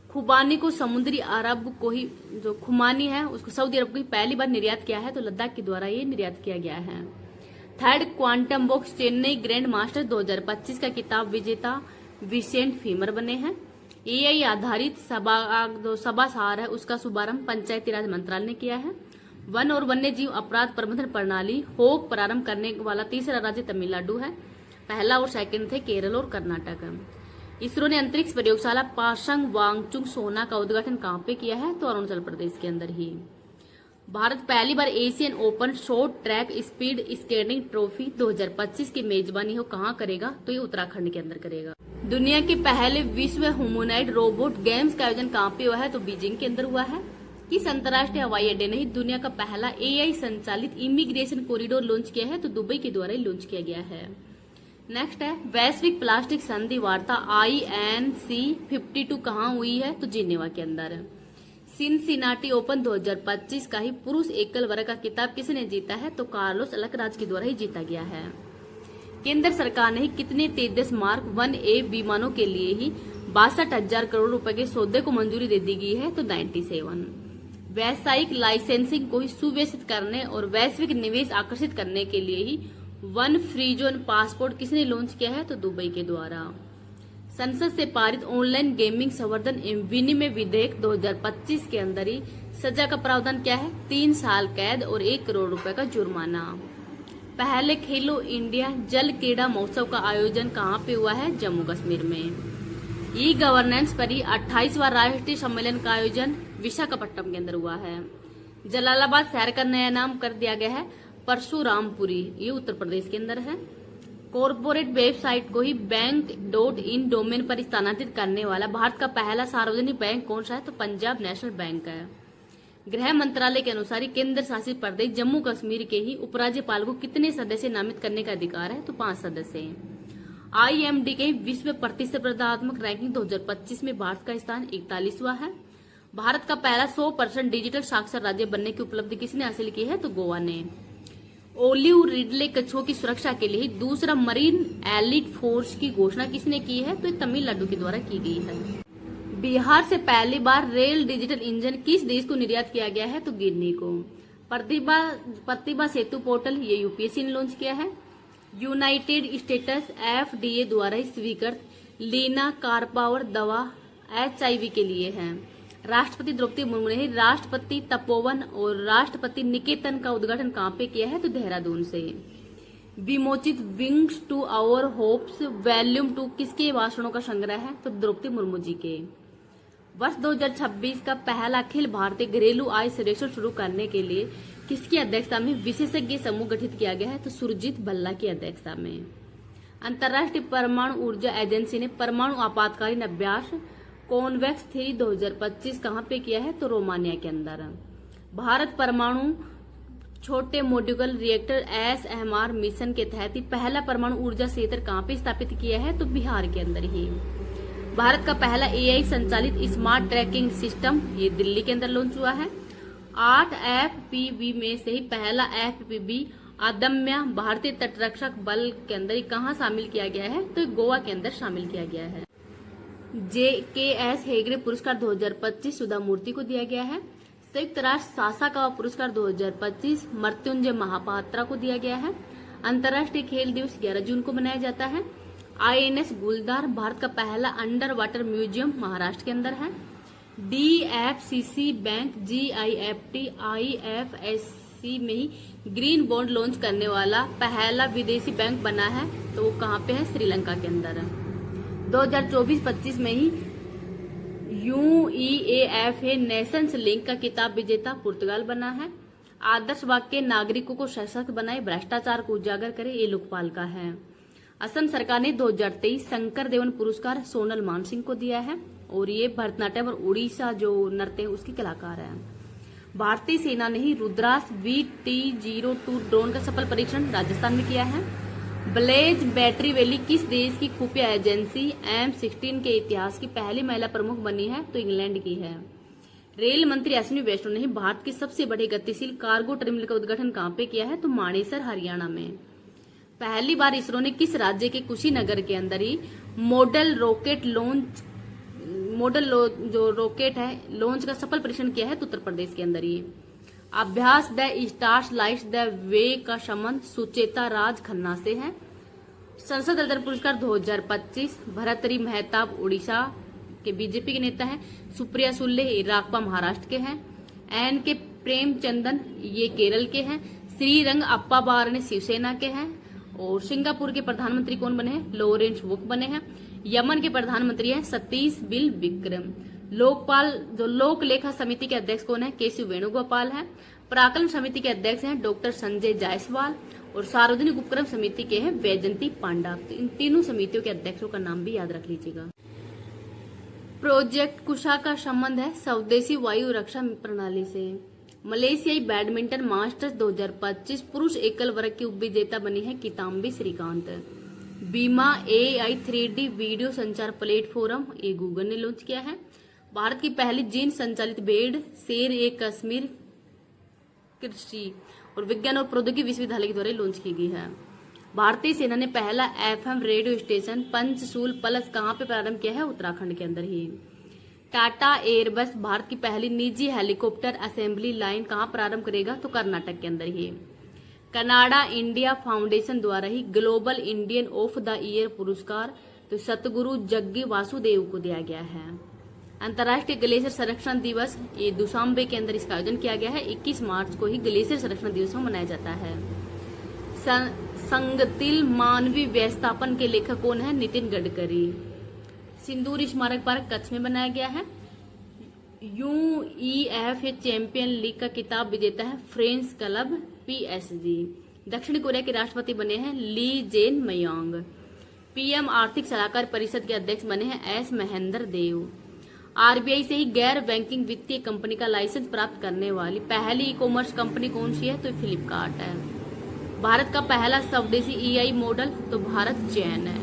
खुबानी को समुद्री अरब को ही जो खुमानी है उसको सऊदी अरब को ही पहली बार निर्यात किया है, तो लद्दाख के द्वारा ये निर्यात किया गया है। Third quantum box Chennai grand master 2025 का खिताब विजेता विसेंट फीमर बने हैं। AI आधारित सभासार है उसका शुभारंभ पंचायती राज मंत्रालय ने किया है। वन और वन्य जीव अपराध प्रबंधन प्रणाली होक प्रारंभ करने वाला तीसरा राज्य तमिलनाडु है। पहला और सेकंड थे केरल और कर्नाटक। इसरो ने अंतरिक्ष प्रयोगशाला पासंग वांगचुंग सोना का उद्घाटन कहाँ पे किया है? तो अरुणाचल प्रदेश के अंदर ही। भारत पहली बार Asian open short track speed skating trophy 2025 की मेजबानी हो कहाँ करेगा? तो ये उत्तराखंड के अंदर करेगा। दुनिया के पहले विश्व ह्यूमनॉइड रोबोट गेम्स का आयोजन कहाँ पे हुआ है? तो बीजिंग के अंदर हुआ है। किस अंतर्राष्ट्रीय हवाई अड्डे ने दुनिया का पहला AI संचालित इमिग्रेशन कॉरिडोर लॉन्च किया है? तो दुबई के द्वारा ही लॉन्च किया गया है। नेक्स्ट है वैश्विक प्लास्टिक संधि वार्ता INC52 कहाँ हुई है? तो जिनेवा के अंदर। सिनसिनाटी ओपन 2025 का ही पुरुष एकल वर्ग का खिताब किसने जीता है? तो कार्लोस अलकराज के द्वारा ही जीता गया है। केंद्र सरकार ने कितने तेजस मार्क 1A विमानों के लिए ही 62,000 करोड़ रुपए के सौदे को मंजूरी दे दी गई है? तो 97। व्यावसायिक लाइसेंसिंग को ही सुव्यवस्थित करने और वैश्विक निवेश आकर्षित करने के लिए ही वन फ्री जोन पासपोर्ट किसने लॉन्च किया है? तो दुबई के द्वारा। संसद से पारित ऑनलाइन गेमिंग संवर्धन एवं विनिमय विधेयक 2025 के अंदर ही सजा का प्रावधान क्या है? 3 साल कैद और 1 करोड़ रुपए का जुर्माना। पहले खेलो इंडिया जल क्रीड़ा महोत्सव का आयोजन कहाँ पे हुआ है? जम्मू कश्मीर में। ई गवर्नेंस पर ही 28वां राष्ट्रीय सम्मेलन का आयोजन विशाखापट्टनम के अंदर हुआ है। जलालाबाद शहर का नया नाम कर दिया गया है परशुरामपुरी, ये उत्तर प्रदेश के अंदर है। कॉर्पोरेट वेबसाइट को ही बैंक.in डोमेन पर स्थानांतरित करने वाला भारत का पहला सार्वजनिक बैंक कौन सा है? तो पंजाब नेशनल बैंक है। गृह मंत्रालय के अनुसार केंद्र शासित प्रदेश जम्मू कश्मीर के ही उपराज्यपाल को कितने सदस्य नामित करने का अधिकार है? तो 5 सदस्य। IMD के विश्व प्रतिस्पर्धात्मक रैंकिंग 2025 में भारत का स्थान 41वां है। भारत का पहला 100% डिजिटल साक्षर राज्य बनने की उपलब्धि किसने हासिल की है? तो गोवा ने। ओलिव रिडले कछुओं की सुरक्षा के लिए दूसरा मरीन एलिट फोर्स की घोषणा किसने की है? तो तमिलनाडु के द्वारा की गई है। बिहार से पहली बार रेल डिजिटल इंजन किस देश को निर्यात किया गया है? तो गिरनी को। प्रतिभा सेतु पोर्टल ये यूपीएससी ने लॉन्च किया है। यूनाइटेड स्टेट्स FDA द्वारा ही स्वीकृत लीना कारपावर दवा HIV के लिए है। राष्ट्रपति द्रौपदी मुर्मू ने राष्ट्रपति तपोवन और राष्ट्रपति निकेतन का उद्घाटन कहाँ पे किया है? तो देहरादून से। विमोचित wings to our hopes volume 2 किसके भाषणों का संग्रह है? तो द्रौपदी मुर्मू जी के। वर्ष 2026 का पहला अखिल भारतीय घरेलू आय सर्वेक्षण शुरू करने के लिए किसकी अध्यक्षता में विशेषज्ञ समूह गठित किया गया है? तो सुरजीत भल्ला की अध्यक्षता में। अंतर्राष्ट्रीय परमाणु ऊर्जा एजेंसी ने परमाणु आपातकालीन अभ्यास कॉन्वेक्स 3 2025 कहाँ पे किया है? तो रोमानिया के अंदर। भारत परमाणु छोटे मॉड्यूलर रिएक्टर SMR मिशन के तहत ही पहला परमाणु ऊर्जा संयंत्र कहाँ पे स्थापित किया है? तो बिहार के अंदर ही। भारत का पहला AI संचालित स्मार्ट ट्रैकिंग सिस्टम ये दिल्ली के अंदर लॉन्च हुआ है। 8 FPV में से ही पहला FPV अदम्य भारतीय तटरक्षक बल के अंदर ही कहाँ शामिल किया गया है? तो गोवा के अंदर शामिल किया गया है। JKS हेगड़े पुरस्कार 2025 सुधा मूर्ति को दिया गया है। संयुक्त राष्ट्र सासाकावा पुरस्कार 2025 मृत्युंजय महापात्रा को दिया गया है। अंतर्राष्ट्रीय खेल दिवस 11 जून को मनाया जाता है। INS गुलदार भारत का पहला अंडर वाटर म्यूजियम महाराष्ट्र के अंदर है। DFCC बैंक GIFT IFSC में ही ग्रीन बॉन्ड लॉन्च करने वाला पहला विदेशी बैंक बना है, तो वो कहाँ पे है? श्रीलंका के अंदर है। 2024-25 में ही UEFA नेशंस लीग का किताब विजेता पुर्तगाल बना है। आदर्श वाक्य नागरिकों को सशक्त बनाए, भ्रष्टाचार को उजागर करे, ये लोकपाल का है। असम सरकार ने 2023 शंकर देवन पुरस्कार सोनल मानसिंह को दिया है और ये भरतनाट्यम और उड़ीसा जो नृत्य है उसकी कलाकार है। भारतीय सेना ने ही रुद्रास VT-02 ड्रोन का सफल परीक्षण राजस्थान में किया है। ब्लेज बैटरी वैली किस देश की खुफिया एजेंसी M16 के इतिहास की पहली महिला प्रमुख बनी है? तो इंग्लैंड की है। रेल मंत्री अश्विनी वैष्णव ने भारत की सबसे बड़ी गतिशील कार्गो टर्मिनल का उद्घाटन कहाँ पे किया है? तो मानेसर हरियाणा में। पहली बार इसरो ने किस राज्य के कुशीनगर के अंदर ही मॉडल जो रॉकेट है लॉन्च का सफल परीक्षण किया है? तो उत्तर प्रदेश के अंदर ही। अभ्यास the stars lights the way का संबंध सुचेता राज खन्ना से है। संसद रत्न पुरस्कार 2025 भर्तृहरि मेहताब उड़ीसा के बीजेपी के नेता हैं। सुप्रिया सुले राकपा महाराष्ट्र के हैं। NK प्रेमचंदन ये केरल के हैं। श्रीरंग अप्पा बारने शिवसेना के हैं। और सिंगापुर के प्रधानमंत्री कौन बने हैं? लॉरेंस वोक बने हैं। यमन के प्रधानमंत्री हैं सतीश बिल विक्रम। लोकपाल जो लोक लेखा समिति के अध्यक्ष कौन है? केशव वेणुगोपाल है। पराक्रम समिति के अध्यक्ष हैं डॉक्टर संजय जायसवाल और सार्वजनिक उपक्रम समिति के हैं वैजंती पांडा। तो इन तीनों समितियों के अध्यक्षों का नाम भी याद रख लीजिएगा। प्रोजेक्ट कुशा का संबंध है स्वदेशी वायु रक्षा प्रणाली से। मलेशियाई बैडमिंटन मास्टर्स 2025 पुरुष एकल वर्ग की उपविजेता बनी है किदाम्बी श्रीकांत। बीमा AI 3D वीडियो संचार प्लेटफॉर्म ये गूगल ने लॉन्च किया है। भारत की पहली जीन संचालित भेड़ शेर एक कश्मीर कृषि और विज्ञान और प्रौद्योगिकी विश्वविद्यालय के द्वारा लॉन्च की गई है। भारतीय सेना ने पहला FM रेडियो स्टेशन पंचसूल प्लस कहाँ पे प्रारंभ किया है? उत्तराखंड के अंदर ही। टाटा एयरबस भारत की पहली निजी हेलीकॉप्टर असेंबली लाइन कहाँ प्रारंभ करेगा? तो कर्नाटक के अंदर ही। कनाडा इंडिया फाउंडेशन द्वारा ही global Indian of the year पुरस्कार तो सतगुरु जग्गी वासुदेव को दिया गया है। अंतर्राष्ट्रीय ग्लेशियर संरक्षण दिवस ये दुशांबे के अंदर इसका आयोजन किया गया है। 21 मार्च को ही ग्लेशियर संरक्षण दिवस मनाया जाता है। संगतिल मानवीय व्यवस्थापन के लेखक कौन है? नितिन गडकरी। सिंदूर स्मारक पार्क कच्छ में बनाया गया है। UEFA चैंपियन लीग का किताब विजेता है फ्रेंच क्लब PSG। दक्षिण कोरिया के राष्ट्रपति बने हैं ली जेन मयांग। PM आर्थिक सलाहकार परिषद के अध्यक्ष बने हैं S महेंद्र देव। RBI से ही गैर बैंकिंग वित्तीय कंपनी का लाइसेंस प्राप्त करने वाली पहली ई कॉमर्स कंपनी कौन सी है? तो फ्लिपकार्ट है। भारत का पहला स्वदेशी EI मॉडल तो भारत चैन है।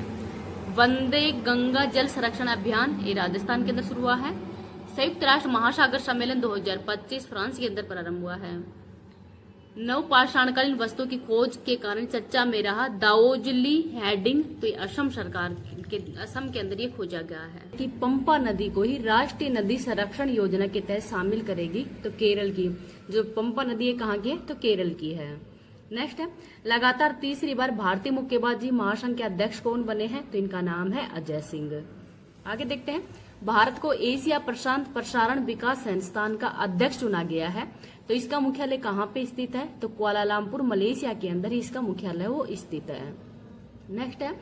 वंदे गंगा जल संरक्षण अभियान ये राजस्थान के अंदर शुरू हुआ है। संयुक्त राष्ट्र महासागर सम्मेलन 2025 फ्रांस के अंदर प्रारंभ हुआ है। नवपाषाणकालीन वस्तुओं की खोज के कारण चर्चा में रहा दाओजली हेडिंग तो असम सरकार के असम के अंदर ये खोजा गया है कि पंपा नदी को ही राष्ट्रीय नदी संरक्षण योजना के तहत शामिल करेगी तो केरल की। जो पंपा नदी है कहाँ की है? तो केरल की है। नेक्स्ट है लगातार तीसरी बार भारतीय मुक्केबाजी महासंघ के अध्यक्ष कौन बने हैं? तो इनका नाम है अजय सिंह। आगे देखते हैं भारत को एशिया प्रशांत प्रसारण विकास संस्थान का अध्यक्ष चुना गया है तो इसका मुख्यालय कहाँ पे स्थित है? तो कुआलालंपुर मलेशिया के अंदर ही इसका मुख्यालय वो स्थित है। नेक्स्ट है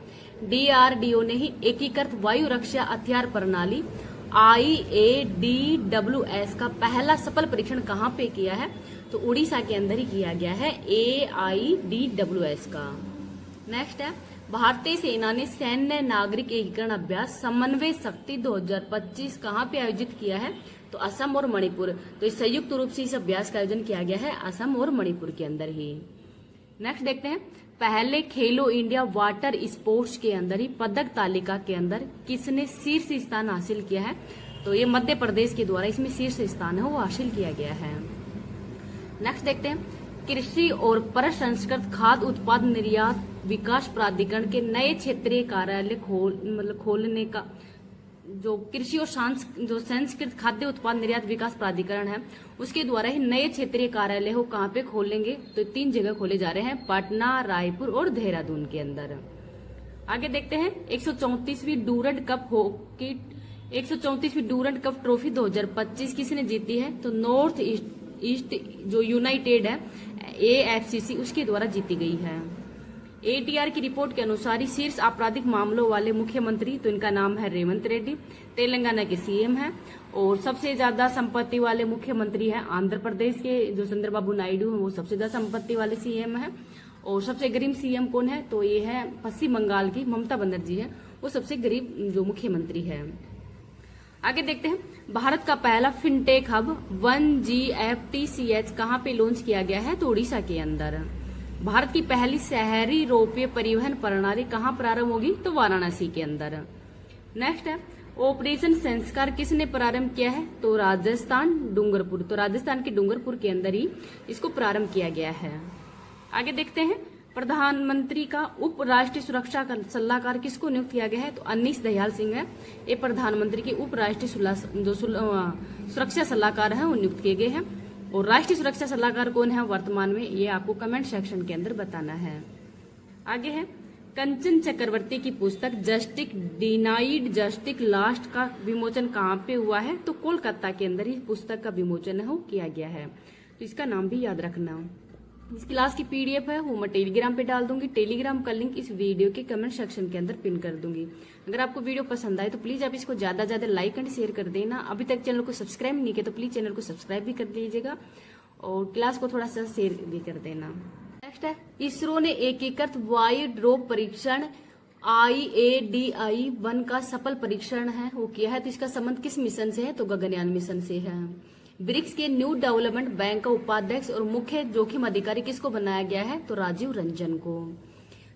DRDO ने ही एकीकृत वायु रक्षा हथियार प्रणाली IADWS का पहला सफल परीक्षण कहाँ पे किया है? तो उड़ीसा के अंदर ही किया गया है AIDWS का। नेक्स्ट है भारतीय सेना ने सैन्य नागरिक एकीकरण अभ्यास समन्वय शक्ति 2025 कहाँ पे आयोजित किया है? तो असम और मणिपुर। तो इस संयुक्त रूप से इस अभ्यास का आयोजन किया गया है असम और मणिपुर के अंदर ही। नेक्स्ट देखते हैं पहले खेलो इंडिया वाटर स्पोर्ट्स के अंदर ही पदक तालिका के अंदर किसने शीर्ष स्थान हासिल किया है? तो ये मध्य प्रदेश के द्वारा इसमें शीर्ष स्थान है वो हासिल किया गया है। नेक्स्ट देखते हैं कृषि और प्रसंस्कृत खाद्य उत्पाद निर्यात विकास प्राधिकरण के नए क्षेत्रीय कार्यालय खोलने का जो कृषि और संस्कृत खाद्य उत्पाद निर्यात विकास प्राधिकरण है उसके द्वारा ही नए क्षेत्रीय कार्यालय हो कहाँ पे खोलेंगे? तो 3 जगह खोले जा रहे हैं पटना, रायपुर और देहरादून के अंदर। आगे देखते हैं 134वीं डूरंड कप ट्रॉफी 2025 किसने जीती है? तो नॉर्थ ईस्ट जो यूनाइटेड है AFCC उसके द्वारा जीती गई है। ATR की रिपोर्ट के अनुसार ही शीर्ष आपराधिक मामलों वाले मुख्यमंत्री तो इनका नाम है रेवंत रेड्डी, तेलंगाना के CM हैं। और सबसे ज्यादा संपत्ति वाले मुख्यमंत्री हैं आंध्र प्रदेश के जो चंद्रबाबू नायडू हैं वो सबसे ज्यादा संपत्ति वाले CM हैं। और सबसे गरीब CM कौन है? तो ये है पश्चिम बंगाल की ममता बनर्जी है, वो सबसे गरीब जो मुख्यमंत्री है। आगे देखते हैं भारत का पहला फिनटेक हब 1GFTCH कहाँ पे लॉन्च किया गया है? तो उड़ीसा के अंदर। भारत की पहली शहरी रोपवे परिवहन प्रणाली कहाँ प्रारंभ होगी? तो वाराणसी के अंदर। नेक्स्ट है ऑपरेशन संस्कार किसने प्रारंभ किया है? तो राजस्थान डूंगरपुर। तो राजस्थान के डूंगरपुर के अंदर ही इसको प्रारंभ किया गया है। आगे देखते हैं प्रधानमंत्री का उप राष्ट्रीय सुरक्षा सलाहकार किसको नियुक्त किया गया है? तो अनीश दयाल सिंह है ये प्रधानमंत्री के उप राष्ट्रीय सुरक्षा सलाहकार है वो नियुक्त किए गए हैं। और राष्ट्रीय सुरक्षा सलाहकार कौन है वर्तमान में ये आपको कमेंट सेक्शन के अंदर बताना है। आगे है कंचन चक्रवर्ती की पुस्तक जस्टिस डिनाइड जस्टिस लास्ट का विमोचन कहाँ पे हुआ है? तो कोलकाता के अंदर ही पुस्तक का विमोचन है वो किया गया है। तो इसका नाम भी याद रखना। इस क्लास की PDF है वो मैं टेलीग्राम पे डाल दूंगी। टेलीग्राम का लिंक इस वीडियो के कमेंट सेक्शन के अंदर पिन कर दूंगी। अगर आपको वीडियो पसंद आए तो प्लीज आप इसको ज्यादा लाइक एंड शेयर कर देना। अभी तक चैनल को सब्सक्राइब नहीं किया तो प्लीज चैनल को सब्सक्राइब भी कर लीजिएगा और क्लास को थोड़ा सा शेयर भी कर देना। नेक्स्ट है इसरो ने एकीकृत वायु ड्रॉप परीक्षण IADI-1 का सफल परीक्षण है वो किया है। तो इसका संबंध किस मिशन से है? तो गगनयान मिशन से है। ब्रिक्स के न्यू डेवलपमेंट बैंक का उपाध्यक्ष और मुख्य जोखिम अधिकारी किसको बनाया गया है? तो राजीव रंजन को।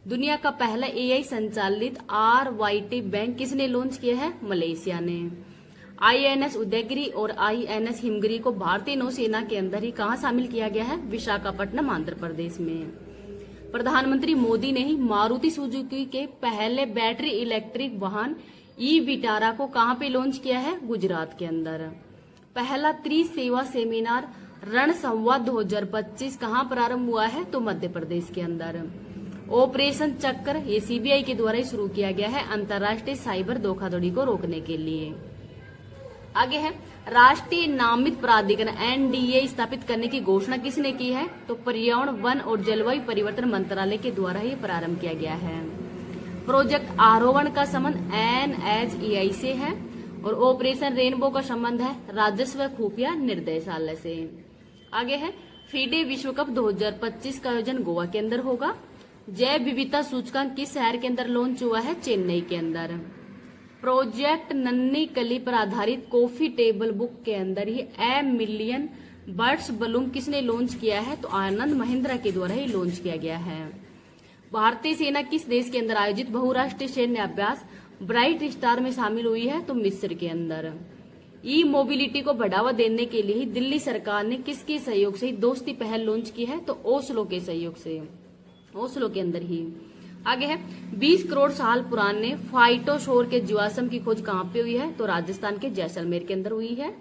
दुनिया का पहला AI संचालित RYT बैंक किसने लॉन्च किया है? मलेशिया ने। INS उदयगिरी और INS हिमगिरी को भारतीय नौसेना के अंदर ही कहाँ शामिल किया गया है? विशाखापट्टनम आंध्र प्रदेश में। प्रधानमंत्री मोदी ने ही मारुति सुजुकी के पहले बैटरी इलेक्ट्रिक वाहन ई-विटारा को कहाँ पे लॉन्च किया है? गुजरात के अंदर। पहला त्रिसेवा सेमिनार रण संवाद 2025 कहाँ प्रारंभ हुआ है? तो मध्य प्रदेश के अंदर। ऑपरेशन चक्र ये सीबीआई के द्वारा ही शुरू किया गया है अंतर्राष्ट्रीय साइबर धोखाधड़ी को रोकने के लिए। आगे है राष्ट्रीय नामित प्राधिकरण एनडीए स्थापित करने की घोषणा किसने की है? तो पर्यावरण, वन और जलवायु परिवर्तन मंत्रालय के द्वारा ही प्रारंभ किया गया है। प्रोजेक्ट आरोहण का संबंध एनएचएआई से है और ऑपरेशन रेनबो का संबंध है राजस्व खुफिया निर्देशालय से। आगे है फीडे विश्व कप 2025 का आयोजन गोवा के अंदर होगा। जैव विविधता सूचकांक किस शहर के अंदर लॉन्च हुआ है? चेन्नई के अंदर। प्रोजेक्ट नन्ही कली पर आधारित कॉफी टेबल बुक के अंदर ही ए मिलियन बर्ड्स बलून किसने लॉन्च किया है? तो आनंद महिंद्रा के द्वारा ही लॉन्च किया गया है। भारतीय सेना किस देश के अंदर आयोजित बहुराष्ट्रीय सैन्य अभ्यास ब्राइट स्टार में शामिल हुई है? तो मिस्र के अंदर। ई मोबिलिटी को बढ़ावा देने के लिए दिल्ली सरकार ने किसके सहयोग से दोस्ती पहल लॉन्च की है? तो ओस्लो के सहयोग से, ओस्लो के अंदर ही। आगे है 20 करोड़ साल पुराने फाइटोशोर के जीवाश्म की खोज कहाँ पे हुई है? तो राजस्थान के जैसलमेर के अंदर हुई है।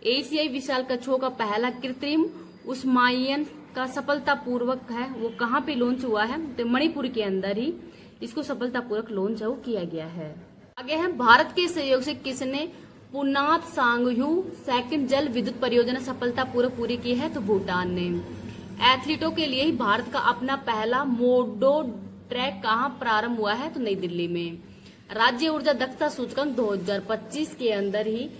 एशियाई विशाल कछुओं का पहला कृत्रिम उस्मायन का सफलतापूर्वक है वो कहाँ पे लॉन्च हुआ है? तो मणिपुर के अंदर ही इसको सफलतापूर्वक लॉन्च किया गया है। आगे है भारत के सहयोग से किसने पुनात सांगयू सेकंड जल विद्युत परियोजना सफलतापूर्वक पूरी की है? तो भूटान ने। एथलीटों के लिए ही भारत का अपना पहला मोडो ट्रैक कहाँ प्रारंभ हुआ है? तो नई दिल्ली में। राज्य ऊर्जा दक्षता सूचकांक 2025 के अंदर ही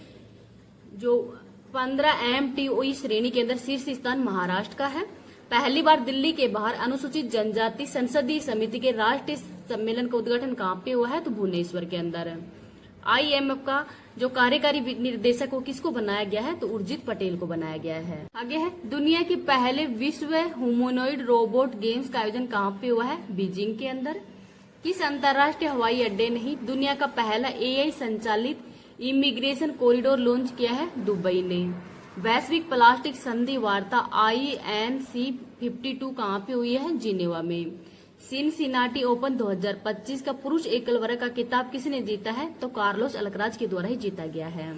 जो 15 MTOE श्रेणी के अंदर शीर्ष स्थान महाराष्ट्र का है। पहली बार दिल्ली के बाहर अनुसूचित जनजाति संसदीय समिति के राष्ट्रीय सम्मेलन का उद्घाटन कहाँ पे हुआ है? तो भुवनेश्वर के अंदर। IMF का जो कार्यकारी निर्देशक को किसको बनाया गया है? तो उर्जित पटेल को बनाया गया है। आगे है दुनिया के पहले विश्व ह्यूमनॉइड रोबोट गेम्स का आयोजन कहाँ पे हुआ है? बीजिंग के अंदर। किस अंतर्राष्ट्रीय हवाई अड्डे ने ही दुनिया का पहला AI संचालित इमिग्रेशन कॉरिडोर लॉन्च किया है? दुबई ने। वैश्विक प्लास्टिक संधि वार्ता INC52 कहाँ पे हुई है? जिनेवा में। सिनसिनाटी ओपन 2025 का पुरुष एकल वर्ग का खिताब किसने जीता है? तो कार्लोस अल्कराज के द्वारा ही जीता गया है।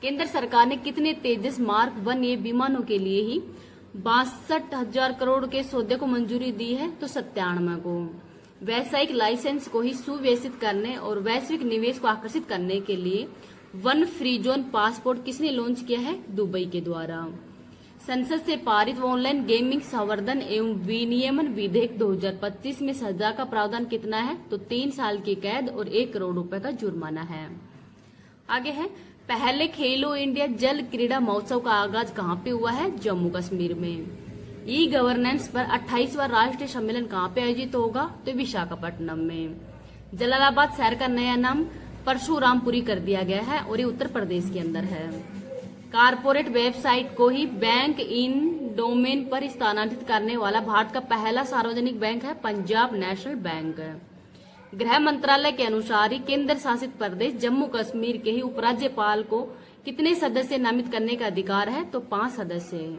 केंद्र सरकार ने कितने तेजस मार्क 1A विमानों के लिए ही 62,000 करोड़ के सौदे को मंजूरी दी है? तो 97 को। वैश्विक लाइसेंस को ही सुव्यवस्थित करने और वैश्विक निवेश को आकर्षित करने के लिए वन फ्री जोन पासपोर्ट किसने लॉन्च किया है? दुबई के द्वारा। संसद से पारित ऑनलाइन गेमिंग संवर्धन एवं विनियमन विधेयक 2025 में सजा का प्रावधान कितना है? तो 3 साल की कैद और 1 करोड़ रुपए का जुर्माना है। आगे है पहले खेलो इंडिया जल क्रीड़ा महोत्सव का आगाज कहाँ पे हुआ है? जम्मू कश्मीर में। ई गवर्नेंस पर 28वां राष्ट्रीय सम्मेलन कहाँ पे आयोजित होगा? तो विशाखापट्टनम में। जलालाबाद शहर का नया नाम परशुरामपुरी कर दिया गया है और ये उत्तर प्रदेश के अंदर है। कारपोरेट वेबसाइट को ही बैंक इन डोमेन पर स्थानांतरित करने वाला भारत का पहला सार्वजनिक बैंक है पंजाब नेशनल बैंक। गृह मंत्रालय के अनुसार ही केंद्र शासित प्रदेश जम्मू कश्मीर के ही उपराज्यपाल को कितने सदस्य नामित करने का अधिकार है? तो 5 सदस्य।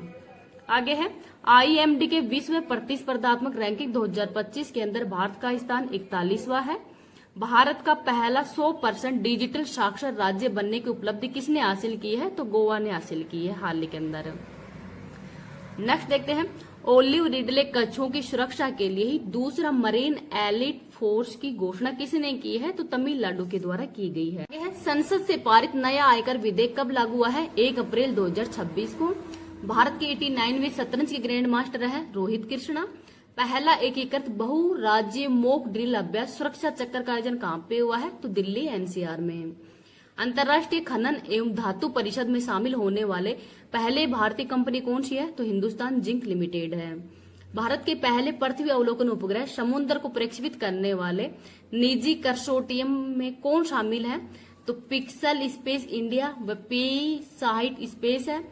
आगे है IMD के विश्व प्रतिस्पर्धात्मक रैंकिंग 2025 के अंदर भारत का स्थान 41वां है। भारत का पहला 100% डिजिटल साक्षर राज्य बनने की उपलब्धि किसने हासिल की है? तो गोवा ने हासिल की है हाल ही के अंदर। नेक्स्ट देखते हैं ओलिव रिडले कछुओं की सुरक्षा के लिए ही दूसरा मरीन एलिट फोर्स की घोषणा किसने की है? तो तमिलनाडु के द्वारा की गई है। यह संसद से पारित नया आयकर विधेयक कब लागू हुआ है? 1 अप्रैल 2026 को। भारत के 89वें शतरंज के ग्रैंड मास्टर है रोहित कृष्णा। पहला एकीकृत बहु राज्य मॉक ड्रिल अभ्यास सुरक्षा चक्कर का आयोजन कहाँ पे हुआ है? तो दिल्ली NCR में। अंतर्राष्ट्रीय खनन एवं धातु परिषद में शामिल होने वाले पहले भारतीय कंपनी कौन सी है? तो हिंदुस्तान जिंक लिमिटेड है। भारत के पहले पृथ्वी अवलोकन उपग्रह समुद्र को प्रक्षेपित करने वाले निजी कंसोर्टियम में कौन शामिल है? तो पिक्सल स्पेस इंडिया व पी-साइट स्पेस है,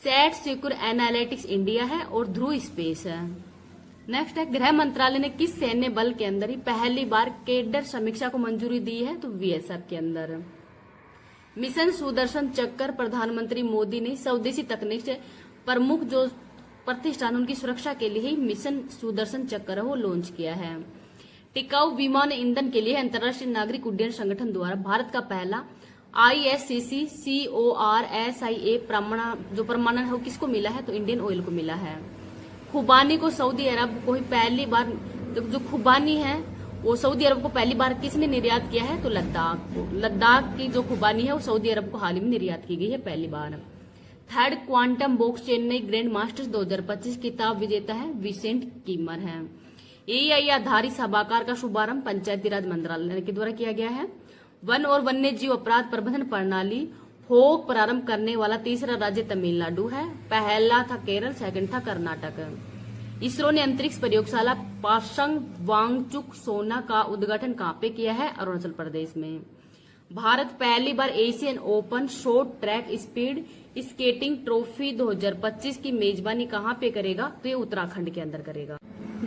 सेट सिक्योर एनालिटिक्स इंडिया है और ध्रुव स्पेस है। नेक्स्ट है गृह मंत्रालय ने किस सैन्य बल के अंदर ही पहली बार कैडर समीक्षा को मंजूरी दी है? तो VSF के अंदर। मिशन सुदर्शन चक्र प्रधानमंत्री मोदी ने स्वदेशी तकनीक से प्रमुख जो प्रतिष्ठान उनकी सुरक्षा के लिए ही मिशन सुदर्शन चक्र वो लॉन्च किया है। टिकाऊ विमान ईंधन के लिए अंतर्राष्ट्रीय नागरिक उड्डयन संगठन द्वारा भारत का पहला ISCC CORSIA जो प्रमाणन है वो किसको मिला है? तो इंडियन ऑयल को मिला है। खुबानी को सऊदी अरब को ही पहली बार, जो खुबानी है वो सऊदी अरब को पहली बार किसने निर्यात किया है? तो लद्दाख को। लद्दाख की जो खुबानी है वो सऊदी अरब को हाल ही में निर्यात की गई है पहली बार। Third quantum box Chennai grand masters 2025 किताब विजेता है विसेंट कीमर है। AI आधारित सभागार का शुभारंभ पंचायती राज मंत्रालय के द्वारा किया गया है। वन और वन्य जीव अपराध प्रबंधन प्रणाली होक प्रारंभ करने वाला तीसरा राज्य तमिलनाडु है। पहला था केरल, सेकंड था कर्नाटक। इसरो ने अंतरिक्ष प्रयोगशाला पासंग वांगचुक सोना का उद्घाटन कहां पे किया है? अरुणाचल प्रदेश में। भारत पहली बार Asian open short track speed skating trophy 2025 की मेजबानी कहां पे करेगा? तो ये उत्तराखंड के अंदर करेगा।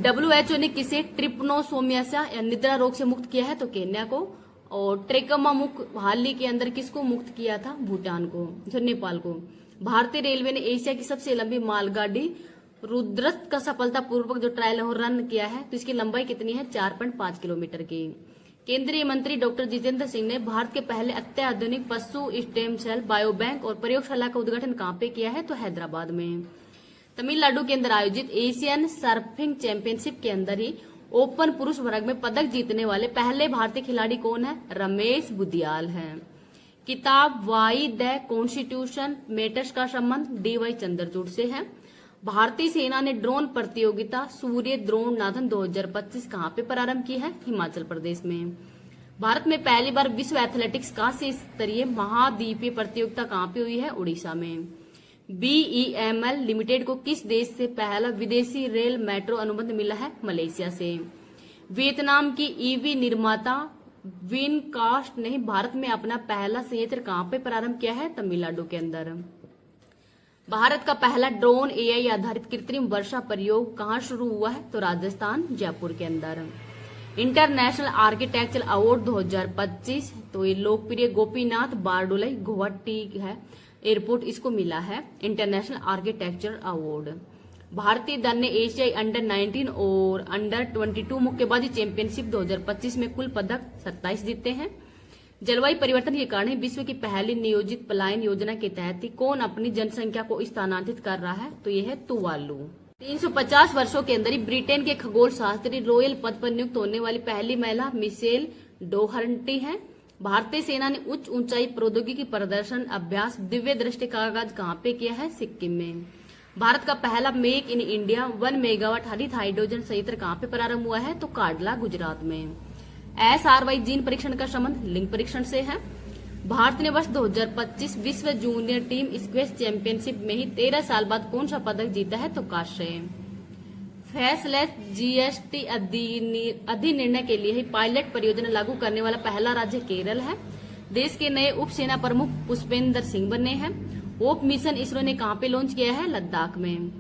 WHO ने किसे ट्रिपनोसोमियासिया या निद्रा रोग से मुक्त किया है? तो केन्या को। और ट्रेकोमा मुक्त हाल ही के अंदर किसको मुक्त किया था? भूटान को, नेपाल को। भारतीय रेलवे ने एशिया की सबसे लंबी मालगाड़ी रुद्रत का सफलतापूर्वक जो ट्रायल रन किया है, तो इसकी लंबाई कितनी है? 4.5 किलोमीटर की। केंद्रीय मंत्री डॉक्टर जितेंद्र सिंह ने भारत के पहले अत्याधुनिक पशु स्टेम सेल बायोबैंक और प्रयोगशाला का उद्घाटन कहां पे किया है? तो हैदराबाद में। तमिलनाडु के अंदर आयोजित एशियन सर्फिंग चैंपियनशिप के अंदर ही ओपन पुरुष वर्ग में पदक जीतने वाले पहले भारतीय खिलाड़ी कौन है? रमेश बुदियाल है। किताब वाई द कॉन्स्टिट्यूशन मैटर्स का संबंध DY चंद्रचूड़ से है। भारतीय सेना ने ड्रोन प्रतियोगिता सूर्य द्रोण नाथन 2025 कहां पे प्रारंभ की है? हिमाचल प्रदेश में। भारत में पहली बार विश्व एथलेटिक्स कांस्य स्तरीय महाद्वीपीय प्रतियोगिता कहां पे हुई है? उड़ीसा में। BEML लिमिटेड को किस देश से पहला विदेशी रेल मेट्रो अनुबंध मिला है? मलेशिया से। वियतनाम की EV निर्माता विनकास्ट ने भारत में अपना पहला संयंत्र कहां पे प्रारंभ किया है? तमिलनाडु के अंदर। भारत का पहला ड्रोन AI आधारित कृत्रिम वर्षा प्रयोग कहां शुरू हुआ है? तो राजस्थान, जयपुर के अंदर। इंटरनेशनल आर्किटेक्चर अवार्ड 2025, तो ये लोकप्रिय गोपीनाथ बारडोलाई गुवाहाटी है एयरपोर्ट, इसको मिला है इंटरनेशनल आर्किटेक्चर अवार्ड। भारतीय दल ने एशियाई अंडर 19 और अंडर 22 मुक्केबाजी चैंपियनशिप 2025 में कुल पदक 27 जीते हैं। जलवायु परिवर्तन के कारण विश्व की पहली नियोजित पलायन योजना के तहत कौन अपनी जनसंख्या को स्थानांतरित कर रहा है? तो यह है तुवालू। 350 वर्षों के अंदर ही ब्रिटेन के खगोल शास्त्री रॉयल पद पर नियुक्त होने वाली पहली महिला मिशेल डोहर्टी है। भारतीय सेना ने उच्च ऊंचाई प्रौद्योगिकी प्रदर्शन अभ्यास दिव्य दृष्टि का आगाज कहां पे किया है? सिक्किम में। भारत का पहला मेक इन इंडिया 1 मेगावाट हरित हाइड्रोजन संयंत्र कहां पे प्रारंभ हुआ है? तो काडला, गुजरात में। SRY जीन परीक्षण का संबंध लिंग परीक्षण से है। भारत ने वर्ष 2025 विश्व जूनियर टीम स्क्वैश चैंपियनशिप में ही 13 साल बाद कौन सा पदक जीता है? तो कांस्य। फेसलेस GST अधिनिर्णय के लिए ही पायलट परियोजना लागू करने वाला पहला राज्य केरल है। देश के नए उप सेना प्रमुख पुष्पेंद्र सिंह बने हैं। होप मिशन इसरो ने कहां पे लॉन्च किया है? लद्दाख में।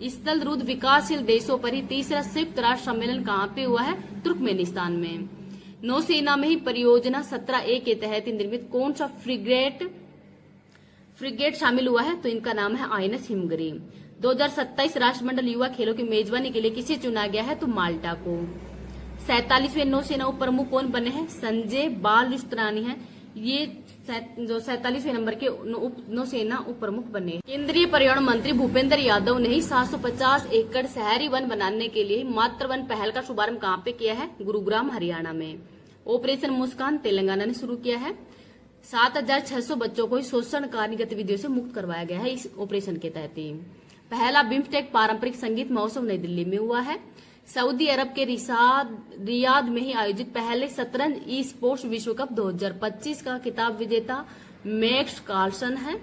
स्थल रुद्ध विकासशील देशों पर ही तीसरा संयुक्त राष्ट्र सम्मेलन कहां पे हुआ है? तुर्कमेनिस्तान में। नौसेना में ही परियोजना 17A के तहत निर्मित कौन सा फ्रिगेट शामिल हुआ है? तो इनका नाम है INS हिमगिरी। 2027 राष्ट्रमंडल युवा खेलों की मेजबानी के लिए किसे चुना गया है? तो माल्टा को। 47वें नौसेना उप प्रमुख कौन बने हैं? संजय बालुस्त्रानी है। ये जो 47वें नंबर के नौसेना उप प्रमुख बने। केंद्रीय पर्यावरण मंत्री भूपेंद्र यादव ने ही 750 एकड़ शहरी वन बनाने के लिए मातृ वन पहल का शुभारंभ कहां पे किया है? गुरुग्राम, हरियाणा में। ऑपरेशन मुस्कान तेलंगाना ने शुरू किया है। 7600 बच्चों को शोषणकारी गतिविधियों से मुक्त करवाया गया है इस ऑपरेशन के तहत। पहला बिम्स्टेक पारंपरिक संगीत महोत्सव नई दिल्ली में हुआ है। सऊदी अरब के रियाद में ही आयोजित पहले शतरंज ई स्पोर्ट्स विश्व कप 2025 का खिताब विजेता मैक्स कार्लसन है।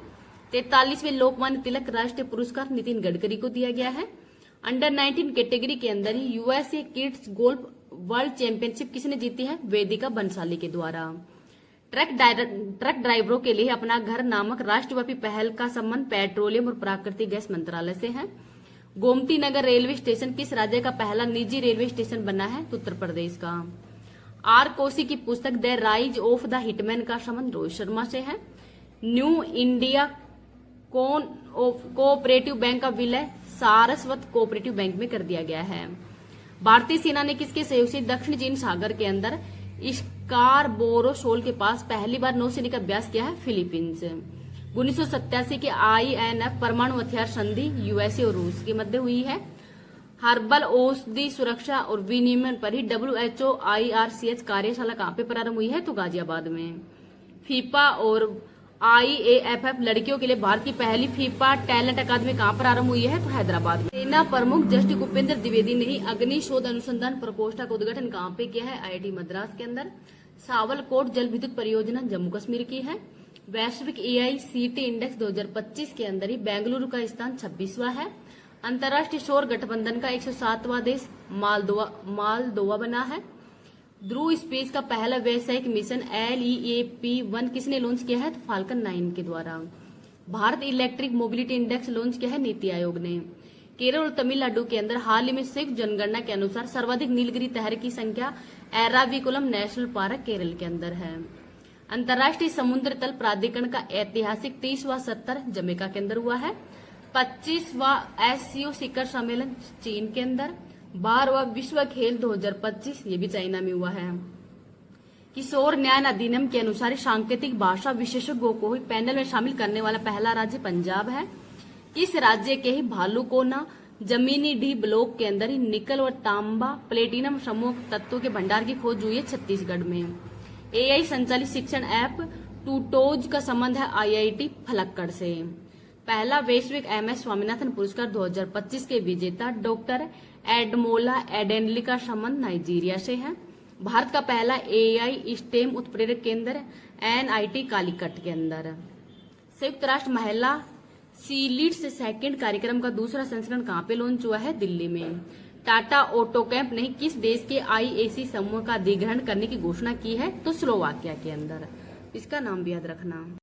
43वें लोकमान्य तिलक राष्ट्रीय पुरस्कार नितिन गडकरी को दिया गया है। अंडर 19 कैटेगरी के अंदर ही USA kids golf world championship किसने जीती है? वेदिका बंसाली के द्वारा। ट्रक ड्राइवरों के लिए अपना घर नामक राष्ट्रव्यापी पहल का संबंध पेट्रोलियम और प्राकृतिक गैस मंत्रालय से है। गोमती नगर रेलवे स्टेशन किस राज्य का पहला निजी रेलवे स्टेशन बना है? तो उत्तर प्रदेश का। R कोसी की पुस्तक the rise of the hitman का संबंध रोहित शर्मा से है। न्यू इंडिया कोऑपरेटिव बैंक का विलय सारस्वत कोऑपरेटिव बैंक में कर दिया गया है। भारतीय सेना ने किसके सहयोग से दक्षिण चीन सागर के अंदर स्कारबोरो शोल के पास पहली बार नौसैनिक अभ्यास किया है फिलीपींस। 1987 की INF परमाणु हथियार संधि USA और रूस के मध्य हुई है। हर्बल औषधि सुरक्षा और विनियमन पर ही WHO IRCH कार्यशाला कहाँ पे प्रारंभ हुई है? तो गाजियाबाद में। फीफा और IAFF लड़कियों के लिए भारत की पहली फीफा टैलेंट अकादमी कहाँ प्रारंभ हुई है? तो हैदराबाद में। सेना प्रमुख जस्टिस उपेंद्र द्विवेदी ने ही अग्नि शोध अनुसंधान प्रकोष्ठ का उद्घाटन कहाँ पे किया है? IIT मद्रास के अंदर। सावलकोट जल विद्युत परियोजना जम्मू कश्मीर की है। वैश्विक AICT इंडेक्स 2025 के अंदर ही बेंगलुरु का स्थान 26वां है। अंतर्राष्ट्रीय सौर गठबंधन का 107वां देश मालदोवा बना है। ध्रुव स्पेस का पहला व्यावसायिक मिशन LEAP-1 किसने लॉन्च किया है? तो फाल्कन 9 के द्वारा। Bharat electric mobility index launch किया है नीति आयोग ने। केरल और तमिलनाडु के अंदर हाल ही में संयुक्त जनगणना के अनुसार सर्वाधिक नीलगिरी तहर की संख्या एराविकुलम नेशनल पार्क केरल के अंदर है। अंतर्राष्ट्रीय समुद्र तल प्राधिकरण का ऐतिहासिक 30वां सत्र जमैका के अंदर हुआ है। 25वां SCO शिखर सम्मेलन चीन के अंदर। 12वां विश्व खेल 2025 ये भी चाइना में हुआ है। किशोर न्याय अधिनियम के अनुसार सांकेतिक भाषा विशेषज्ञों को ही पैनल में शामिल करने वाला पहला राज्य पंजाब है। इस राज्य के ही भालूकोना जमीनी डी ब्लॉक के अंदर ही निकल और तांबा प्लेटिनम समूह तत्वों के भंडार की खोज हुई है छत्तीसगढ़ में। AI संचालित शिक्षण ऐप टूटोज का संबंध है IIT फलक्कड़ से। पहला वैश्विक MS स्वामीनाथन पुरस्कार 2025 के विजेता डॉक्टर एडमोला एडेनली का संबंध नाइजीरिया से है। भारत का पहला AI स्टेम उत्प्रेरक केंद्र NIT कालीकट के अंदर। संयुक्त राष्ट्र महिला सीलीड्स सेकंड कार्यक्रम का दूसरा संस्करण कहाँ पे लॉन्च हुआ है? दिल्ली में। टाटा ऑटोकैम्प ने किस देश के IAC समूह का अधिग्रहण करने की घोषणा की है? तो स्लोवाकिया के अंदर। इसका नाम भी याद रखना।